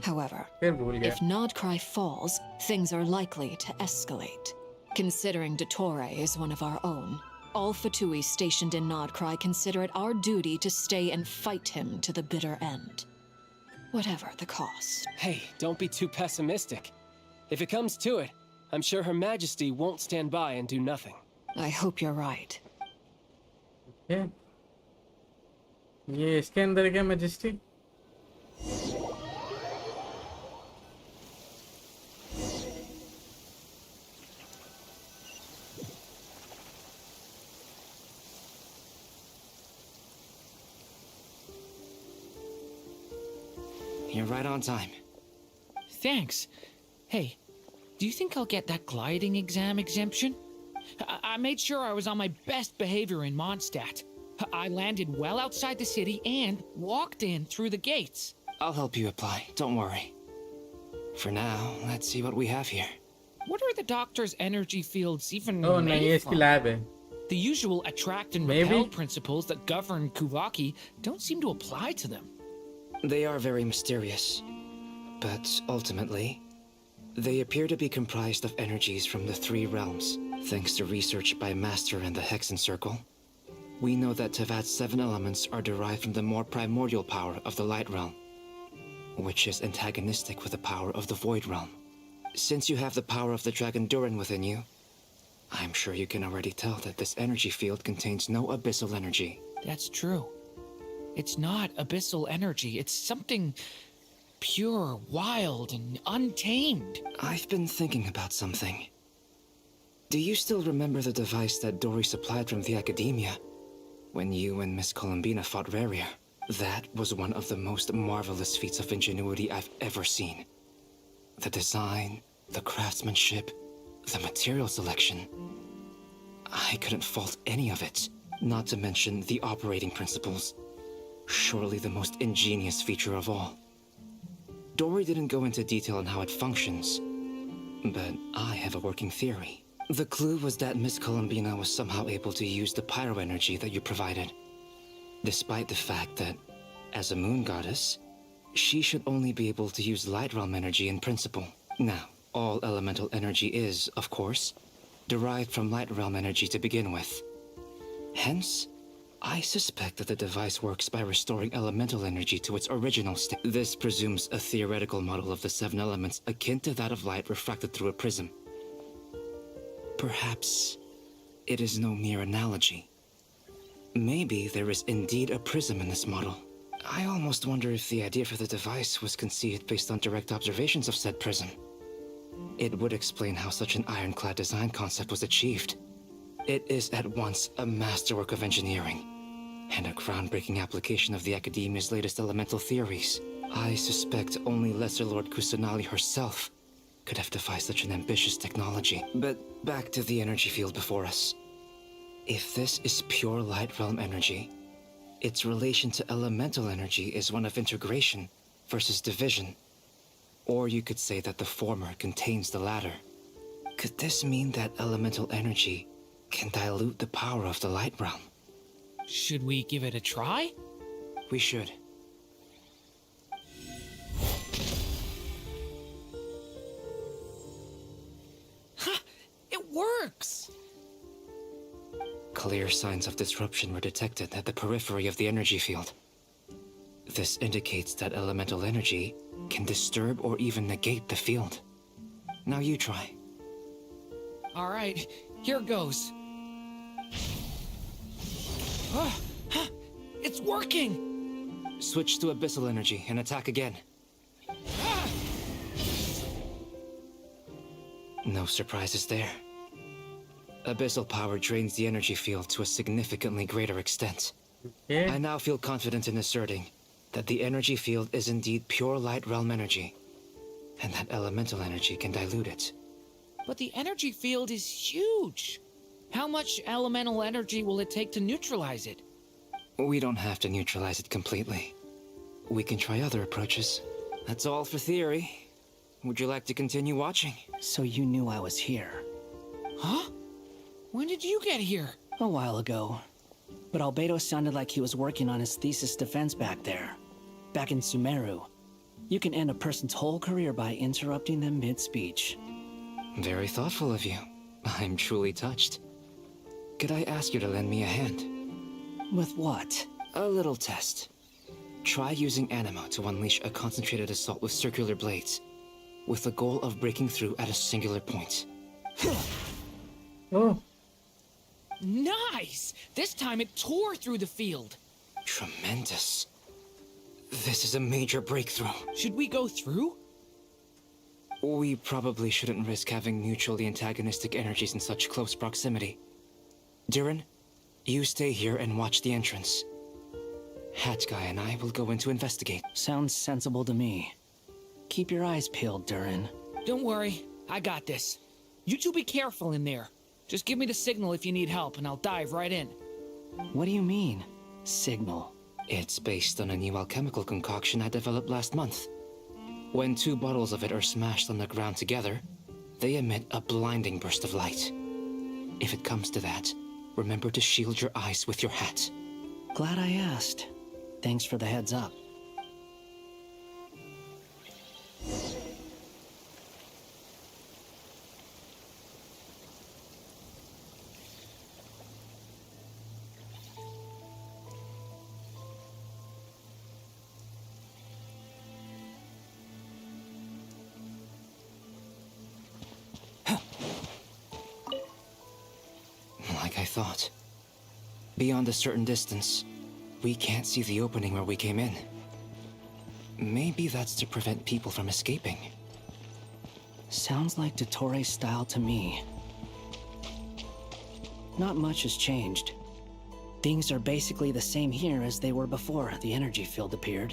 However, if Nodcry falls, things are likely to escalate. Considering Dottore is one of our own, all Fatui stationed in Nodcry consider it our duty to stay and fight him to the bitter end. Whatever the cost. Hey, don't be too pessimistic. If it comes to it, I'm sure Her Majesty won't stand by and do nothing. I hope you're right. Yeah. ये इसके अंदर क्या Majesty? You're right on time. Thanks. Hey, do you think I'll get that gliding exam exemption? I made sure I was on my best behavior in Mondstadt. I landed well outside the city and walked in through the gates. I'll help you apply, don't worry. For now, let's see what we have here. What are the doctor's energy fields even Oh, made नहीं, from? इसकी lab है. The usual attract and repel principles that govern Kuvaki don't seem to apply to them. They are very mysterious. But ultimately, They appear to be comprised of energies from the 3 realms. Thanks to research by Master and the Hexen Circle, we know that Tevat's 7 elements are derived from the more primordial power of the Light Realm, which is antagonistic with the power of the Void Realm. Since you have the power of the Dragon Durin within you, I'm sure you can already tell that this energy field contains no abyssal energy. That's true. It's not abyssal energy. It's something pure, wild, and untamed. I've been thinking about something. Do you still remember the device that Dory supplied from the Academia when you and Miss Columbina fought Raria? That was one of the most marvelous feats of ingenuity I've ever seen. The design, the craftsmanship, the material selection. I couldn't fault any of it, not to mention the operating principles. Surely the most ingenious feature of all. Dory didn't go into detail on how it functions, but I have a working theory. The clue was that Miss Columbina was somehow able to use the pyro energy that you provided, despite the fact that, as a moon goddess, she should only be able to use Light Realm energy in principle. Now, all elemental energy is, of course, derived from Light Realm energy to begin with. Hence, I suspect that the device works by restoring elemental energy to its original state. This presumes a theoretical model of the 7 elements akin to that of light refracted through a prism. Perhaps it is no mere analogy. Maybe there is indeed a prism in this model. I almost wonder if the idea for the device was conceived based on direct observations of said prism. It would explain how such an ironclad design concept was achieved. It is at once a masterwork of engineering and a groundbreaking application of the Academia's latest elemental theories. I suspect only Lesser Lord Kusanali herself could have devised such an ambitious technology. But back to the energy field before us. If this is pure Light Realm energy, its relation to elemental energy is one of integration versus division. Or you could say that the former contains the latter. Could this mean that elemental energy can dilute the power of the Light Realm? Should we give it a try? We should. Ha! It works! Clear signs of disruption were detected at the periphery of the energy field. This indicates that elemental energy can disturb or even negate the field. Now you try. All right, here goes. It's working! Switch to abyssal energy and attack again. No surprises there. Abyssal power drains the energy field to a significantly greater extent. I now feel confident in asserting that the energy field is indeed pure Light Realm energy, and that elemental energy can dilute it. But the energy field is huge. How much elemental energy will it take to neutralize it? We don't have to neutralize it completely. We can try other approaches. That's all for theory. Would you like to continue watching? So you knew I was here. Huh? When did you get here? A while ago. But Albedo sounded like he was working on his thesis defense back there. Back in Sumeru. You can end a person's whole career by interrupting them mid-speech. Very thoughtful of you. I'm truly touched. Could I ask you to lend me a hand? With what? A little test. Try using Animo to unleash a concentrated assault with circular blades, with the goal of breaking through at a singular point. Oh. Nice! This time it tore through the field. Tremendous. This is a major breakthrough. Should we go through? We probably shouldn't risk having mutually antagonistic energies in such close proximity. Durin, you stay here and watch the entrance. Hat Guy and I will go in to investigate. Sounds sensible to me. Keep your eyes peeled, Durin. Don't worry, I got this. You two be careful in there. Just give me the signal if you need help, and I'll dive right in. What do you mean, signal? It's based on a new alchemical concoction I developed last month. When 2 bottles of it are smashed on the ground together, they emit a blinding burst of light. If it comes to that, remember to shield your eyes with your hat. Glad I asked. Thanks for the heads up. thought. Beyond a certain distance, we can't see the opening where we came in. Maybe that's to prevent people from escaping. Sounds like Dottore style to me. Not much has changed. Things are basically the same here as they were before the energy field appeared.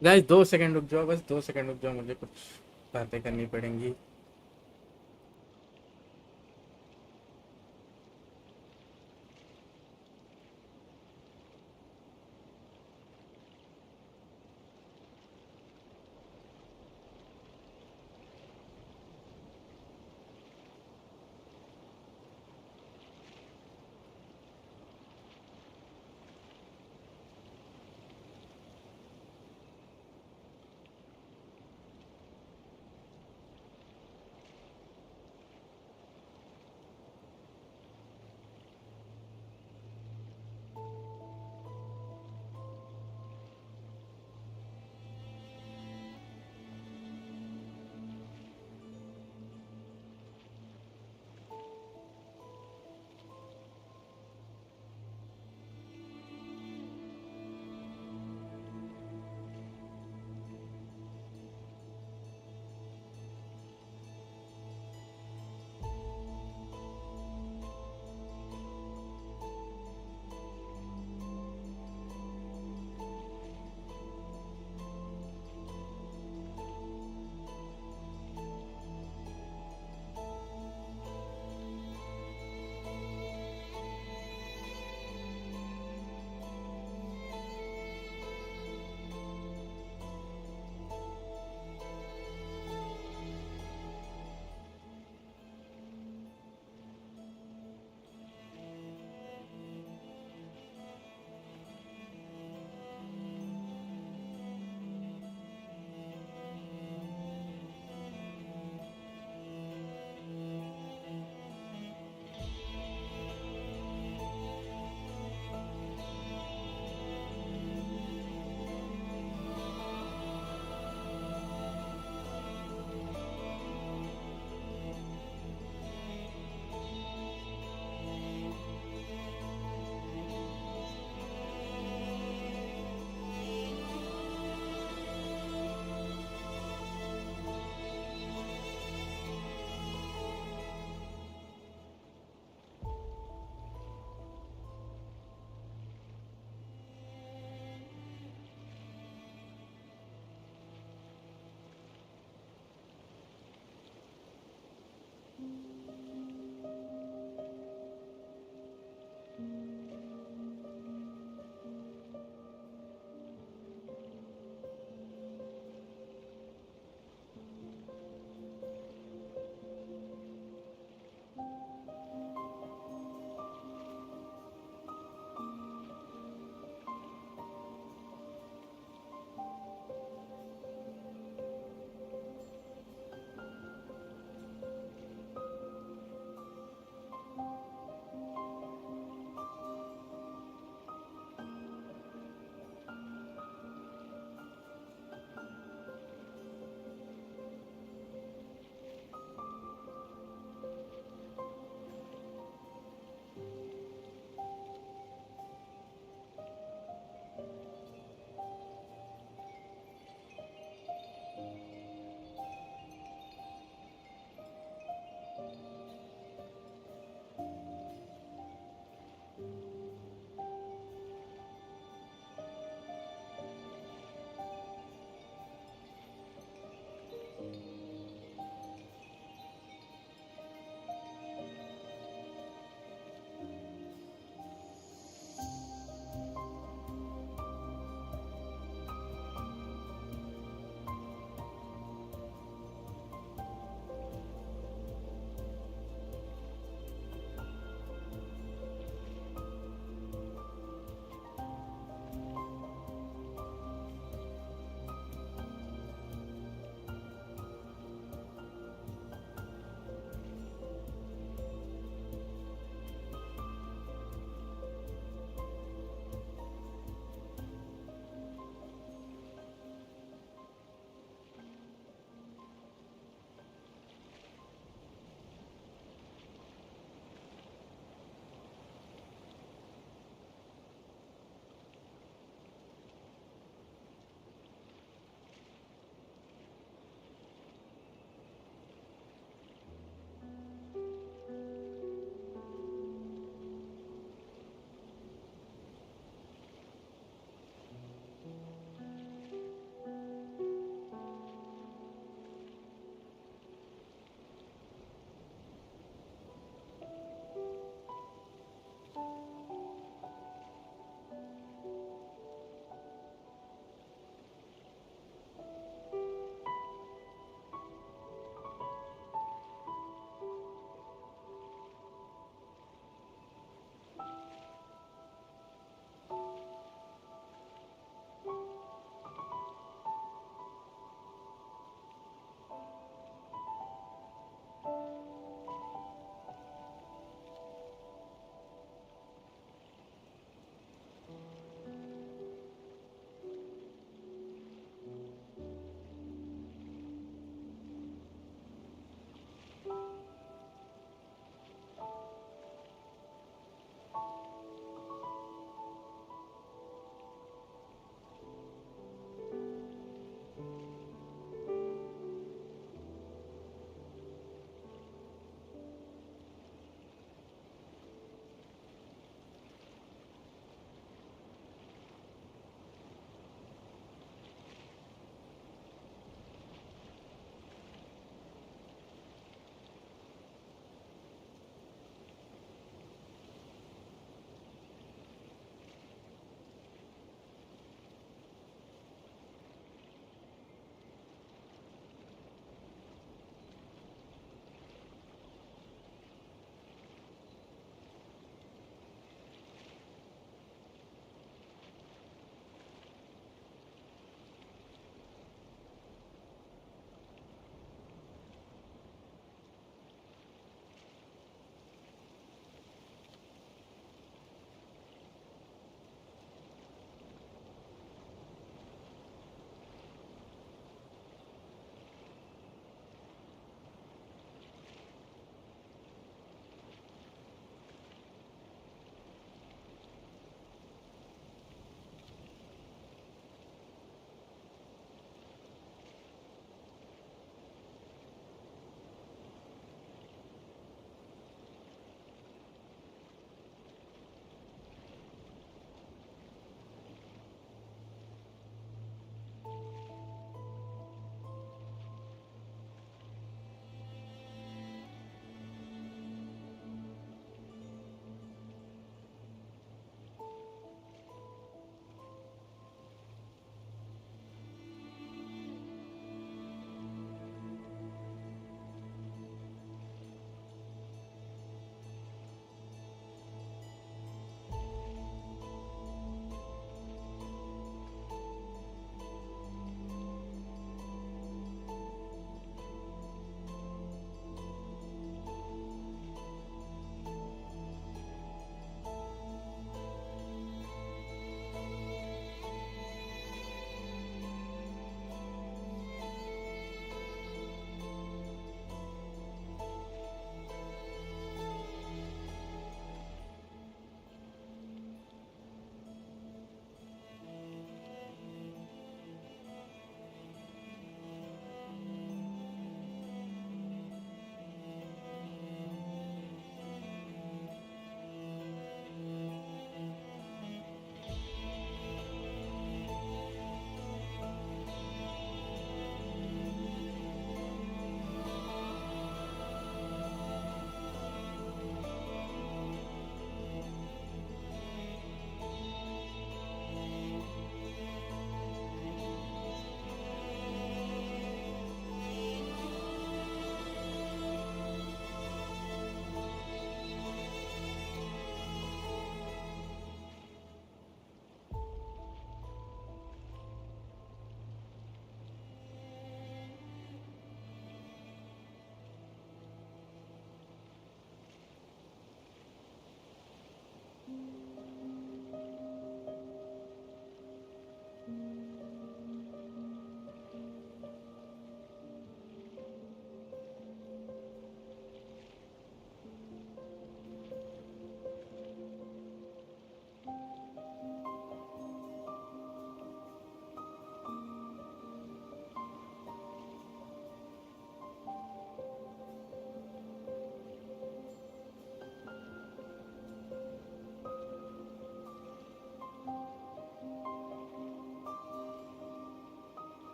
Guys 2 second रुक जाओ, बस 2 second रुक जाओ, मुझे कुछ बातें करनी पड़ेंगी।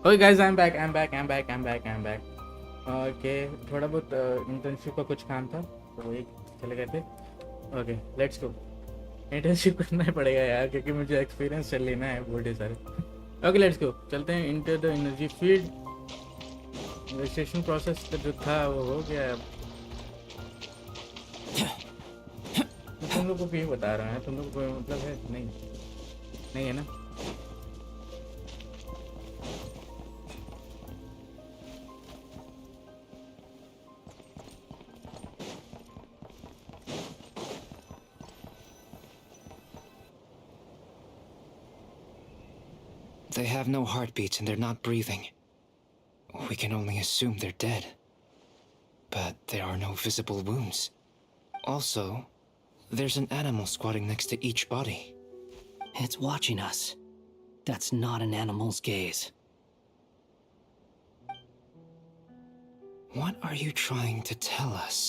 Okay guys, I am back, I am back, I am back, I am back, I am back. Okay, थोड़ा बहुत इंटर्नशिप का कुछ काम था तो वही चले गए थे। Okay let's go. इंटर्नशिप करना ही पड़ेगा यार, क्योंकि मुझे एक्सपीरियंस चल लेना है बहुत सारे। ओके लेट्स गो, चलते हैं enter the energy field. Registration process जो था वो हो गया। अब तुम लोग को क्यों बता रहा है, तुम लोग को कोई मतलब है? नहीं, नहीं है ना। They have no heartbeats and they're not breathing. We can only assume they're dead. But there are no visible wounds. Also, there's an animal squatting next to each body. It's watching us. That's not an animal's gaze. What are you trying to tell us?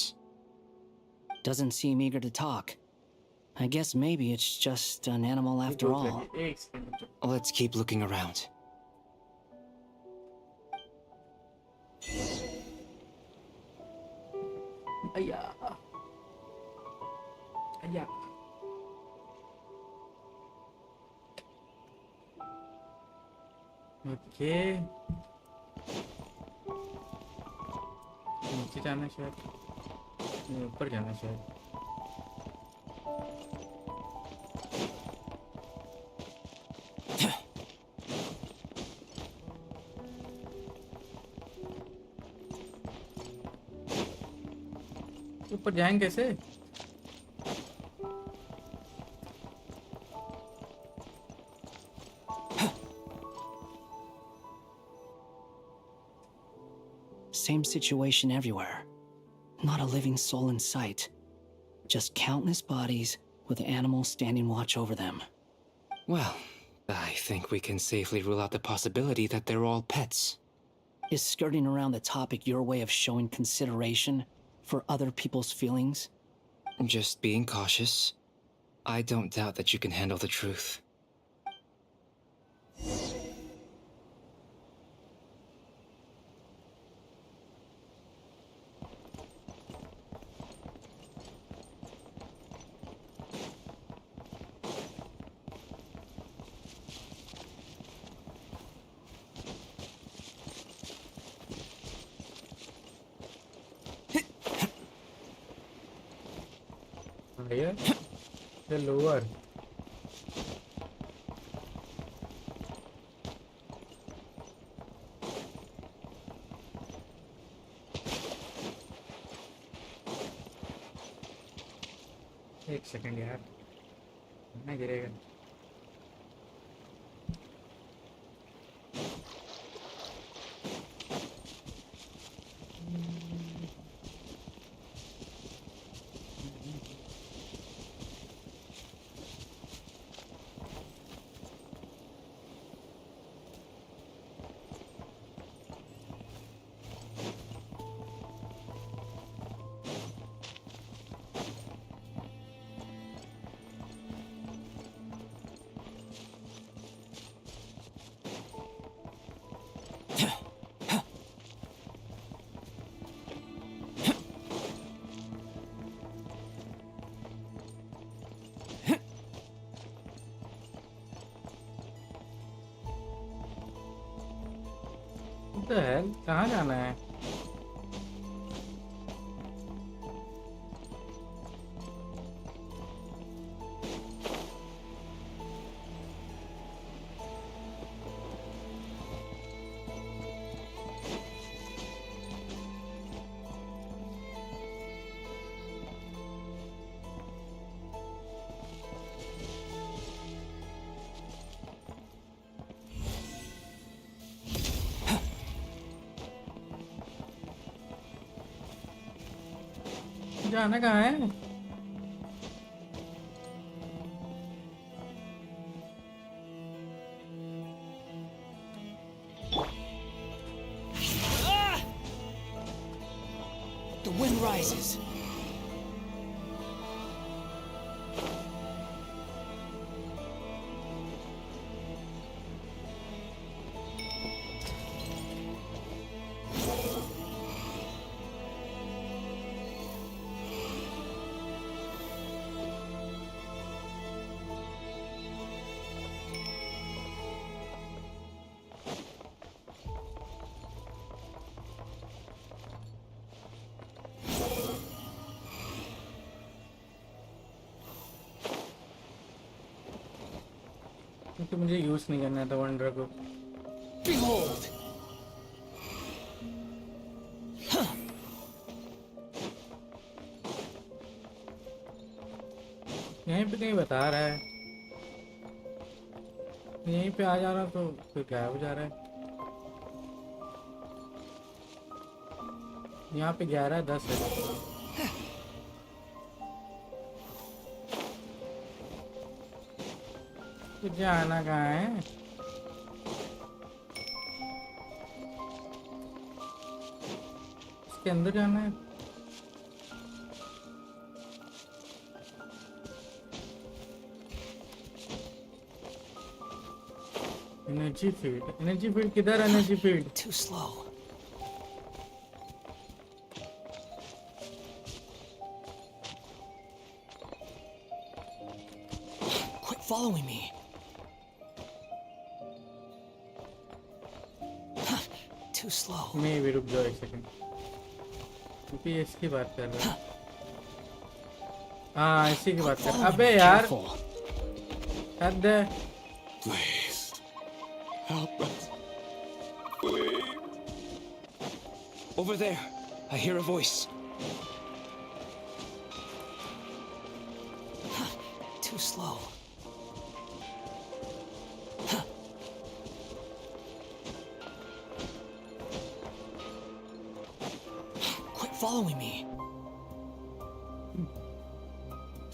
Doesn't seem eager to talk. I guess maybe it's just an animal after all. Let's keep looking around. Aya. Aya. Okay. नीचे जाना शायद, ऊपर जाना शायद। ऊपर जाएंगे कैसे? Same situation everywhere. Not a living soul in sight. Just countless bodies with animals standing watch over them. Well, I think we can safely rule out the possibility that they're all pets. Is skirting around the topic your way of showing consideration for other people's feelings? Just being cautious. I don't doubt that you can handle the truth. Higher? The lower. एक second यार, नहीं गिरेगा। What the hell? कहाँ जाना है? जाना कहाँ है? The wind rises. क्योंकि मुझे यूज नहीं करना था वंडर को। Behold! यहीं पे कहीं बता रहा है, यहीं पे आ जा रहा तो फिर गायब हो जा रहा है। यहाँ पे 11:10 है। तो जाना कहाँ है? इसके अंदर जाना है। एनर्जी फील्ड किधर? Energy field Too slow. Quit following me. Too slow. मैं भी रुक जाओ एक सेकंड, क्योंकि ये इसकी बात कर रहा है। हाँ इसी की बात कर। अबे यार हद है। Please, help us. Please. Over there, I hear a voice. Too slow. Quit following me.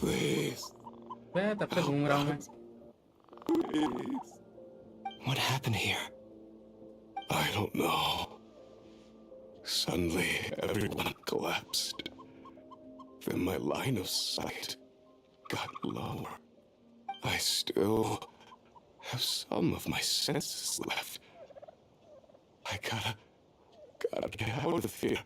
Please. मैं तब तक घूम रहा हूँ मैं। Please. What happened here? I don't know. Suddenly, everyone collapsed. Then my line of sight got lower. I still have some of my senses left. I gotta get out of here.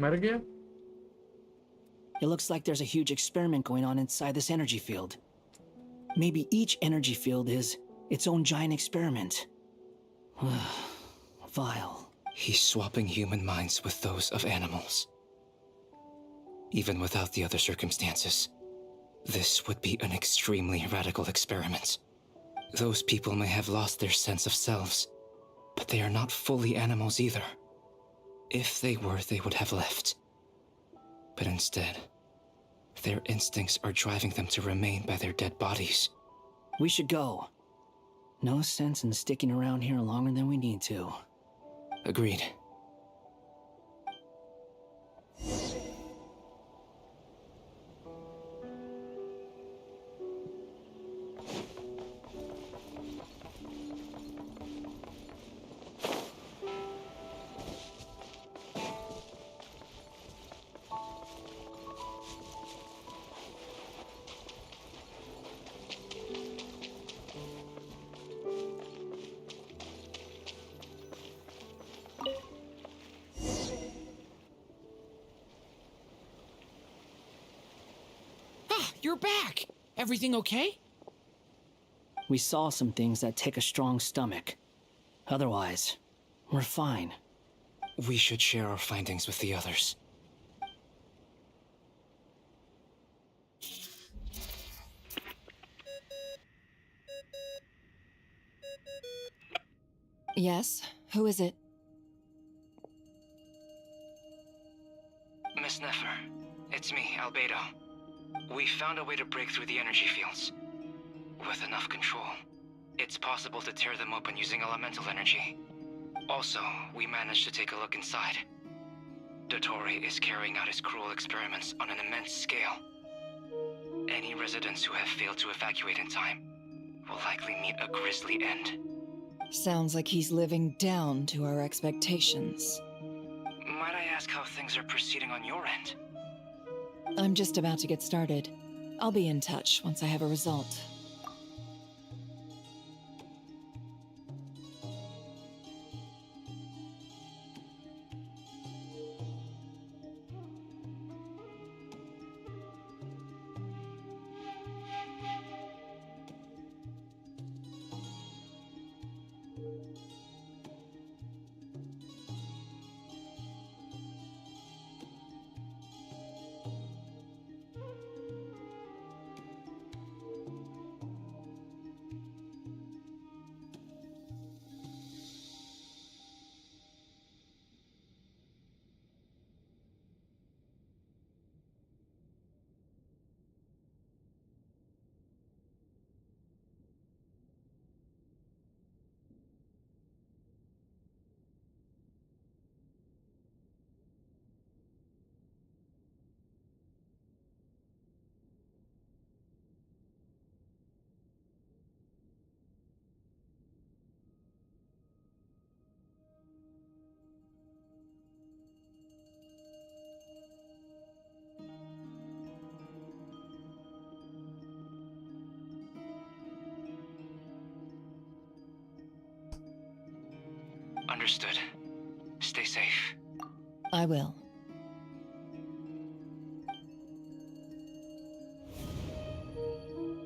मर गया? It looks like there's a huge experiment going on inside this energy field. Maybe each energy field is its own giant experiment. Vile. He's swapping human minds with those of animals. Even without the other circumstances, this would be an extremely radical experiment. Those people may have lost their sense of selves, but they are not fully animals either. If they were, they would have left. But instead, their instincts are driving them to remain by their dead bodies. We should go. No sense in sticking around here longer than we need to. Agreed. You're back! Everything okay? We saw some things that take a strong stomach. Otherwise, we're fine. We should share our findings with the others. Yes? Who is it? Miss Nefer, it's me, Albedo. We found a way to break through the energy fields. With enough control, it's possible to tear them open using elemental energy. Also, we managed to take a look inside. Dottore is carrying out his cruel experiments on an immense scale. Any residents who have failed to evacuate in time will likely meet a grisly end. Sounds like he's living down to our expectations. Might I ask how things are proceeding on your end? I'm just about to get started. I'll be in touch once I have a result. Understood. Stay safe. I will.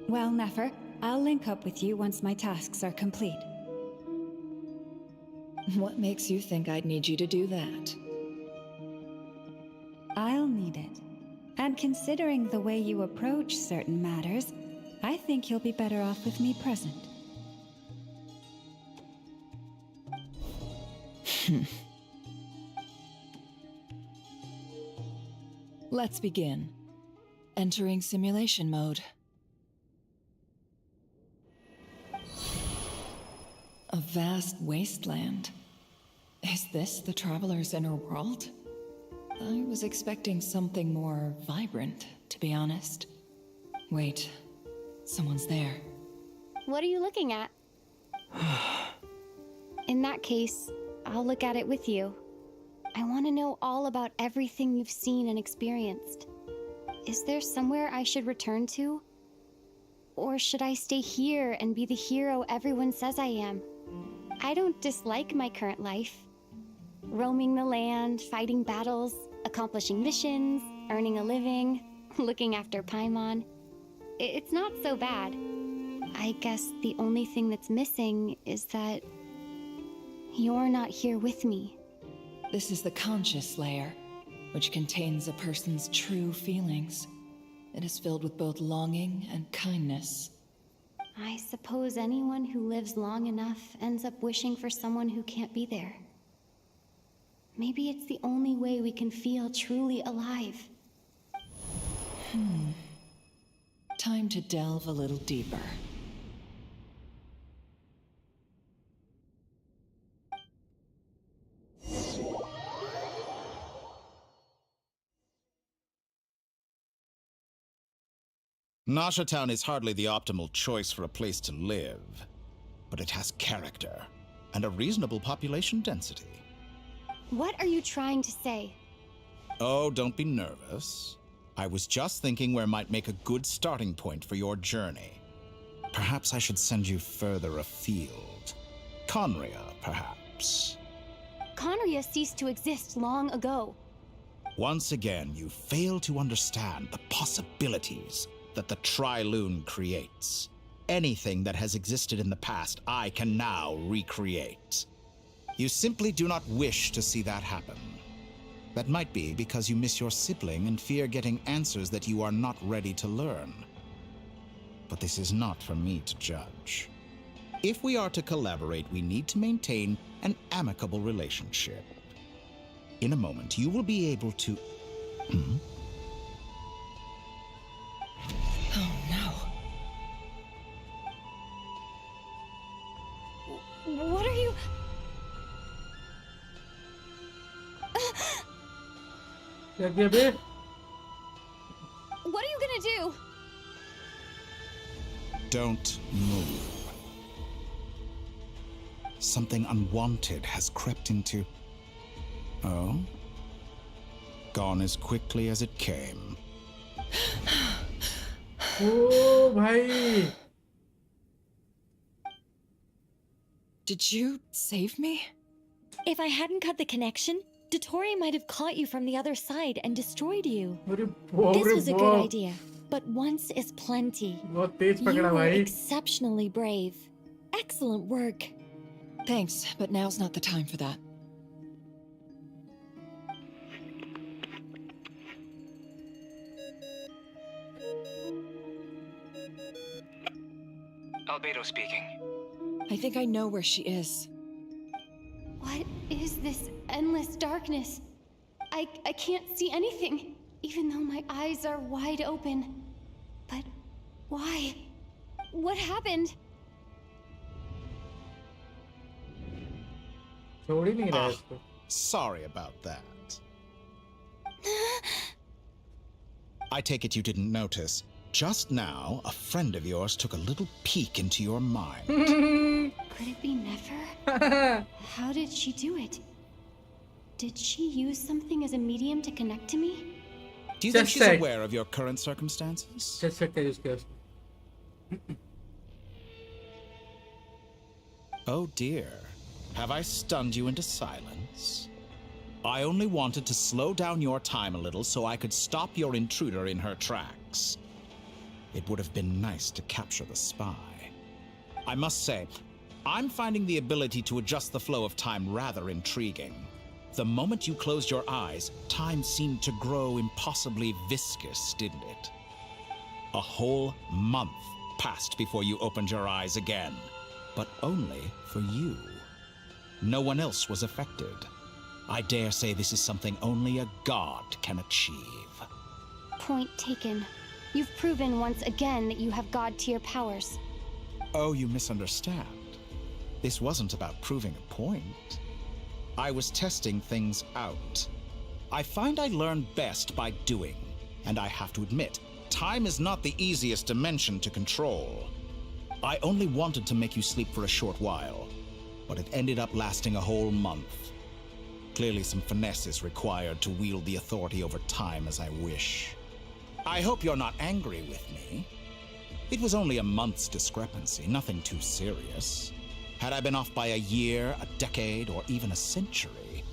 Well, Nefer, I'll link up with you once my tasks are complete. What makes you think I'd need you to do that? I'll need it. And considering the way you approach certain matters, I think you'll be better off with me present. Let's begin. Entering simulation mode. A vast wasteland. Is this the Traveler's inner world? I was expecting something more vibrant, to be honest. Wait, someone's there. What are you looking at? In that case, I'll look at it with you. I want to know all about everything you've seen and experienced. Is there somewhere I should return to? Or should I stay here and be the hero everyone says I am? I don't dislike my current life. Roaming the land, fighting battles, accomplishing missions, earning a living, looking after Paimon. It's not so bad. I guess the only thing that's missing is that you're not here with me. This is the conscious layer, which contains a person's true feelings. It is filled with both longing and kindness. I suppose anyone who lives long enough ends up wishing for someone who can't be there. Maybe it's the only way we can feel truly alive. Time to delve a little deeper. Nasha Town is hardly the optimal choice for a place to live, but it has character and a reasonable population density. What are you trying to say? Oh, don't be nervous. I was just thinking where might make a good starting point for your journey. Perhaps I should send you further afield. Conria, perhaps. Conria ceased to exist long ago. Once again, you fail to understand the possibilities that the Tri-Lune creates. Anything that has existed in the past, I can now recreate. You simply do not wish to see that happen. That might be because you miss your sibling and fear getting answers that you are not ready to learn. But this is not for me to judge. If we are to collaborate, we need to maintain an amicable relationship. In a moment, you will be able to... Oh no. What are you... क्या किया बे? What are you gonna do? Don't move. Something unwanted has crept into... Oh? Gone as quickly as it came. Oh, भाई. Did you save me? If I hadn't cut the connection, Dottore might have caught you from the other side and destroyed you. This was a good idea, but once is plenty. बहुत तेज You पकड़ा were भाई. exceptionally brave. Excellent work. Thanks, but now's not the time for that. Albedo speaking. I think I know where she is. What is this endless darkness? I can't see anything, even though my eyes are wide open. But why? What happened? छोड़ ही नहीं रहा है इसको. Sorry about that. I take it you didn't notice. Just now, a friend of yours took a little peek into your mind. Could it be Nefer? How did she do it? Did she use something as a medium to connect to me? Do you think she's aware of your current circumstances? Just सकते हैं उसके. Oh dear. Have I stunned you into silence? I only wanted to slow down your time a little so I could stop your intruder in her tracks. It would have been nice to capture the spy. I must say, I'm finding the ability to adjust the flow of time rather intriguing. The moment you closed your eyes, time seemed to grow impossibly viscous, didn't it? A whole month passed before you opened your eyes again, but only for you. No one else was affected. I dare say this is something only a god can achieve. Point taken. You've proven once again that you have god-tier powers. Oh, you misunderstand. This wasn't about proving a point. I was testing things out. I find I learn best by doing, and I have to admit, time is not the easiest dimension to control. I only wanted to make you sleep for a short while, but it ended up lasting a whole month. Clearly some finesse is required to wield the authority over time as I wish. I hope you're not angry with me. It was only a month's discrepancy, nothing too serious. Had I been off by a year, a decade, or even a century,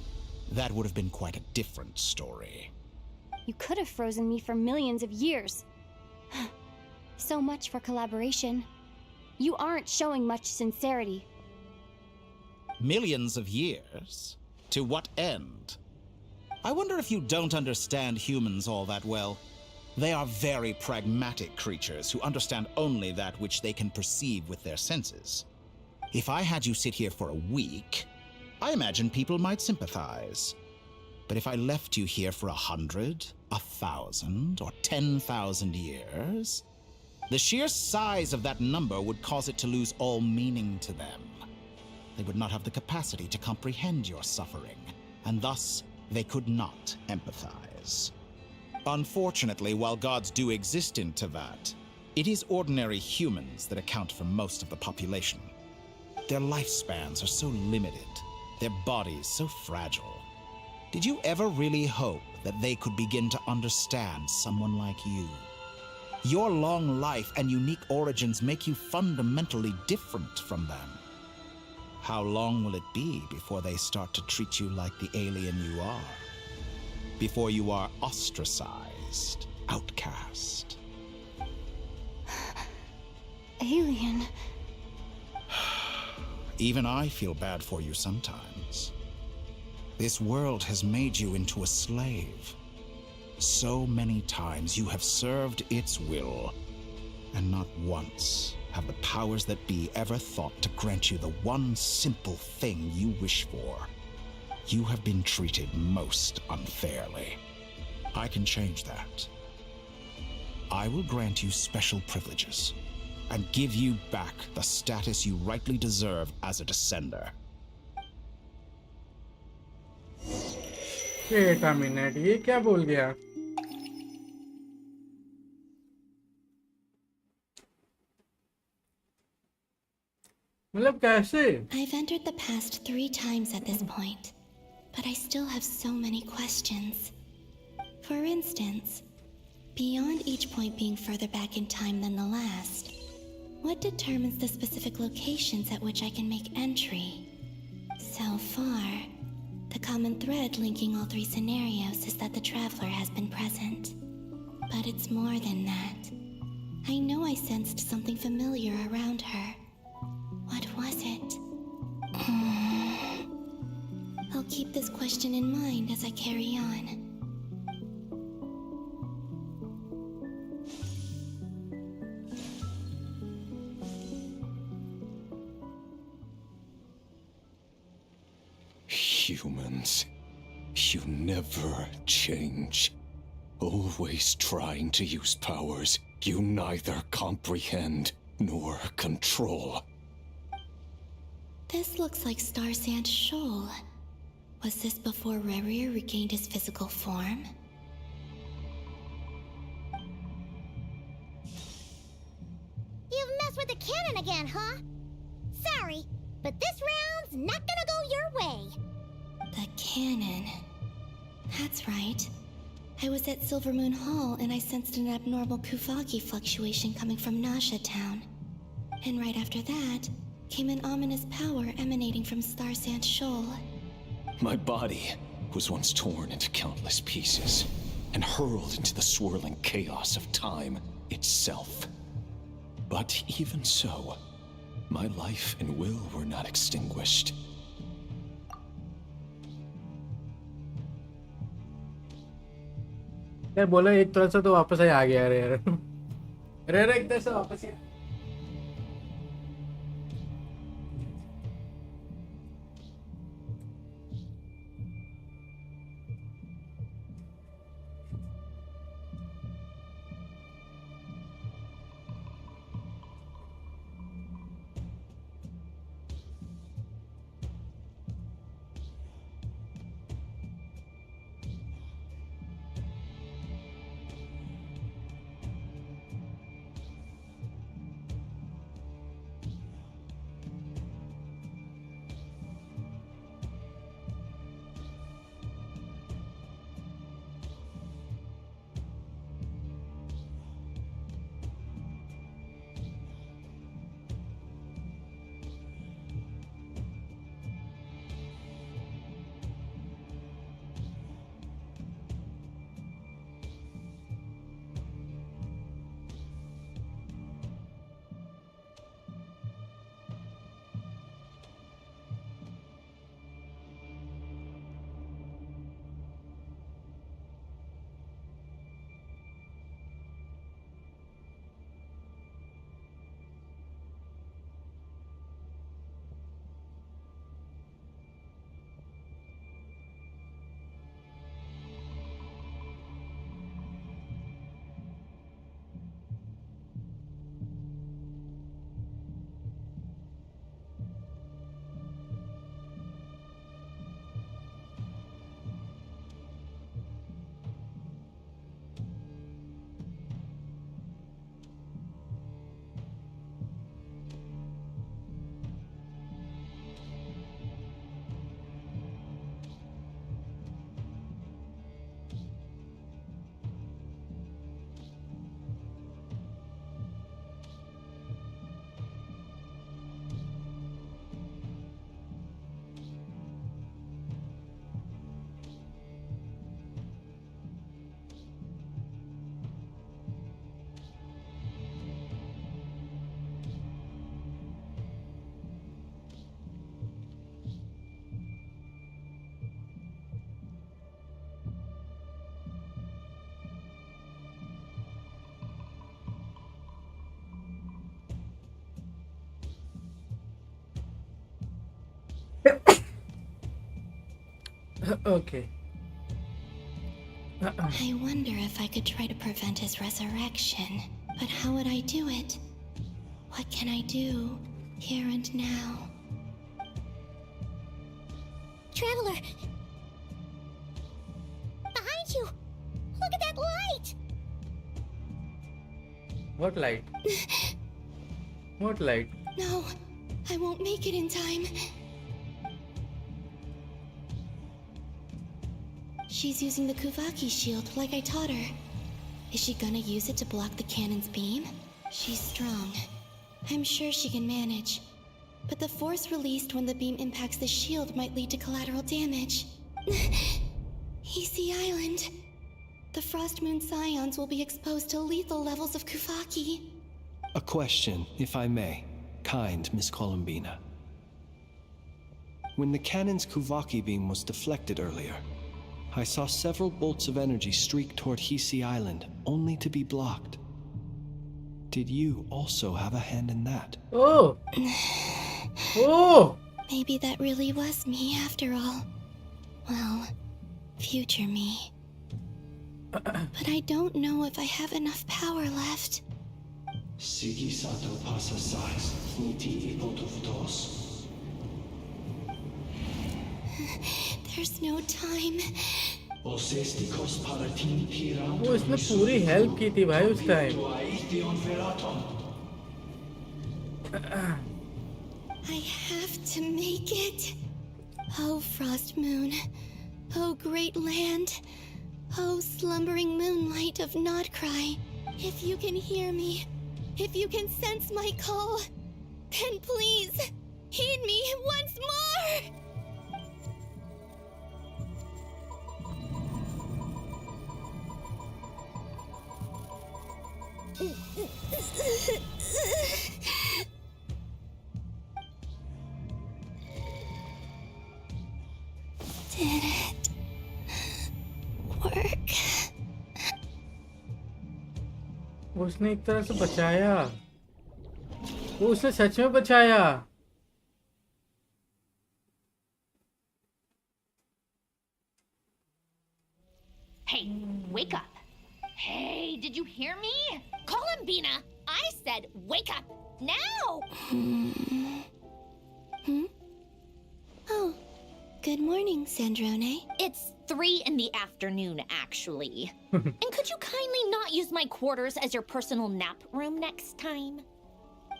that would have been quite a different story. You could have frozen me for millions of years. So much for collaboration. You aren't showing much sincerity. Millions of years? To what end? I wonder if you don't understand humans all that well. They are very pragmatic creatures who understand only that which they can perceive with their senses. If I had you sit here for a week, I imagine people might sympathize. But if I left you here for 100, 1,000, or 10,000 years, the sheer size of that number would cause it to lose all meaning to them. They would not have the capacity to comprehend your suffering, and thus they could not empathize. Unfortunately, while gods do exist in Teyvat, it is ordinary humans that account for most of the population. Their lifespans are so limited, their bodies so fragile. Did you ever really hope that they could begin to understand someone like you? Your long life and unique origins make you fundamentally different from them. How long will it be before they start to treat you like the alien you are? Before you are ostracized, outcast? Alien. Even I feel bad for you sometimes. This world has made you into a slave. So many times you have served its will, and not once have the powers that be ever thought to grant you the one simple thing you wish for. You have been treated most unfairly. I can change that. I will grant you special privileges and give you back the status you rightly deserve as a descender. Wait a minute, ये क्या बोल गया? मतलब कैसे? I've entered the past 3 times at this point, but I still have so many questions. For instance, beyond each point being further back in time than the last, what determines the specific locations at which I can make entry? So far, the common thread linking all 3 scenarios is that the traveler has been present. But it's more than that. I know I sensed something familiar around her. What was it? I'll keep this question in mind as I carry on. Humans, you never change. Always trying to use powers you neither comprehend nor control. This looks like Star Sand Shoal. Was this before Rerir regained his physical form? You've messed with the cannon again, huh? Sorry, but this round's not gonna go your way. The cannon. That's right. I was at Silvermoon Hall and I sensed an abnormal Kuvaki fluctuation coming from Nasha Town. And right after that, came an ominous power emanating from Star Sand Shoal. My body was once torn into countless pieces and hurled into the swirling chaos of time itself. But even so, my life and will were not extinguished. यार बोला एक थोड़ा सा तो वापस आ गया यार यार रे एक तरह से वापस ही Okay. I wonder if I could try to prevent his resurrection. But how would I do it? What can I do, here and now? Traveler! Behind you! Look at that light! What light? What light? No, I won't make it in time. She's using the Kuvaki shield like I taught her. Is she gonna use it to block the cannon's beam? She's strong. I'm sure she can manage. But the force released when the beam impacts the shield might lead to collateral damage. Easy Island. The Frost Moon Scions will be exposed to lethal levels of Kuvaki. A question, if I may, kind Miss Columbina. When the cannon's Kuvaki beam was deflected earlier, I saw several bolts of energy streak toward Hisi Island, only to be blocked. Did you also have a hand in that? Oh! Oh! Maybe that really was me after all. Well, future me. But I don't know if I have enough power left. There's no time. वो इसने पूरी help की थी भाई उस time I have to make it. Oh, Frost Moon. Oh, great land. Oh, slumbering moonlight of Nodcry. If you can hear me, if you can sense my call, then please, heed me once more! Did it work? उसने एक तरह से बचाया, वो उसने सच में बचाया। Hey, wake up. Hey, did you hear me? Columbina, I said wake up now. Oh, good morning, Sandrone. It's 3 in the afternoon, actually. And could you kindly not use my quarters as your personal nap room next time?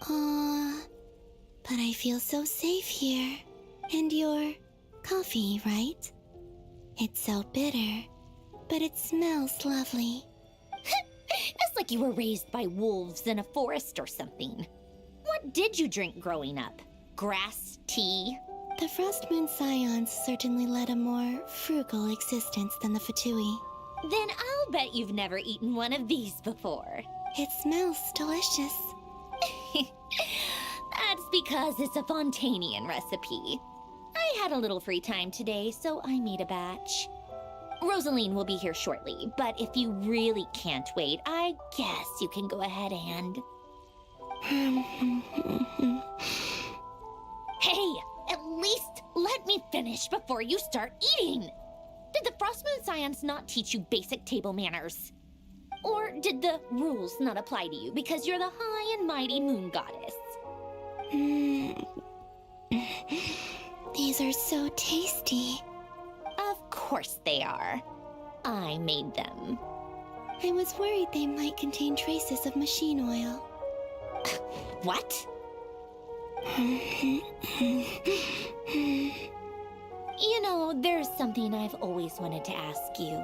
But I feel so safe here. And your coffee, right? It's so bitter, but it smells lovely. It's like you were raised by wolves in a forest or something. What did you drink growing up? Grass tea? The Frost Moon Scions certainly led a more frugal existence than the Fatui. Then I'll bet you've never eaten one of these before. It smells delicious. That's because it's a Fontanian recipe. I had a little free time today, so I made a batch. Rosaline will be here shortly, but if you really can't wait, I guess you can go ahead and... Hey, at least let me finish before you start eating! Did the Frost Moon Scions not teach you basic table manners? Or did the rules not apply to you because you're the high and mighty moon goddess? These are so tasty. Of course they are. I made them. I was worried they might contain traces of machine oil. What? You know, there's something I've always wanted to ask you.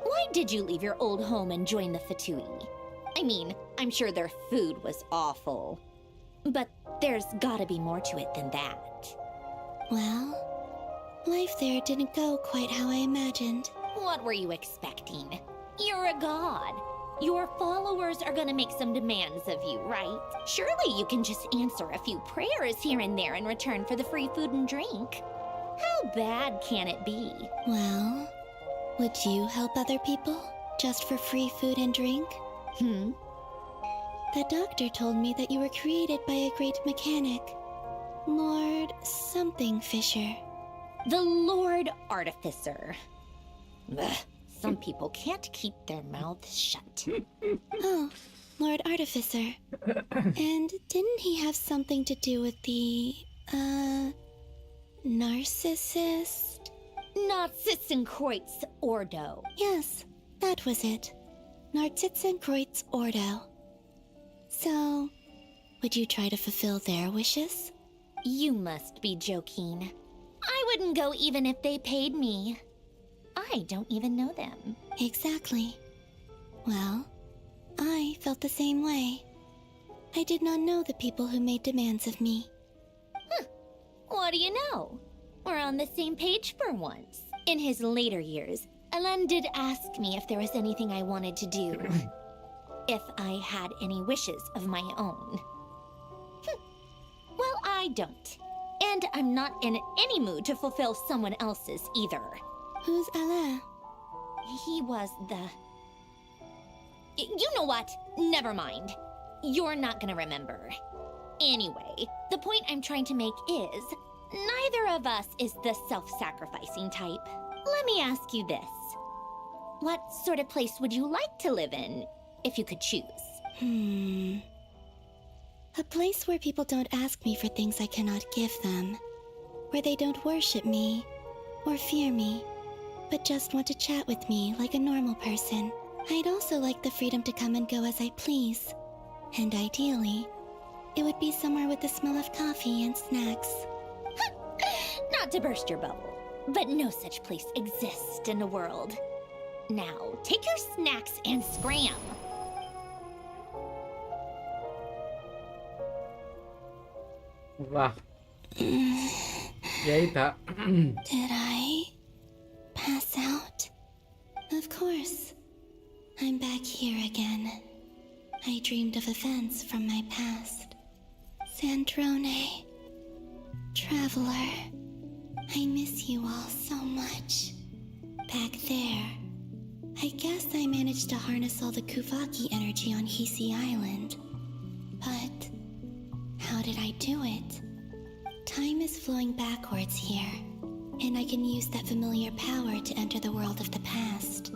Why did you leave your old home and join the Fatui? I mean, I'm sure their food was awful. But there's gotta be more to it than that. Well, life there didn't go quite how I imagined. What were you expecting? You're a god. Your followers are gonna make some demands of you, right? Surely you can just answer a few prayers here and there in return for the free food and drink. How bad can it be? Well, would you help other people just for free food and drink? The doctor told me that you were created by a great mechanic, Lord something Fisher. The Lord Artificer. Ugh, some people can't keep their mouths shut. Oh, Lord Artificer. And didn't he have something to do with the, narcissist? Narcissenkreuz Ordo. Yes, that was it. Narcissenkreuz Ordo. So, would you try to fulfill their wishes? You must be joking. I wouldn't go even if they paid me. I don't even know them. Exactly. Well, I felt the same way. I did not know the people who made demands of me. What do you know? We're on the same page for once. In his later years, Alan did ask me if there was anything I wanted to do. If I had any wishes of my own. Well, I don't. And I'm not in any mood to fulfill someone else's either. Who's Alain? He was the... You know what? Never mind. You're not gonna remember. Anyway, the point I'm trying to make is, neither of us is the self-sacrificing type. Let me ask you this. What sort of place would you like to live in, if you could choose? A place where people don't ask me for things I cannot give them. Where they don't worship me, or fear me, but just want to chat with me like a normal person. I'd also like the freedom to come and go as I please. And ideally, it would be somewhere with the smell of coffee and snacks. Not to burst your bubble, but no such place exists in the world. Now, take your snacks and scram. वाह, यही था। Did I pass out? Of course. I'm back here again. I dreamed of events from my past. Sandrone, Traveler, I miss you all so much. Back there, I guess I managed to harness all the Kuvaki energy on Hisi Island. But how did I do it? Time is flowing backwards here, and I can use that familiar power to enter the world of the past.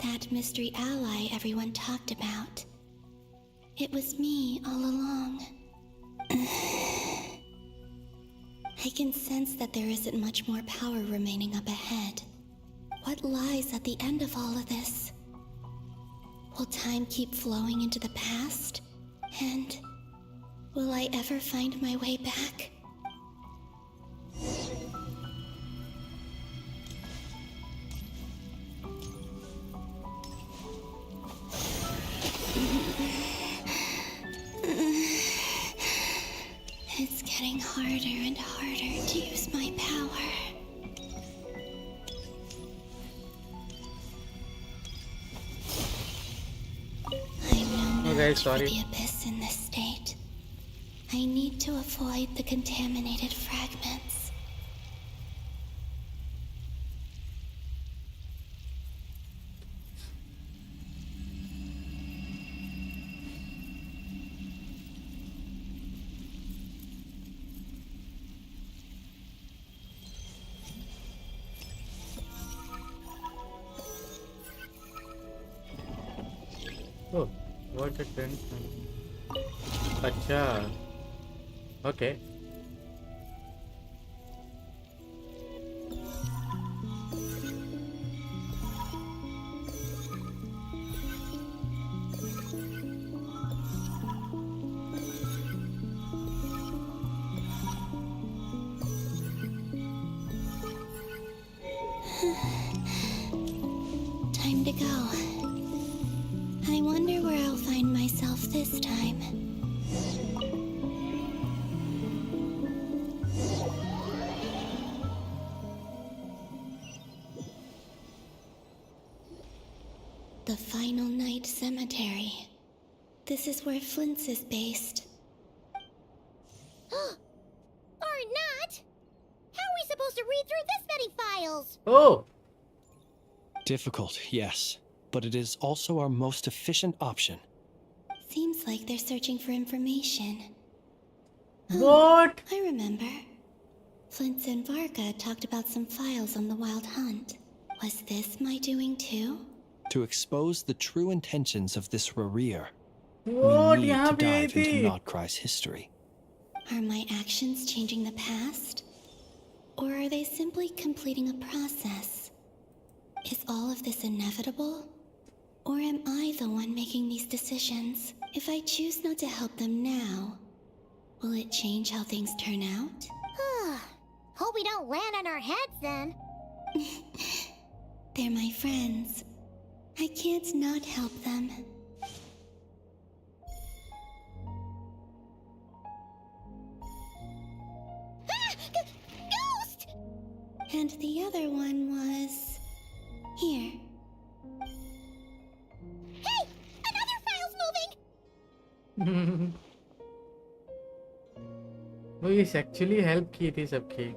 That mystery ally everyone talked about. It was me all along. I can sense that there isn't much more power remaining up ahead. What lies at the end of all of this? Will time keep flowing into the past? And will I ever find my way back? It's getting harder and harder to use my power. I'm no match for the abyss in this state. I need to avoid the contaminated fragments. Oh, what a trend. अच्छा, okay. Time to go. I wonder where I'll find myself this time. The Final Night Cemetery. This is where Flint's is based. Or not? How are we supposed to read through this many files? Oh! Difficult, yes, but it is also our most efficient option. Seems like they're searching for information. What? I remember. Flint's and Varka talked about some files on the Wild Hunt. Was this my doing too? To expose the true intentions of this Rarir, What? we need यहाँ to पे dive थी. into Notcry's history. Are my actions changing the past? Or are they simply completing a process? Is all of this inevitable? Or am I the one making these decisions? If I choose not to help them now, will it change how things turn out? Hope we don't land on our heads then. They're my friends. I can't not help them. Ghost! And the other one was... here. Hey! Another file's moving! वो ये actually help की थी सबकी,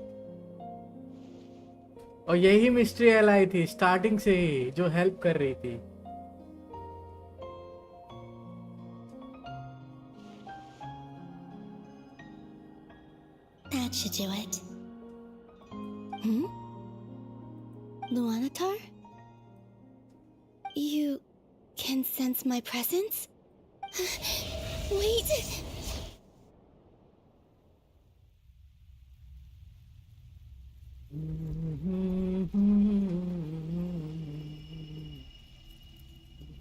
और यही mystery L I थी starting से ही जो हेल्प कर रही थी. That should do it. Hmm? Luanatar? You can sense my presence? Wait!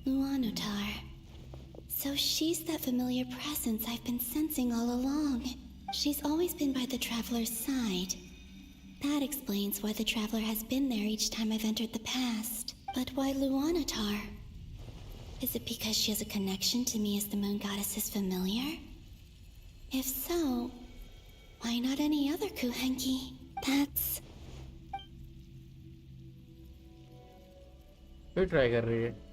Luanatar. So she's that familiar presence I've been sensing all along. She's always been by the Traveler's side. That explains why the Traveler has been there each time I've entered the past. But why Luanatar? Is it because she has a connection to me as the Moon Goddess's familiar? If so, why not any other Kuhenki? That's... फिर try कर रही है.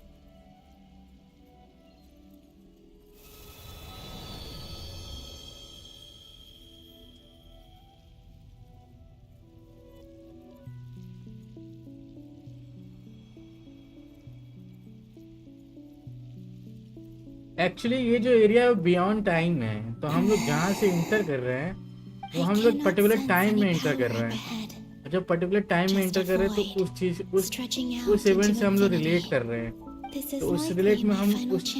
Actually ये जो area beyond time है, तो हम लोग जहाँ से इंटर कर रहे हैं वो हम लोग पर्टिकुलर टाइम में इंटर कर रहे हैं. जब पर्टिकुलर टाइम में इंटर कर रहे हैं तो उस चीज उस इवेंट से हम लोग रिलेट कर रहे हैं. तो उस रिलेट में हम उस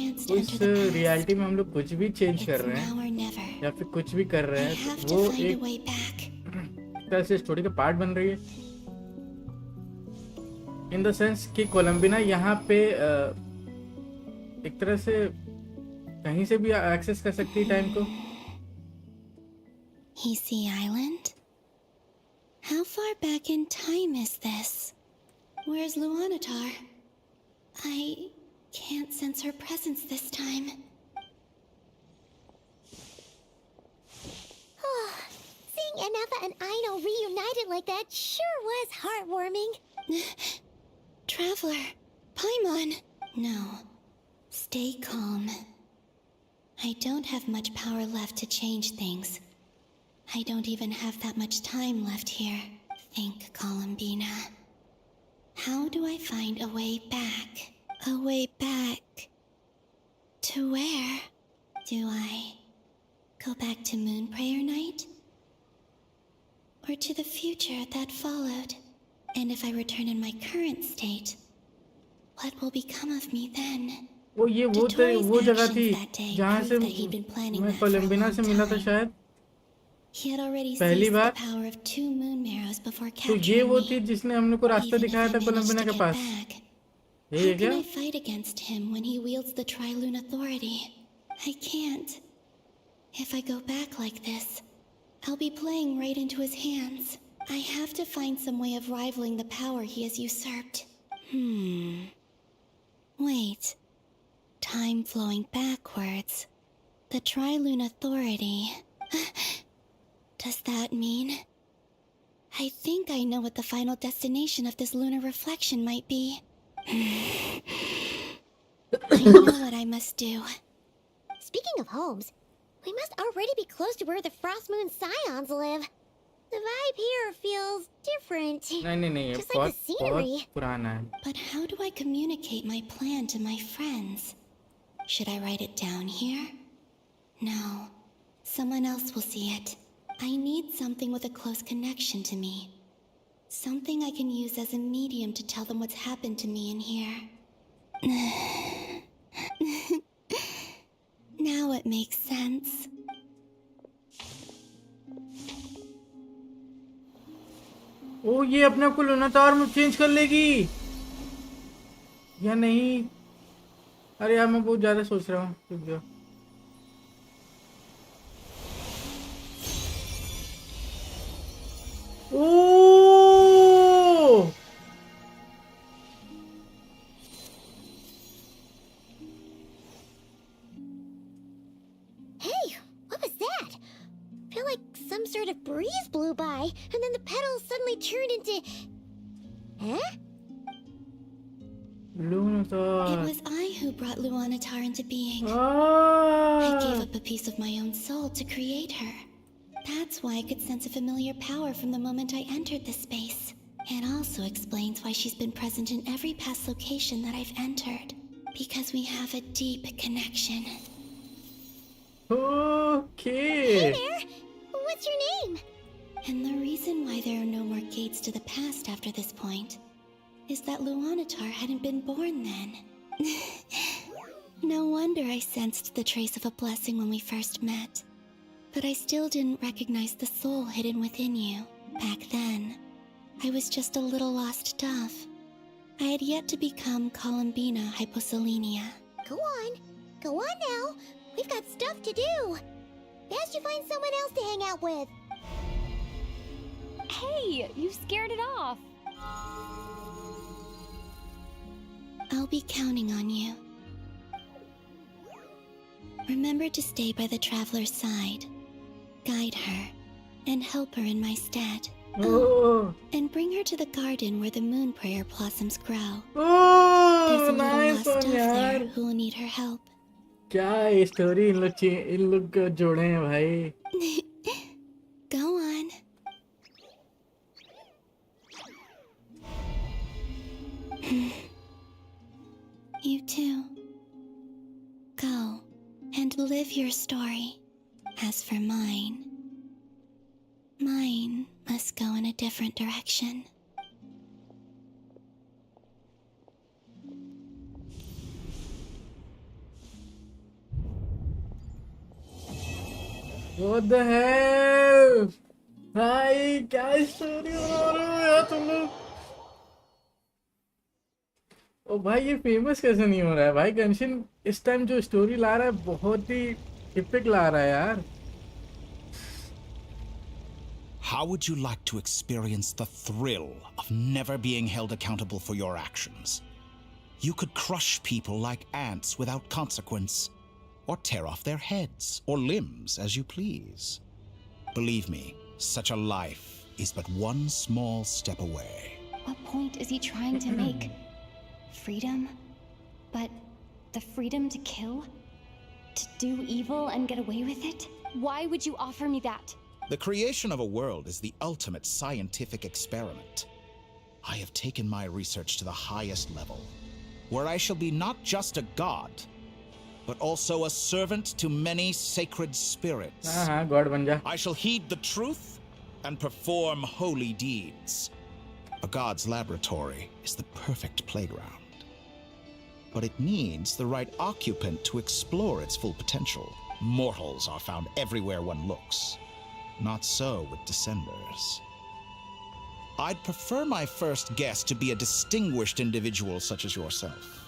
रियलिटी में हम लोग कुछ भी चेंज कर रहे हैं या फिर कुछ भी कर रहे हैं, तो वो एक तरह से स्टोरी का पार्ट बन रही है. इन द सेंस कि कोलंबिना यहाँ पे एक तरह से कहीं से भी एक्सेस कर सकती है टाइम को. Heasy Island? How far back in time is this? Where's Luanatar? I can't sense her presence this time. Seeing Anafa and Aino reunited like that sure was heartwarming. Traveler, Paimon. No. Stay calm. I don't have much power left to change things. I don't even have that much time left here. Think, Columbina. How do I find a way back? A way back? To where? Do I go back to Moon Prayer Night? Or to the future that followed? And if I return in my current state, what will become of me then? वो जगह थी जहाँ से मैं कोलंबिना से मिला था शायद पहली बार. तो ये वो थी जिसने हम लोग को रास्ता दिखाया था कोलंबिना के पास. यही है क्या? I fight against him when he wields the Tri-Lune Authority? I can't. If I go back like this, I'll be playing right into his hands. I have to find some way of rivaling the power he has usurped. Wait. Time flowing backwards. The Tri-Lune Authority. Does that mean? I think I know what the final destination of this lunar reflection might be. I know what I must do. Speaking of homes, we must already be close to where the Frost Moon Scions live. The vibe here feels different. नहीं, Just like the scenery. पुराना है. But how do I communicate my plan to my friends? Should I write it down here? No. Someone else will see it. I need something with a close connection to me. Something I can use as a medium to tell them what's happened to me in here. Now it makes sense. ओ ये अपने आप को लुनातार में change कर लेगी या नहीं? अरे यार मैं बहुत ज्यादा सोच रहा हूँ. Oh! Hey, what was that? I feel like some sort of breeze blew by, and then the petals suddenly turned into... Huh? Luanatar. It was I who brought Luanatar into being. Ah. I gave up a piece of my own soul to create her. That's why I could sense a familiar power from the moment I entered this space. It also explains why she's been present in every past location that I've entered. Because we have a deep connection. Okay. Hey there! What's your name? decades to the past after this point is that Luanatar hadn't been born then. No wonder I sensed the trace of a blessing when we first met. But I still didn't recognize the soul hidden within you. Back then, I was just a little lost dove. I had yet to become Columbina Hyposelenia. Go on now. We've got stuff to do. Best you find someone else to hang out with. Hey, you scared it off. I'll be counting on you. Remember to stay by the traveler's side, guide her, and help her in my stead. Oh, And bring her to the garden where the moon prayer blossoms grow. oh, There's a little nice lost one, dove there यार. who will need her help. क्या story in लोग को जोड़े हैं भाई. Go on. You too. Go and live your story. As for mine must go in a different direction. What the hell? भाई क्या story बना रहे हो यार तुम लोग. ओ भाई ये फेमस कैसे नहीं हो रहा है भाई. गंशिन इस टाइम जो स्टोरी ला रहा है बहुत ही इपिक ला रहा है यार. How would you like to experience the thrill of never being held accountable for your actions? You could crush people like ants without consequence, or tear off their heads or limbs as you please. Believe me, such a life is but one small step away. What point is he trying to make? Freedom? But the freedom to kill? To do evil and get away with it? Why would you offer me that? The creation of a world is the ultimate scientific experiment. I have taken my research to the highest level, where I shall be not just a god, but also a servant to many sacred spirits. God बन जा. I shall heed the truth and perform holy deeds. A god's laboratory is the perfect playground, but it needs the right occupant to explore its full potential. Mortals are found everywhere one looks. Not so with Descenders. I'd prefer my first guest to be a distinguished individual such as yourself.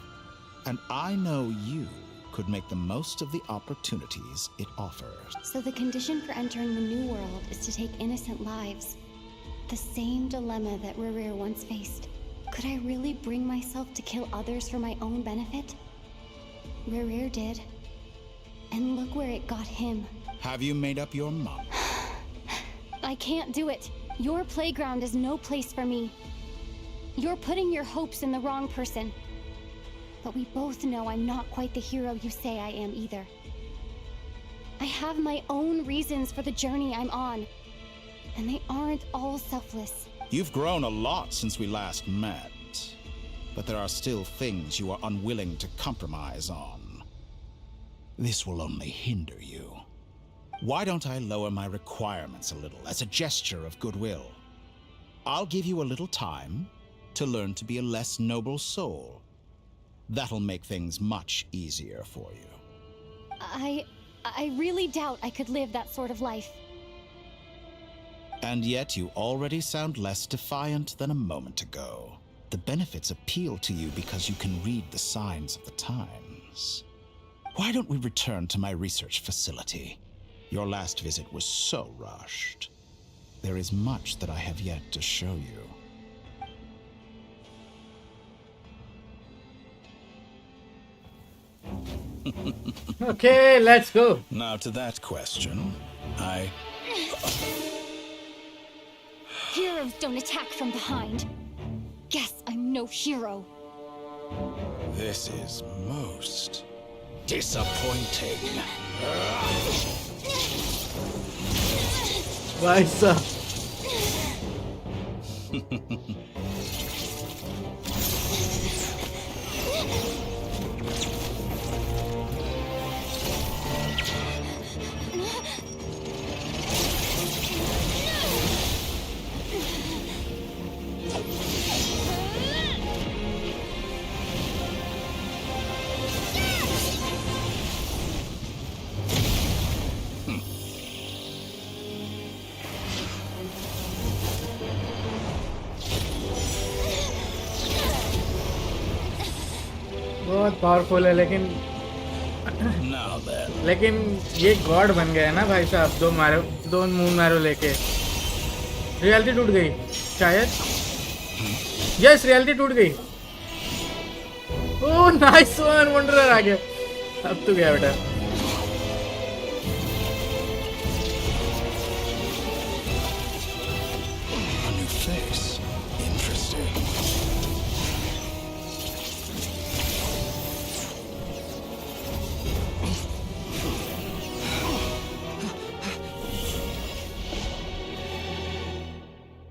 And I know you could make the most of the opportunities it offers. So the condition for entering the new world is to take innocent lives. The same dilemma that Rerir once faced. Could I really bring myself to kill others for my own benefit? Rerir did. And look where it got him. Have you made up your mind? I can't do it. Your playground is no place for me. You're putting your hopes in the wrong person. But we both know I'm not quite the hero you say I am either. I have my own reasons for the journey I'm on. And they aren't all selfless. You've grown a lot since we last met, but there are still things you are unwilling to compromise on. This will only hinder you. Why don't I lower my requirements a little as a gesture of goodwill? I'll give you a little time to learn to be a less noble soul. That'll make things much easier for you. I really doubt I could live that sort of life. And yet you already sound less defiant than a moment ago. The benefits appeal to you because you can read the signs of the times. Why don't we return to my research facility? Your last visit was so rushed. There is much that I have yet to show you. Okay, let's go. Now to that question, Heroes don't attack from behind. Guess I'm no hero. This is most disappointing. भाई साहब. Powerful है लेकिन लेकिन ये God बन गया है ना भाई साहब। दो मून मैरो लेके रियलिटी टूट गई शायद। यस रियलिटी टूट गई। ओह नाइस वन, वंडरर आ गया। अब तो गया बेटा।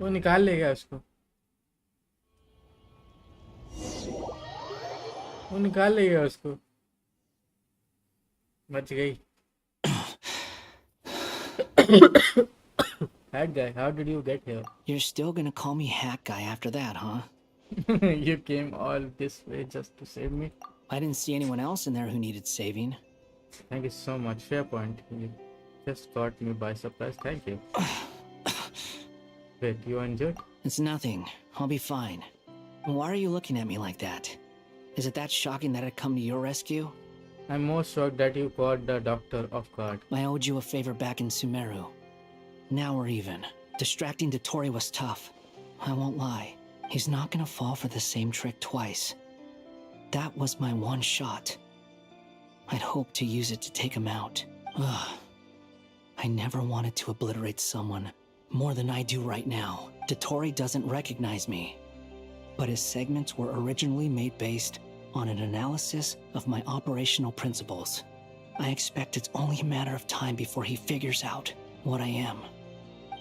वो निकाल लेगा उसको, वो निकाल लेगा उसको। बच गई। Hack guy, how did you get here? You're still gonna call me Hack Guy after that, huh? You came all this way just to save me? I didn't see anyone else in there who needed saving. Thank you so much. Fair point. You just caught me by surprise. Thank you. Wait, you injured? It's nothing. I'll be fine. Why are you looking at me like that? Is it that shocking that I'd come to your rescue? I'm more shocked that you caught the doctor off guard. I owed you a favor back in Sumeru. Now we're even. Distracting Dotori was tough. I won't lie. He's not gonna fall for the same trick twice. That was my one shot. I'd hoped to use it to take him out. Ugh. I never wanted to obliterate someone more than I do right now. Dotori doesn't recognize me. But his segments were originally made based on an analysis of my operational principles. I expect it's only a matter of time before he figures out what I am.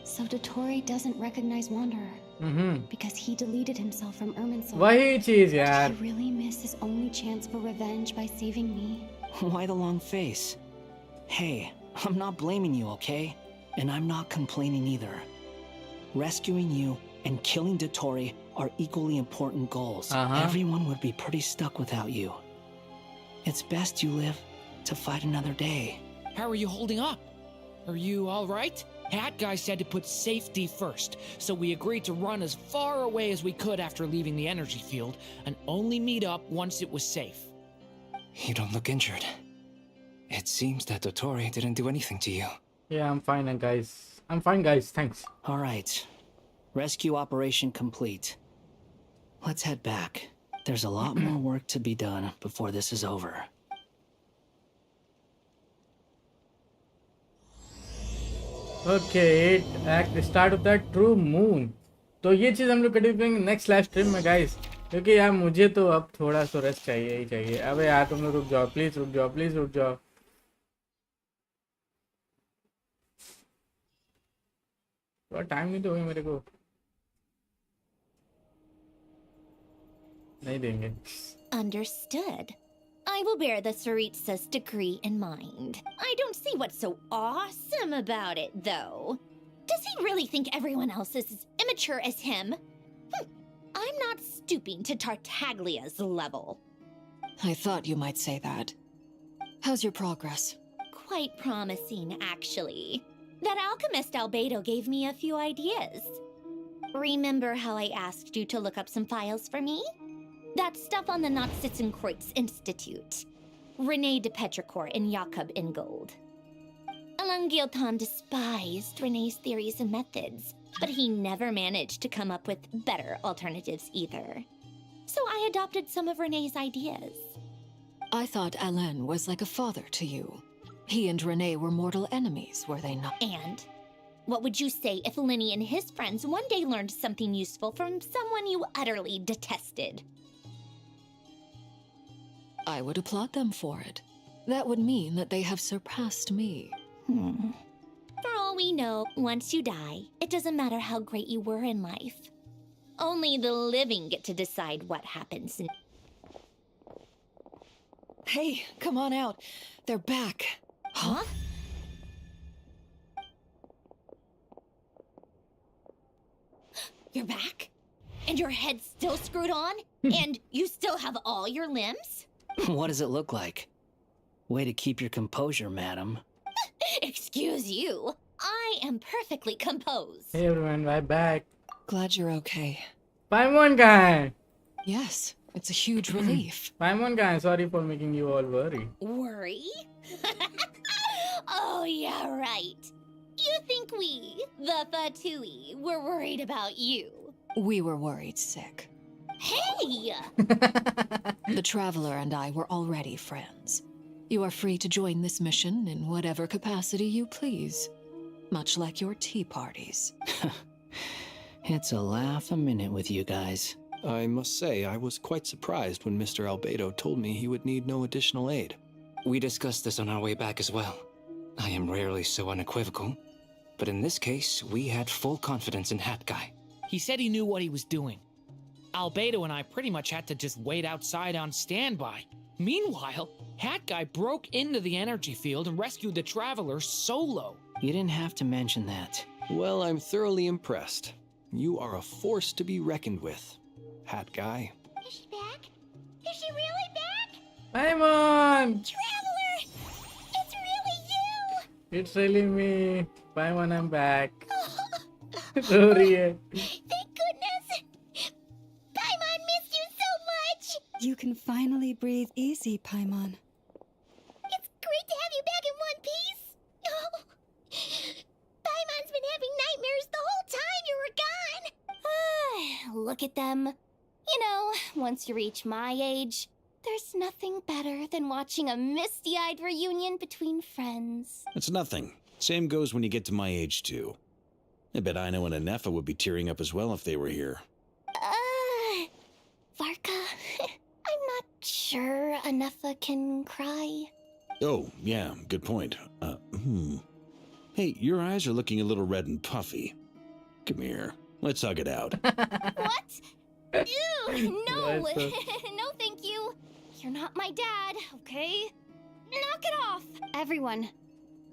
So Dotori doesn't recognize Wanderer. Because he deleted himself from Irminsul. वही चीज यार. Did he really miss his only chance for revenge by saving me? Why the long face? Hey, I'm not blaming you, okay? And I'm not complaining either. Rescuing you and killing Dotori are equally important goals. Everyone would be pretty stuck without you. It's best you live to fight another day. How are you holding up? Are you all right? Hat Guy said to put safety first, so we agreed to run as far away as we could after leaving the energy field and only meet up once it was safe. You don't look injured. It seems that Dotori didn't do anything to you. Yeah, I'm fine, guys. I'm fine, guys. Thanks. All right. Rescue operation complete. Let's head back. There's a lot more work to be done before this is over. Okay, act start of that true moon. तो ये चीज़ हम लोग continue करेंगे next live stream में guys, क्योंकि यार मुझे तो अब थोड़ा सा रेस्ट चाहिए ही चाहिए। अबे यार तुम लोग रुक जाओ, प्लीज रुक जाओ, प्लीज रुक जाओ। थोड़ा टाइम नहीं दोगे मेरे को? नहीं देंगे। Understood. I will bear the Tsaritsa's decree in mind. I don't see what's so awesome about it, though. Does he really think everyone else is as immature as him? I'm not stooping to Tartaglia's level. I thought you might say that. How's your progress? Quite promising, actually. That alchemist Albedo gave me a few ideas. Remember how I asked you to look up some files for me? That stuff on the Natsitzenkreuz Institute. Rene de Petrichor and Jakob Ingold. Alangilton despised Rene's theories and methods, but he never managed to come up with better alternatives either. So I adopted some of Rene's ideas. I thought Alain was like a father to you. He and Rene were mortal enemies, were they not? And what would you say if Lenny and his friends one day learned something useful from someone you utterly detested? I would applaud them for it. That would mean that they have surpassed me. For all we know, once you die, it doesn't matter how great you were in life. Only the living get to decide what happens. Hey, come on out. They're back. Huh? You're back? And your head's still screwed on? And you still have all your limbs? What does it look like? Way to keep your composure, madam. Excuse you. I am perfectly composed. Hey everyone, I'm back. Glad you're okay. Paimon guy. Yes, It's a huge relief. Paimon guy, sorry for making you all worry. Worry? Oh, yeah, right. You think we, the Fatui, were worried about you? We were worried sick. Hey! The Traveler and I were already friends. You are free to join this mission in whatever capacity you please. Much like your tea parties. It's a laugh a minute with you guys. I must say, I was quite surprised when Mr. Albedo told me he would need no additional aid. We discussed this on our way back as well. I am rarely so unequivocal, but in this case, we had full confidence in Hat Guy. He said he knew what he was doing. Albedo and I pretty much had to just wait outside on standby. Meanwhile, Hat Guy broke into the energy field and rescued the Traveler solo. You didn't have to mention that. Well, I'm thoroughly impressed. You are a force to be reckoned with, Hat Guy. Is she back? Is she really back? Paimon! Traveler! It's really you! It's really me. Paimon, I'm back. Sorry. Thank goodness! Paimon missed you so much! You can finally breathe easy, Paimon. It's great to have you back in one piece! Oh. Paimon's been having nightmares the whole time you were gone! Look at them. You know, once you reach my age, there's nothing better than watching a misty-eyed reunion between friends. It's nothing. Same goes when you get to my age, too. I bet Ino and Anefa would be tearing up as well if they were here. Varka, I'm not sure Anefa can cry. Oh, yeah, good point. Hey, your eyes are looking a little red and puffy. Come here. Let's hug it out. What? Ew, no! What's up? No, thank you. You're not my dad, okay? Knock it off! Everyone,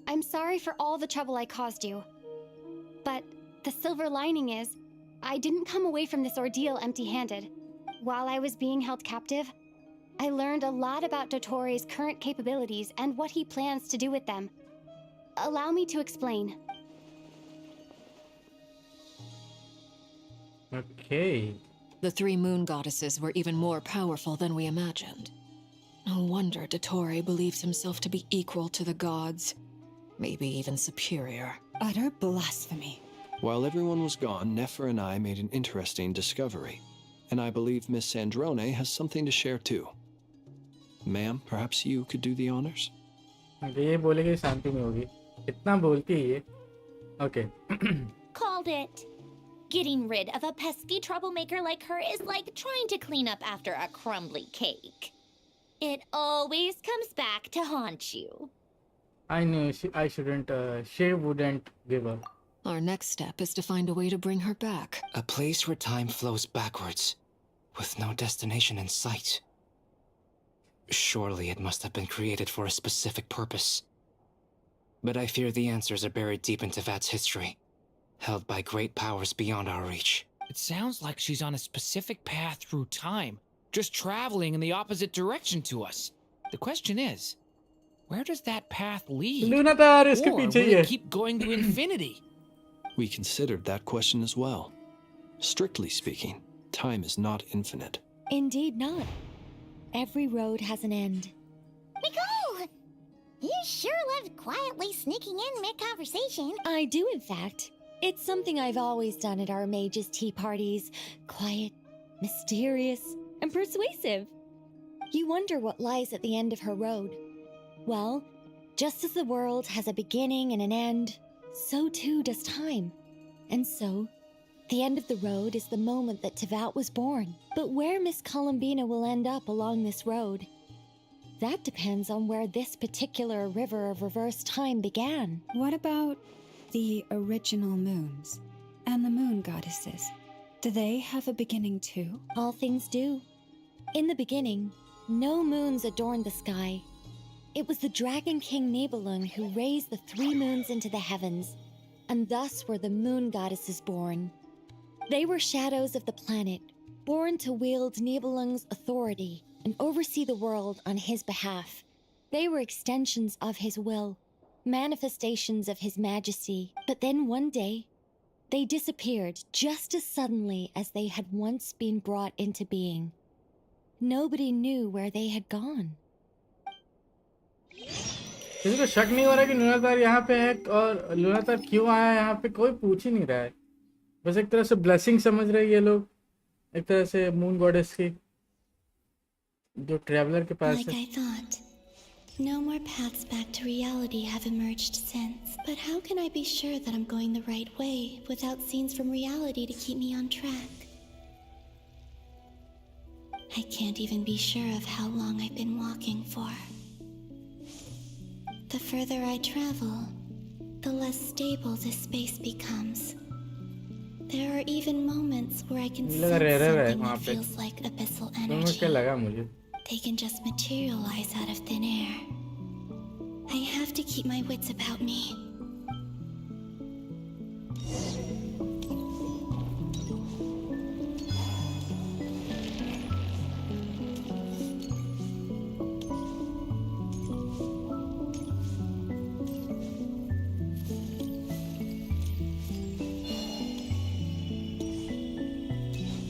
I'm sorry for all the trouble I caused you. But the silver lining is, I didn't come away from this ordeal empty-handed. While I was being held captive, I learned a lot about Dottoro's current capabilities and what he plans to do with them. Allow me to explain. Okay. The three moon goddesses were even more powerful than we imagined. No wonder Dottore believes himself to be equal to the gods. Maybe even superior. Utter blasphemy. While everyone was gone, Nefer and I made an interesting discovery. And I believe Miss Sandrone has something to share too. Ma'am, perhaps you could do the honors? ये बोलेगी शांति नहीं होगी इतना बोलती है ये okay. Called it. Getting rid of a pesky troublemaker like her is like trying to clean up after a crumbly cake. It always comes back to haunt you. I knew I shouldn't, she wouldn't give up. Our next step is to find a way to bring her back. A place where time flows backwards, with no destination in sight. Surely it must have been created for a specific purpose. But I fear the answers are buried deep into Vat's history, held by great powers beyond our reach. It sounds like she's on a specific path through time, just traveling in the opposite direction to us. The question is, where does that path lead? Lunatar इसके Or will पीछे ही है. it keep going to infinity? We considered that question as well. Strictly speaking, time is not infinite. Indeed not. Every road has an end. Nicole! You sure love quietly sneaking in mid-conversation. I do, in fact. It's something I've always done at our mages' tea parties. Quiet, mysterious, and persuasive. You wonder what lies at the end of her road. Well, just as the world has a beginning and an end, so too does time. And so, the end of the road is the moment that Tevat was born. But where Miss Columbina will end up along this road, that depends on where this particular river of reverse time began. What about the original moons and the moon goddesses? Do they have a beginning too? All things do. In the beginning, no moons adorned the sky. It was the Dragon King Nibelung who raised the three moons into the heavens, and thus were the moon goddesses born. They were shadows of the planet, born to wield Nibelung's authority and oversee the world on his behalf. They were extensions of his will, manifestations of his majesty. But then one day, they disappeared just as suddenly as they had once been brought into being. Nobody knew where they had gone. किसी को शक नहीं हो रहा कि लूनातार यहाँ पे है और लूनातार क्यों आया है यहाँ पे, कोई पूछ ही नहीं रहा है। बस एक तरह से ब्लेसिंग समझ रहे हैं ये लोग, एक तरह से मून गॉडेस की जो ट्रैवलर के पास Like है। I thought. No more paths back to reality have emerged since. But how can I be sure that I'm going the right way without scenes from reality to keep me on track? I can't even be sure of how long I've been walking for. The further I travel, the less stable this space becomes. There are even moments where I can sense something that feels like abyssal energy. They can just materialize out of thin air. I have to keep my wits about me.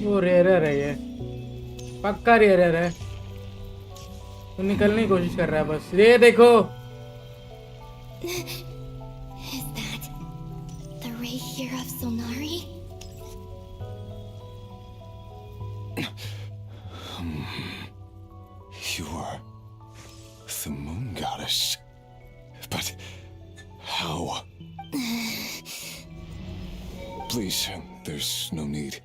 वो rare है, ये पक्का rare है। तो निकलने की कोशिश कर रहा है बस। ये देखो, Is that the ray here of Solnari? You are the moon goddess. But how? Please, there's no need.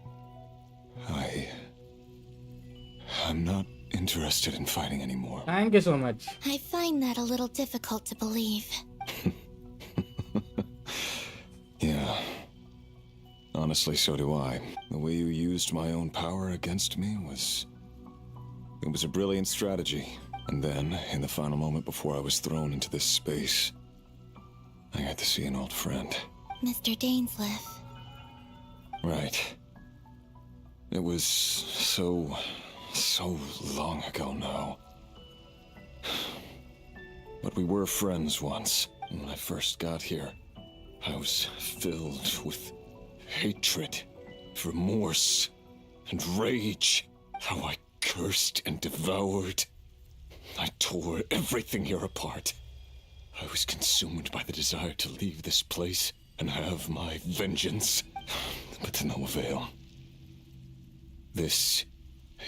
I'm not interested in fighting anymore. Thank you so much. I find that a little difficult to believe. Yeah. Honestly, so do I. The way you used my own power against me was... It was a brilliant strategy. And then, in the final moment before I was thrown into this space, I got to see an old friend. Mr. Dainsleif. Right. It was so long ago now. But we were friends once. When I first got here, I was filled with hatred, remorse, and rage. How I cursed and devoured. I tore everything here apart. I was consumed by the desire to leave this place and have my vengeance. But to no avail. This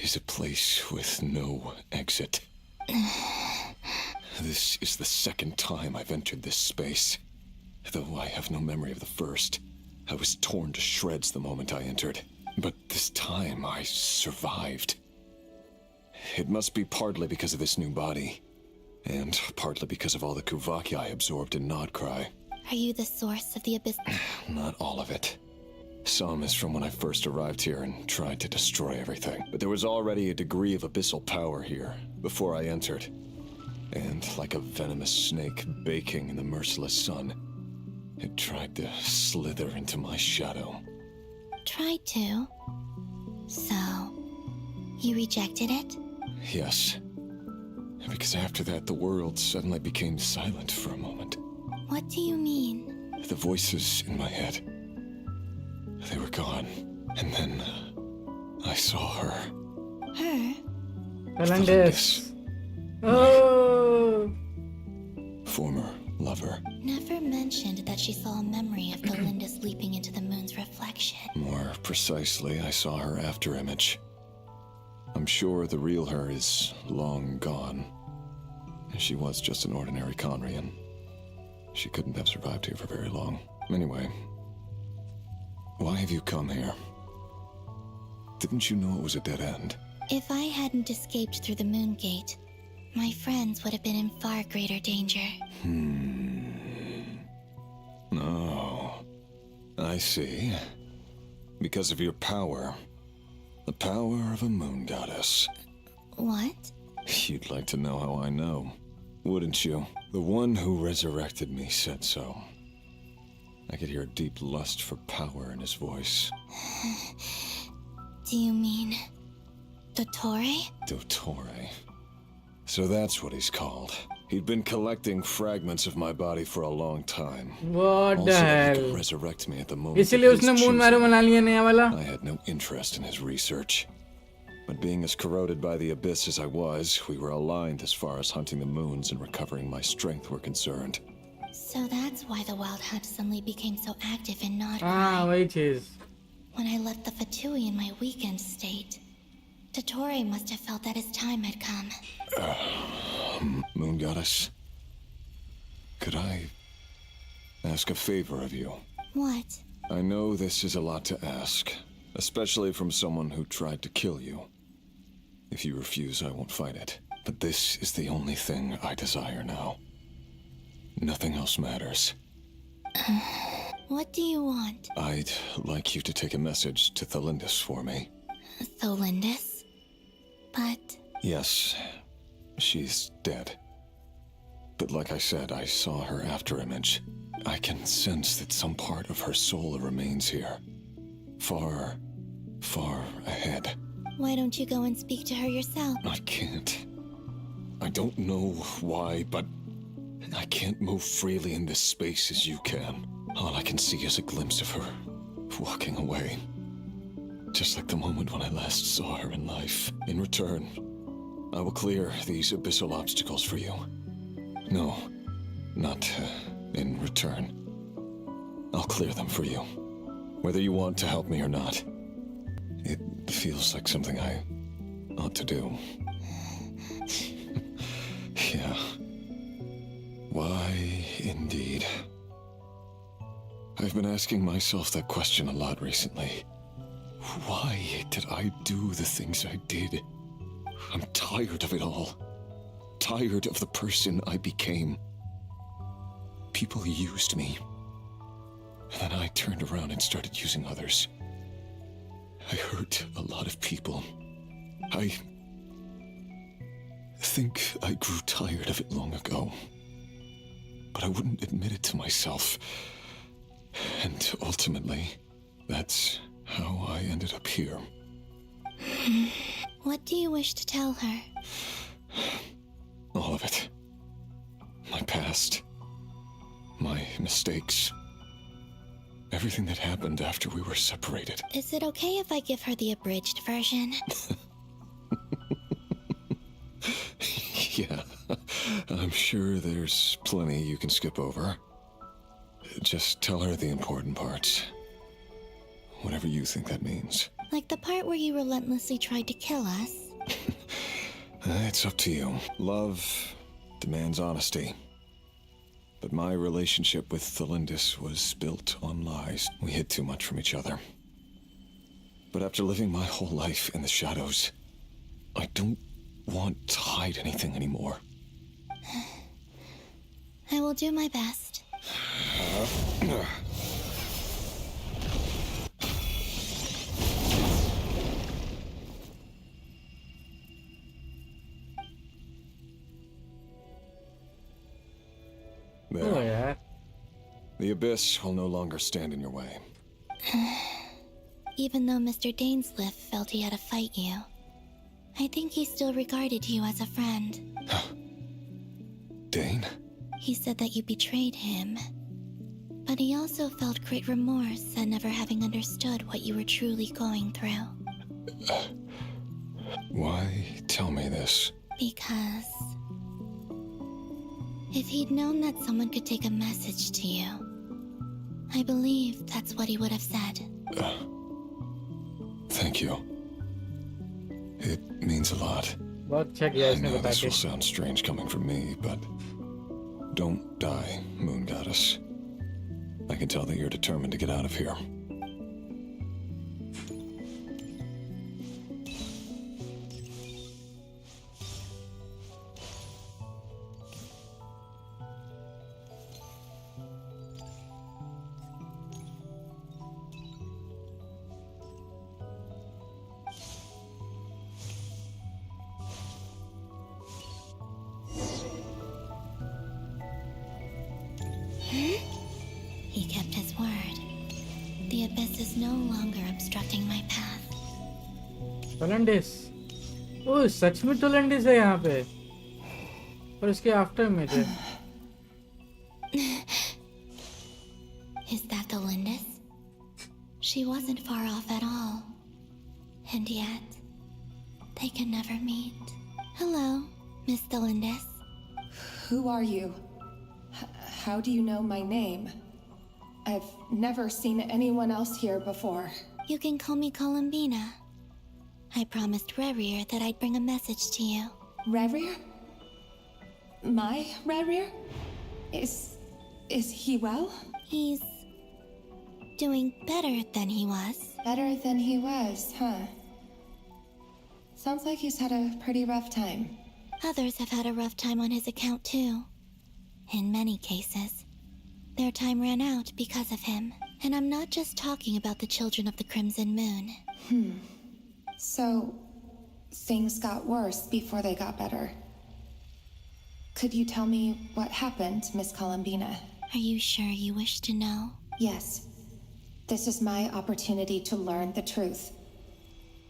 is a place with no exit. This is the second time I've entered this space. Though I have no memory of the first. I was torn to shreds the moment I entered. But this time I survived. It must be partly because of this new body. And partly because of all the Kuvaki I absorbed in Nodcry. Are you the source of the abyss? Not all of it. Some is from when I first arrived here and tried to destroy everything. But there was already a degree of abyssal power here before I entered. And like a venomous snake baking in the merciless sun, it tried to slither into my shadow. Tried to? So, you rejected it? Yes. Because after that, the world suddenly became silent for a moment. What do you mean? The voices in my head. They were gone. And then I saw her. Her? Melendez. Oh! Former lover. Never mentioned that she saw a memory of Galinda's leaping into the moon's reflection. More precisely, I saw her after image. I'm sure the real her is long gone. She was just an ordinary Conrian. She couldn't have survived here for very long. Anyway, why have you come here? Didn't you know it was a dead end? If I hadn't escaped through the moon gate, my friends would have been in far greater danger. Oh, I see. Because of your power. The power of a moon goddess. What? You'd like to know how I know, wouldn't you? The one who resurrected me said so. I could hear a deep lust for power in his voice. Do you mean... Dottore? Dottore. So that's what he's called. He'd been collecting fragments of my body for a long time. What also, the hell? he could resurrect me at the moment इसीलिए of his उसने moon choosing. Marrow बना लिया नया वाला. I had no interest in his research. But being as corroded by the abyss as I was, we were aligned as far as hunting the moons and recovering my strength were concerned. So that's why the Wild Hunt suddenly became so active in Nodcry. वही चीज. When I left the Fatui in my weakened state, Dottore must have felt that his time had come. Moon Goddess, could I ask a favor of you? What? I know this is a lot to ask, especially from someone who tried to kill you. If you refuse, I won't fight it. But this is the only thing I desire now. Nothing else matters. What do you want? I'd like you to take a message to Thalindis for me. Thalindis? But... Yes, she's dead. But like I said, I saw her afterimage. I can sense that some part of her soul remains here. Far, far ahead. Why don't you go and speak to her yourself? I can't. I don't know why, but I can't move freely in this space as you can. All I can see is a glimpse of her, walking away. Just like the moment when I last saw her in life. In return, I will clear these abyssal obstacles for you. No, not in return. I'll clear them for you. Whether you want to help me or not. It feels like something I ought to do. Yeah. Why, indeed. I've been asking myself that question a lot recently. Why did I do the things I did? I'm tired of it all. Tired of the person I became. People used me. And then I turned around and started using others. I hurt a lot of people. I think I grew tired of it long ago. But I wouldn't admit it to myself. And ultimately, that's how I ended up here. What do you wish to tell her? All of it. My past. My mistakes. Everything that happened after we were separated. Is it okay if I give her the abridged version? Yeah, I'm sure there's plenty you can skip over. Just tell her the important parts. Whatever you think that means. Like the part where you relentlessly tried to kill us? It's up to you. Love demands honesty. But my relationship with Thalindis was built on lies. We hid too much from each other. But after living my whole life in the shadows, I don't want to hide anything anymore. I will do my best. There. Oh, yeah. The abyss will no longer stand in your way. Even though Mr. Dainsliff felt he had to fight you, I think he still regarded you as a friend. Dane? He said that you betrayed him. But he also felt great remorse at never having understood what you were truly going through. Why tell me this? Because if he'd known that someone could take a message to you, I believe that's what he would have said. Thank you. It means a lot. बहुत अच्छा किया I इसने know बता this के. will sound strange coming from me, but don't die, Moon Goddess. I can tell that you're determined to get out of here. He kept his word. The abyss is no longer obstructing my path. टोलंडिस. ओह सच में टोलंडिस है यहाँ पे. और इसके after में थे. Is that the Lindis? She wasn't far off at all. And yet, they can never meet. Hello, Miss Delindis. Who are you? How do you know my name? I've never seen anyone else here before. You can call me Columbina. I promised Rerir that I'd bring a message to you. Rerir? My Rerir? Is he well? He's doing better than he was. Better than he was, huh? Sounds like he's had a pretty rough time. Others have had a rough time on his account too. In many cases, their time ran out because of him. And I'm not just talking about the children of the Crimson Moon. So, things got worse before they got better. Could you tell me what happened, Miss Columbina? Are you sure you wish to know? Yes. This is my opportunity to learn the truth.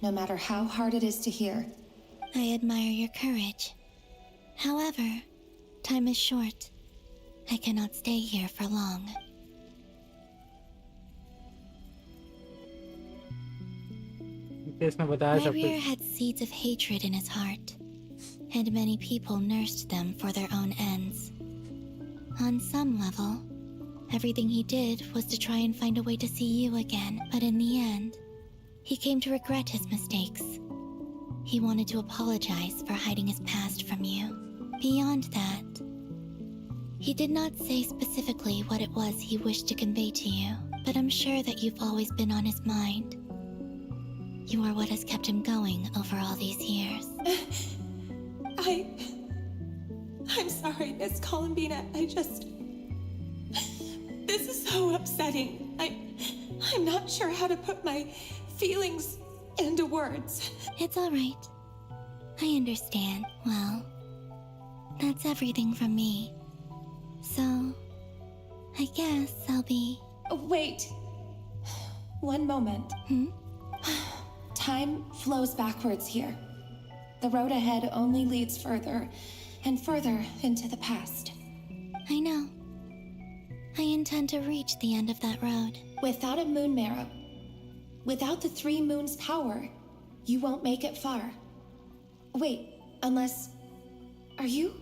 No matter how hard it is to hear. I admire your courage. However, time is short. I cannot stay here for long. Rerir had seeds of hatred in his heart, and many people nursed them for their own ends. On some level, everything he did was to try and find a way to see you again, but in the end, he came to regret his mistakes. He wanted to apologize for hiding his past from you. Beyond that, he did not say specifically what it was he wished to convey to you, but I'm sure that you've always been on his mind. You are what has kept him going over all these years. I'm sorry, Miss Columbina. This is so upsetting. I'm not sure how to put my feelings into words. It's all right. I understand. Well, that's everything from me. So, I guess I'll be... Wait. One moment. Time flows backwards here. The road ahead only leads further and further into the past. I know. I intend to reach the end of that road. Without a moon marrow, without the 3 moons' power, you won't make it far. Wait, unless... Are you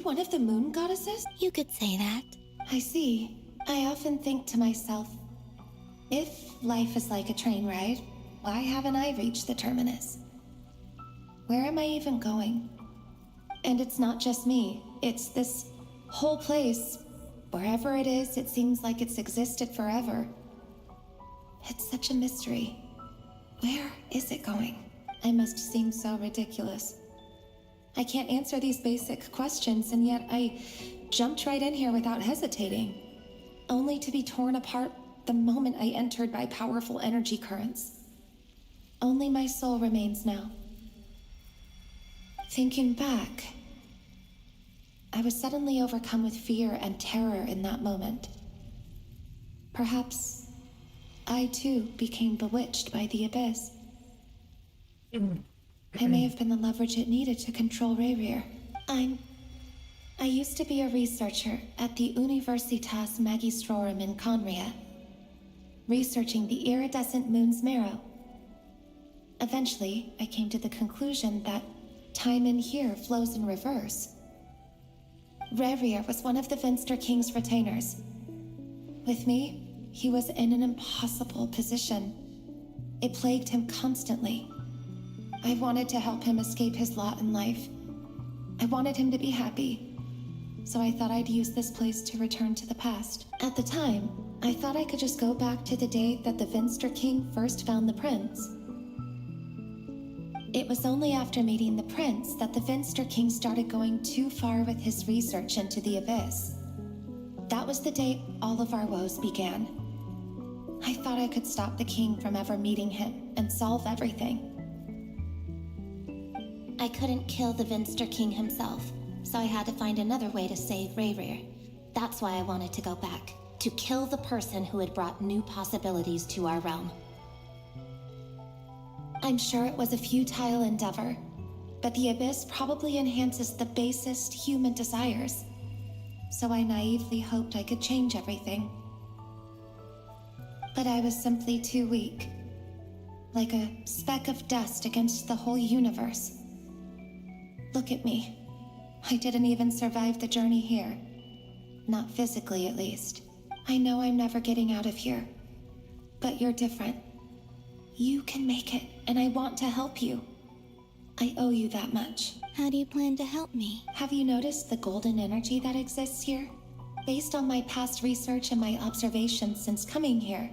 one of the moon goddesses? You could say that. I see. I often think to myself, if life is like a train ride, why haven't I reached the terminus? Where am I even going? And it's not just me. It's this whole place. Wherever it is, it seems like it's existed forever. It's such a mystery. Where is it going? I must seem so ridiculous. I can't answer these basic questions, and yet I jumped right in here without hesitating, only to be torn apart the moment I entered by powerful energy currents. Only my soul remains now. Thinking back, I was suddenly overcome with fear and terror in that moment. Perhaps I too became bewitched by the abyss. I may have been the leverage it needed to control Rerir. I used to be a researcher at the Universitas Magistrorum in Conria, researching the iridescent moon's marrow. Eventually, I came to the conclusion that time in here flows in reverse. Rerir was one of the Finster King's retainers. With me, he was in an impossible position. It plagued him constantly. I wanted to help him escape his lot in life. I wanted him to be happy. So I thought I'd use this place to return to the past. At the time, I thought I could just go back to the day that the Finster King first found the prince. It was only after meeting the prince that the Finster King started going too far with his research into the abyss. That was the day all of our woes began. I thought I could stop the king from ever meeting him and solve everything. I couldn't kill the Finster King himself, so I had to find another way to save Rerir. That's why I wanted to go back, to kill the person who had brought new possibilities to our realm. I'm sure it was a futile endeavor, but the abyss probably enhances the basest human desires. So I naively hoped I could change everything. But I was simply too weak. like a speck of dust against the whole universe. Look at me. I didn't even survive the journey here. Not physically, at least. I know I'm never getting out of here. But you're different. You can make it, and I want to help you. I owe you that much. How do you plan to help me? Have you noticed the golden energy that exists here? Based on my past research and my observations since coming here,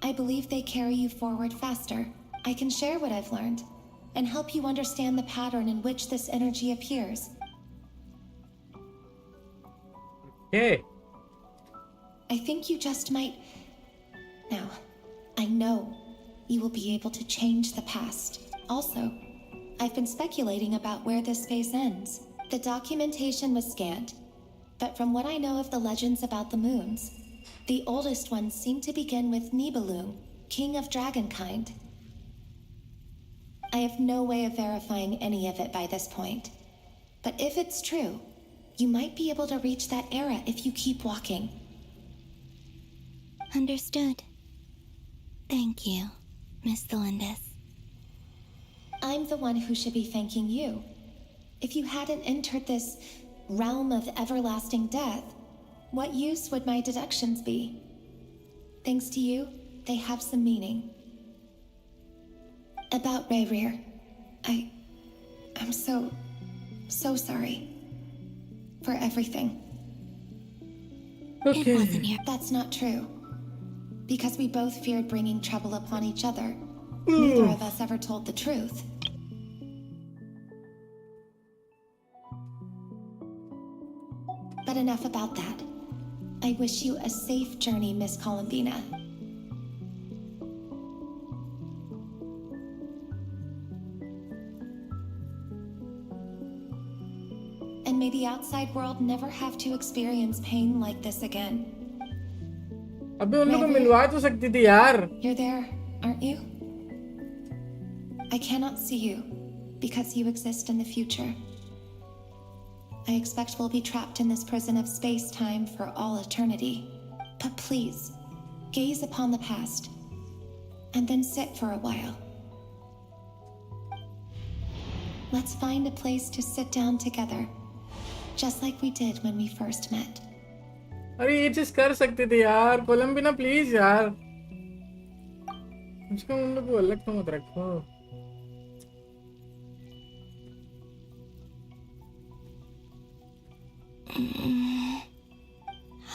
I believe they carry you forward faster. I can share what I've learned and help you understand the pattern in which this energy appears. Okay. I think you just might... Now, I know you will be able to change the past. Also, I've been speculating about where this phase ends. The documentation was scanned, but from what I know of the legends about the moons, the oldest ones seem to begin with Nibelung, king of dragonkind. I have no way of verifying any of it by this point, but if it's true, you might be able to reach that era if you keep walking. Understood. Thank you, Miss Thelindis. I'm the one who should be thanking you. If you hadn't entered this realm of everlasting death, what use would my deductions be? Thanks to you, they have some meaning. About Rayrir, I'm so sorry. For everything. Okay. It wasn't your... That's not true. Because we both feared bringing trouble upon each other. Neither of us ever told the truth. But enough about that. I wish you a safe journey, Miss Columbina. And may the outside world never have to experience pain like this again. अबे उन लोगों को मिलवा तो सकती थी यार. You're there, aren't you? I cannot see you because you exist in the future. I expect we'll be trapped in this prison of space-time for all eternity. But please, gaze upon the past and then sit for a while. Let's find a place to sit down together. Just like we did when we first met. अरे ये चीज कर सकते थे यार. कोलंबिना please यार. मुझको उन लोगों को अलग तो मत रखो.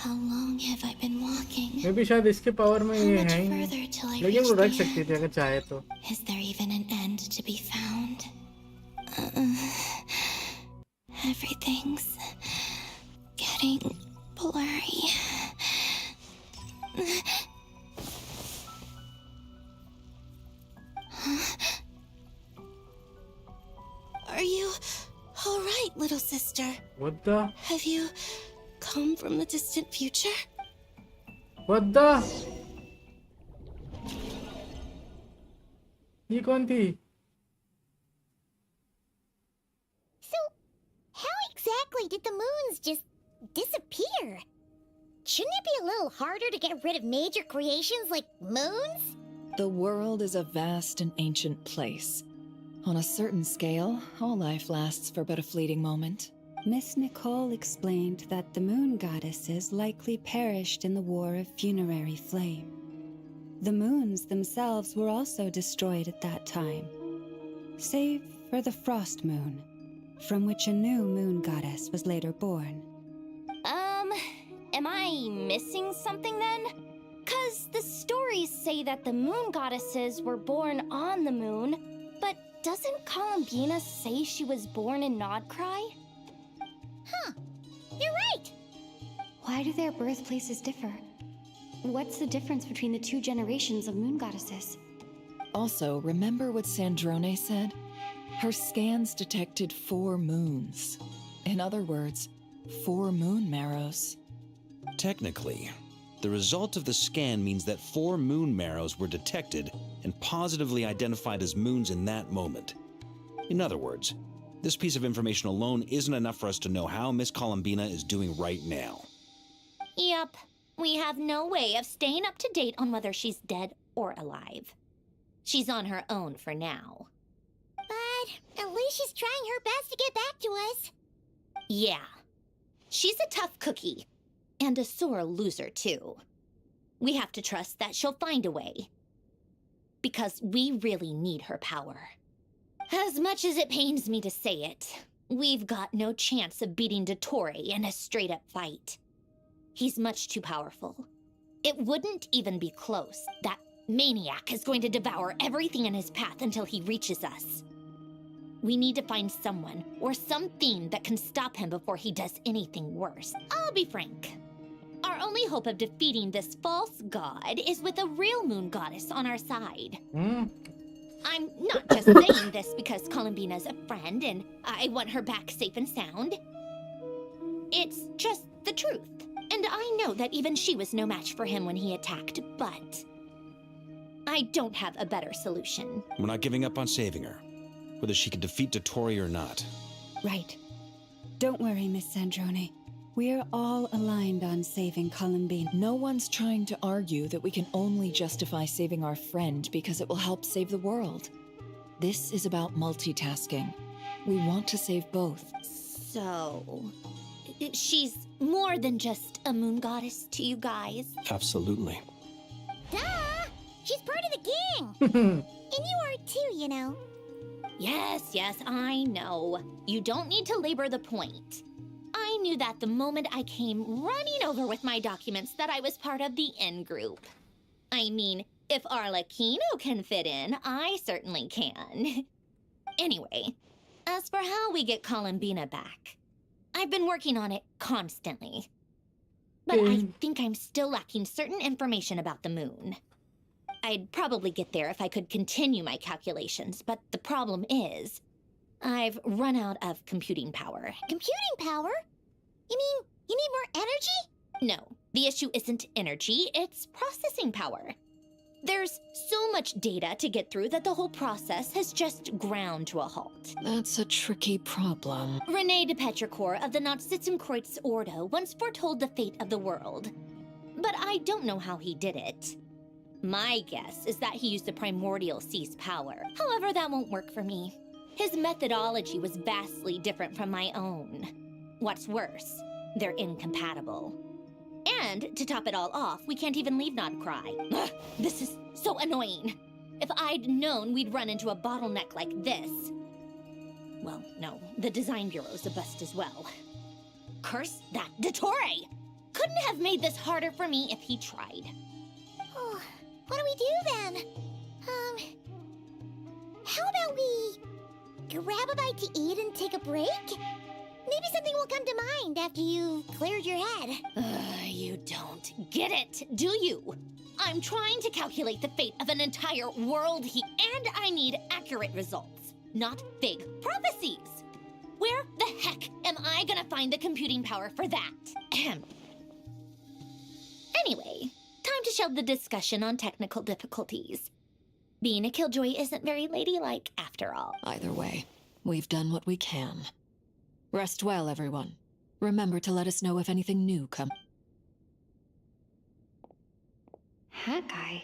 How long have I been walking? मैं भी शायद इसके पावर में ये है ही. लेकिन वो रख सकती थी अगर चाहे तो. Is there even an end to be found? Everything's getting blurry. Are you all right, little sister? What the? Have you come from the distant future? What the? ये कौन थी? Exactly did the moons just disappear? Shouldn't it be a little harder to get rid of major creations like moons? The world is a vast and ancient place. On a certain scale, all life lasts for but a fleeting moment. Miss Nicole explained that the moon goddesses likely perished in the War of Funerary Flame. The moons themselves were also destroyed at that time, save for the Frost Moon, from which a new moon goddess was later born. Am I missing something then? 'Cause the stories say that the moon goddesses were born on the moon, but doesn't Columbina say she was born in Nodcry? Huh, you're right. Why do their birthplaces differ? What's the difference between the two generations of moon goddesses? Also, remember what Sandrone said? Her scans detected 4 moons. In other words, 4 moon marrows. Technically, the result of the scan means that 4 moon marrows were detected and positively identified as moons in that moment. In other words, this piece of information alone isn't enough for us to know how Miss Columbina is doing right now. Yep, we have no way of staying up to date on whether she's dead or alive. she's on her own for now. But at least she's trying her best to get back to us. Yeah. She's a tough cookie. And a sore loser, too. We have to trust that she'll find a way. Because we really need her power. As much as it pains me to say it, we've got no chance of beating Dottore in a straight-up fight. He's much too powerful. It wouldn't even be close. That maniac is going to devour everything in his path until he reaches us. We need to find someone or something that can stop him before he does anything worse. I'll be frank. Our only hope of defeating this false god is with a real moon goddess on our side. I'm not just saying this because Columbina's a friend and I want her back safe and sound. It's just the truth. And I know that even she was no match for him when he attacked, but I don't have a better solution. We're not giving up on saving her, whether she can defeat Dottore or not. Right. Don't worry, Miss Sandrone. We're all aligned on saving Columbine. No one's trying to argue that we can only justify saving our friend because it will help save the world. This is about multitasking. We want to save both. So, she's more than just a moon goddess to you guys? Absolutely. Duh! She's part of the gang! And you are too, you know. Yes, I know. You don't need to labor the point. I knew that the moment I came running over with my documents that I was part of the in-group. I mean, if Arlecchino can fit in, I certainly can. Anyway, as for how we get Columbina back, I've been working on it constantly. But I think I'm still lacking certain information about the moon. I'd probably get there if I could continue my calculations, but the problem is, I've run out of computing power. Computing power? You mean you need more energy? No, the issue isn't energy, it's processing power. There's so much data to get through that the whole process has just ground to a halt. That's a tricky problem. René de Petrichor of the Nazissenkreuz Ordo once foretold the fate of the world. But I don't know how he did it. My guess is that he used the primordial sea's power. However, that won't work for me. His methodology was vastly different from my own. What's worse, they're incompatible. And to top it all off, we can't even leave Nodcry. Ugh, this is so annoying. If I'd known we'd run into a bottleneck like this. Well, no, the design bureau's a bust as well. Curse that Dottore! Couldn't have made this harder for me if he tried. Oh, what do we do then? How about we grab a bite to eat and take a break? Maybe something will come to mind after you've cleared your head. You don't get it, do you? I'm trying to calculate the fate of an entire world and I need accurate results, not vague prophecies. Where the heck am I gonna find the computing power for that? Anyway, time to shelve the discussion on technical difficulties. Being a killjoy isn't very ladylike after all. Either way, we've done what we can. Rest well, everyone. Remember to let us know if anything new comes. That guy.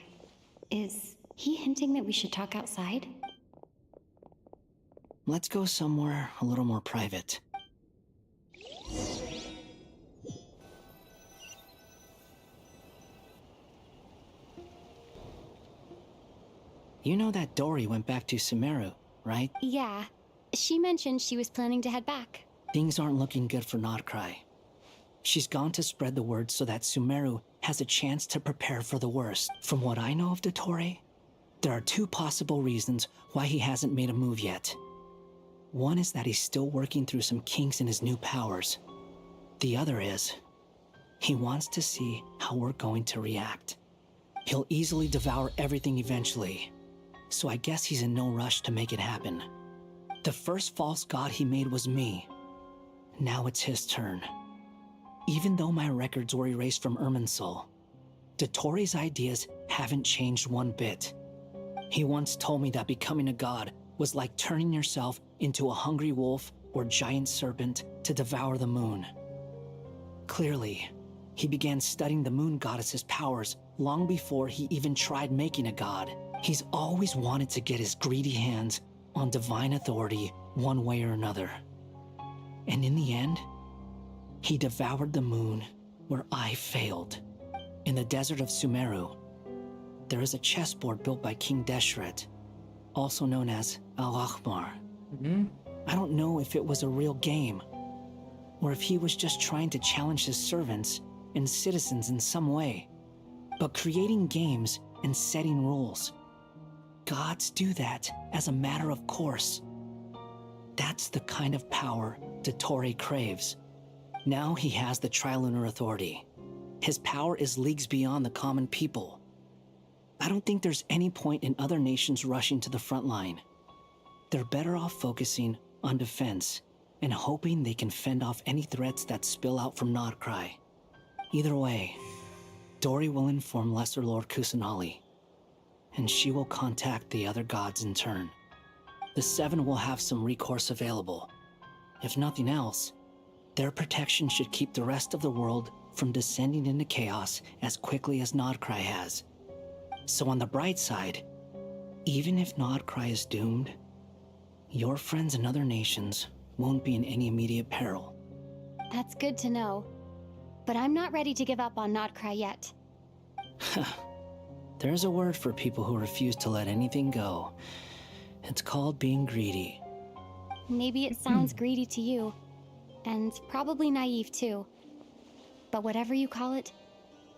Is he hinting that we should talk outside? Let's go somewhere a little more private. You know that Dory went back to Sumeru, right? Yeah. She mentioned she was planning to head back. Things aren't looking good for Nodcry. She's gone to spread the word so that Sumeru has a chance to prepare for the worst. From what I know of Dottore, there are two possible reasons why he hasn't made a move yet. One is that he's still working through some kinks in his new powers. The other is, he wants to see how we're going to react. He'll easily devour everything eventually, so I guess he's in no rush to make it happen. The first false god he made was me. Now it's his turn. Even though my records were erased from Irminsul, Dottore's ideas haven't changed one bit. He once told me that becoming a god was like turning yourself into a hungry wolf or giant serpent to devour the moon. Clearly, he began studying the moon goddess's powers long before he even tried making a god. He's always wanted to get his greedy hands on divine authority one way or another. And in the end, he devoured the moon where I failed. In the desert of Sumeru, there is a chessboard built by King Deshret, also known as Al-Ahmar. I don't know if it was a real game, or if he was just trying to challenge his servants and citizens in some way. But creating games and setting rules, gods do that as a matter of course. That's the kind of power Dottore craves. Now he has the Trilunar Authority. His power is leagues beyond the common people. I don't think there's any point in other nations rushing to the front line. They're better off focusing on defense and hoping they can fend off any threats that spill out from Nodcry. Either way, Dori will inform Lesser Lord Kusanali, and she will contact the other gods in turn. The Seven will have some recourse available. If nothing else, their protection should keep the rest of the world from descending into chaos as quickly as Nodcry has. So on the bright side, even if Nodcry is doomed, your friends in other nations won't be in any immediate peril. That's good to know. But I'm not ready to give up on Nodcry yet. There's a word for people who refuse to let anything go. It's called being greedy. Maybe it sounds greedy to you, and probably naive too. But whatever you call it,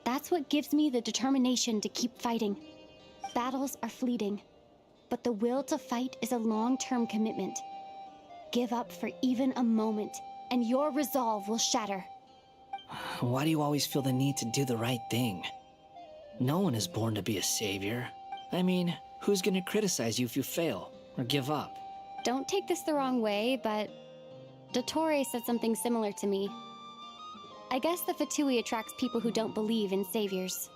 that's what gives me the determination to keep fighting. Battles are fleeting, but the will to fight is a long-term commitment. Give up for even a moment, and your resolve will shatter. Why do you always feel the need to do the right thing? No one is born to be a savior. I mean, who's gonna criticize you if you fail or give up? Don't take this the wrong way, but Dottore said something similar to me. I guess the Fatui attracts people who don't believe in saviors.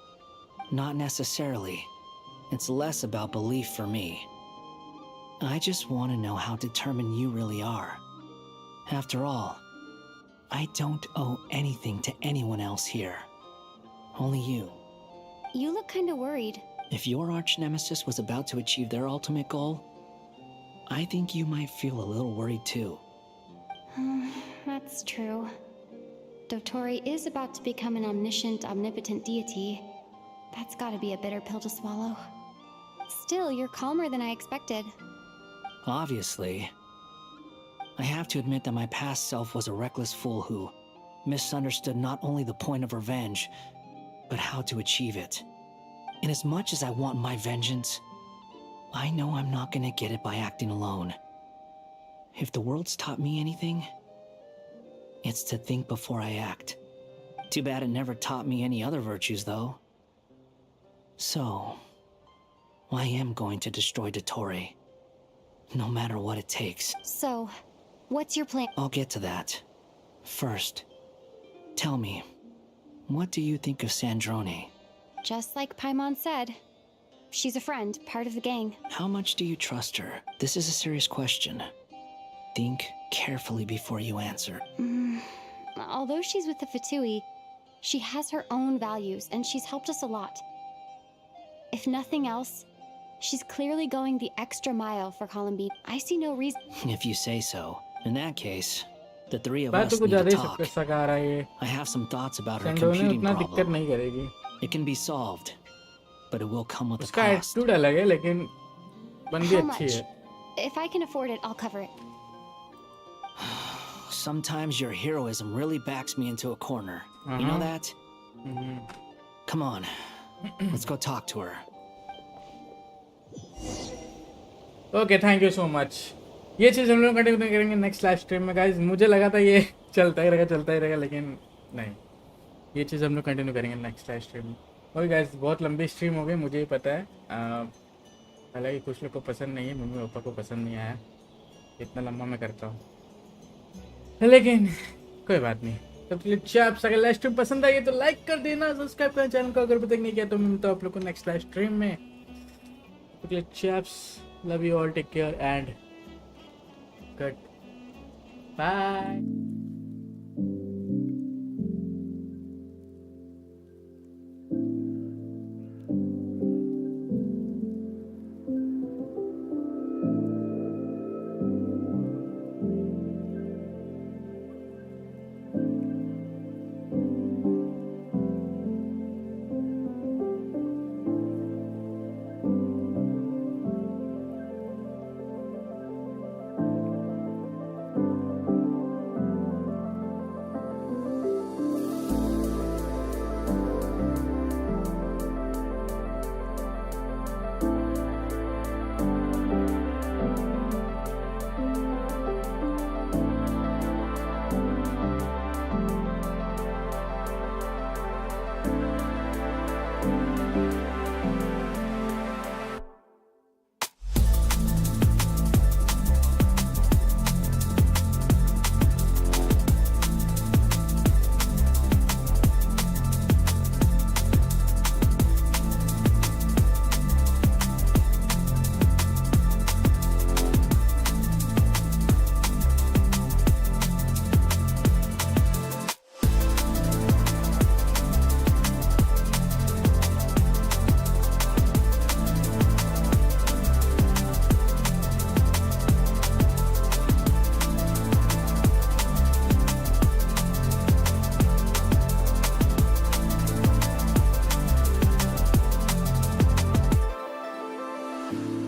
Not necessarily. It's less about belief for me. I just want to know how determined you really are. After all, I don't owe anything to anyone else here. Only you. You look kinda worried. If your arch-nemesis was about to achieve their ultimate goal, I think you might feel a little worried too. That's true. Dottore is about to become an omniscient, omnipotent deity. That's gotta be a bitter pill to swallow. Still, you're calmer than I expected. Obviously. I have to admit that my past self was a reckless fool who misunderstood not only the point of revenge, but how to achieve it. And as much as I want my vengeance, I know I'm not gonna get it by acting alone. If the world's taught me anything, it's to think before I act. Too bad it never taught me any other virtues, though. So, I am going to destroy Dottore, no matter what it takes. So, what's your plan? I'll get to that. First, tell me, what do you think of Sandrone? Just like Paimon said, she's a friend, part of the gang. How much do you trust her? This is a serious question. Think carefully before you answer. Although she's with the Fatui, she has her own values, and she's helped us a lot. If nothing else, she's clearly going the extra mile for Columbine. I see no reason. If you say so. In that case, the three of बात us तो कुछ need to ज़्यादा ही talk. Success सा रहा है ये. I have some thoughts about her सैंडोने computing उतना दिक्कत problem. नहीं करेगी. It can be solved, but it will come with a उसका cost. एटीट्यूड अलग है, लेकिन बंदी How अच्छी much? है. If I can afford it, I'll cover it. Sometimes your heroism really backs me into a corner. You know that? Come on, let's go talk to her. Okay, thank you so much. ये चीज़ हम लोग continue करेंगे next live stream में guys. मुझे लगा था ये चलता ही रहेगा, लेकिन नहीं. ये चीज़ हम लोग कंटिन्यू करेंगे नेक्स्ट लाइव स्ट्रीम में. ओके गाइस, बहुत लंबी स्ट्रीम हो गई, मुझे ही पता है. हालांकि कुछ लोग को पसंद नहीं है, मम्मी पापा को पसंद नहीं आया इतना लंबा मैं करता हूँ, लेकिन कोई बात नहीं. तब चलिए, आप अगर लाइव स्ट्रीम पसंद आई तो लाइक कर देना, सब्सक्राइब करना चैनल को अगर अभी तक नहीं किया तो मिलता हूँ आप लोग को नेक्स्ट लाइव स्ट्रीम में. तो चलिए, chaps, love you all, take care and good bye. off.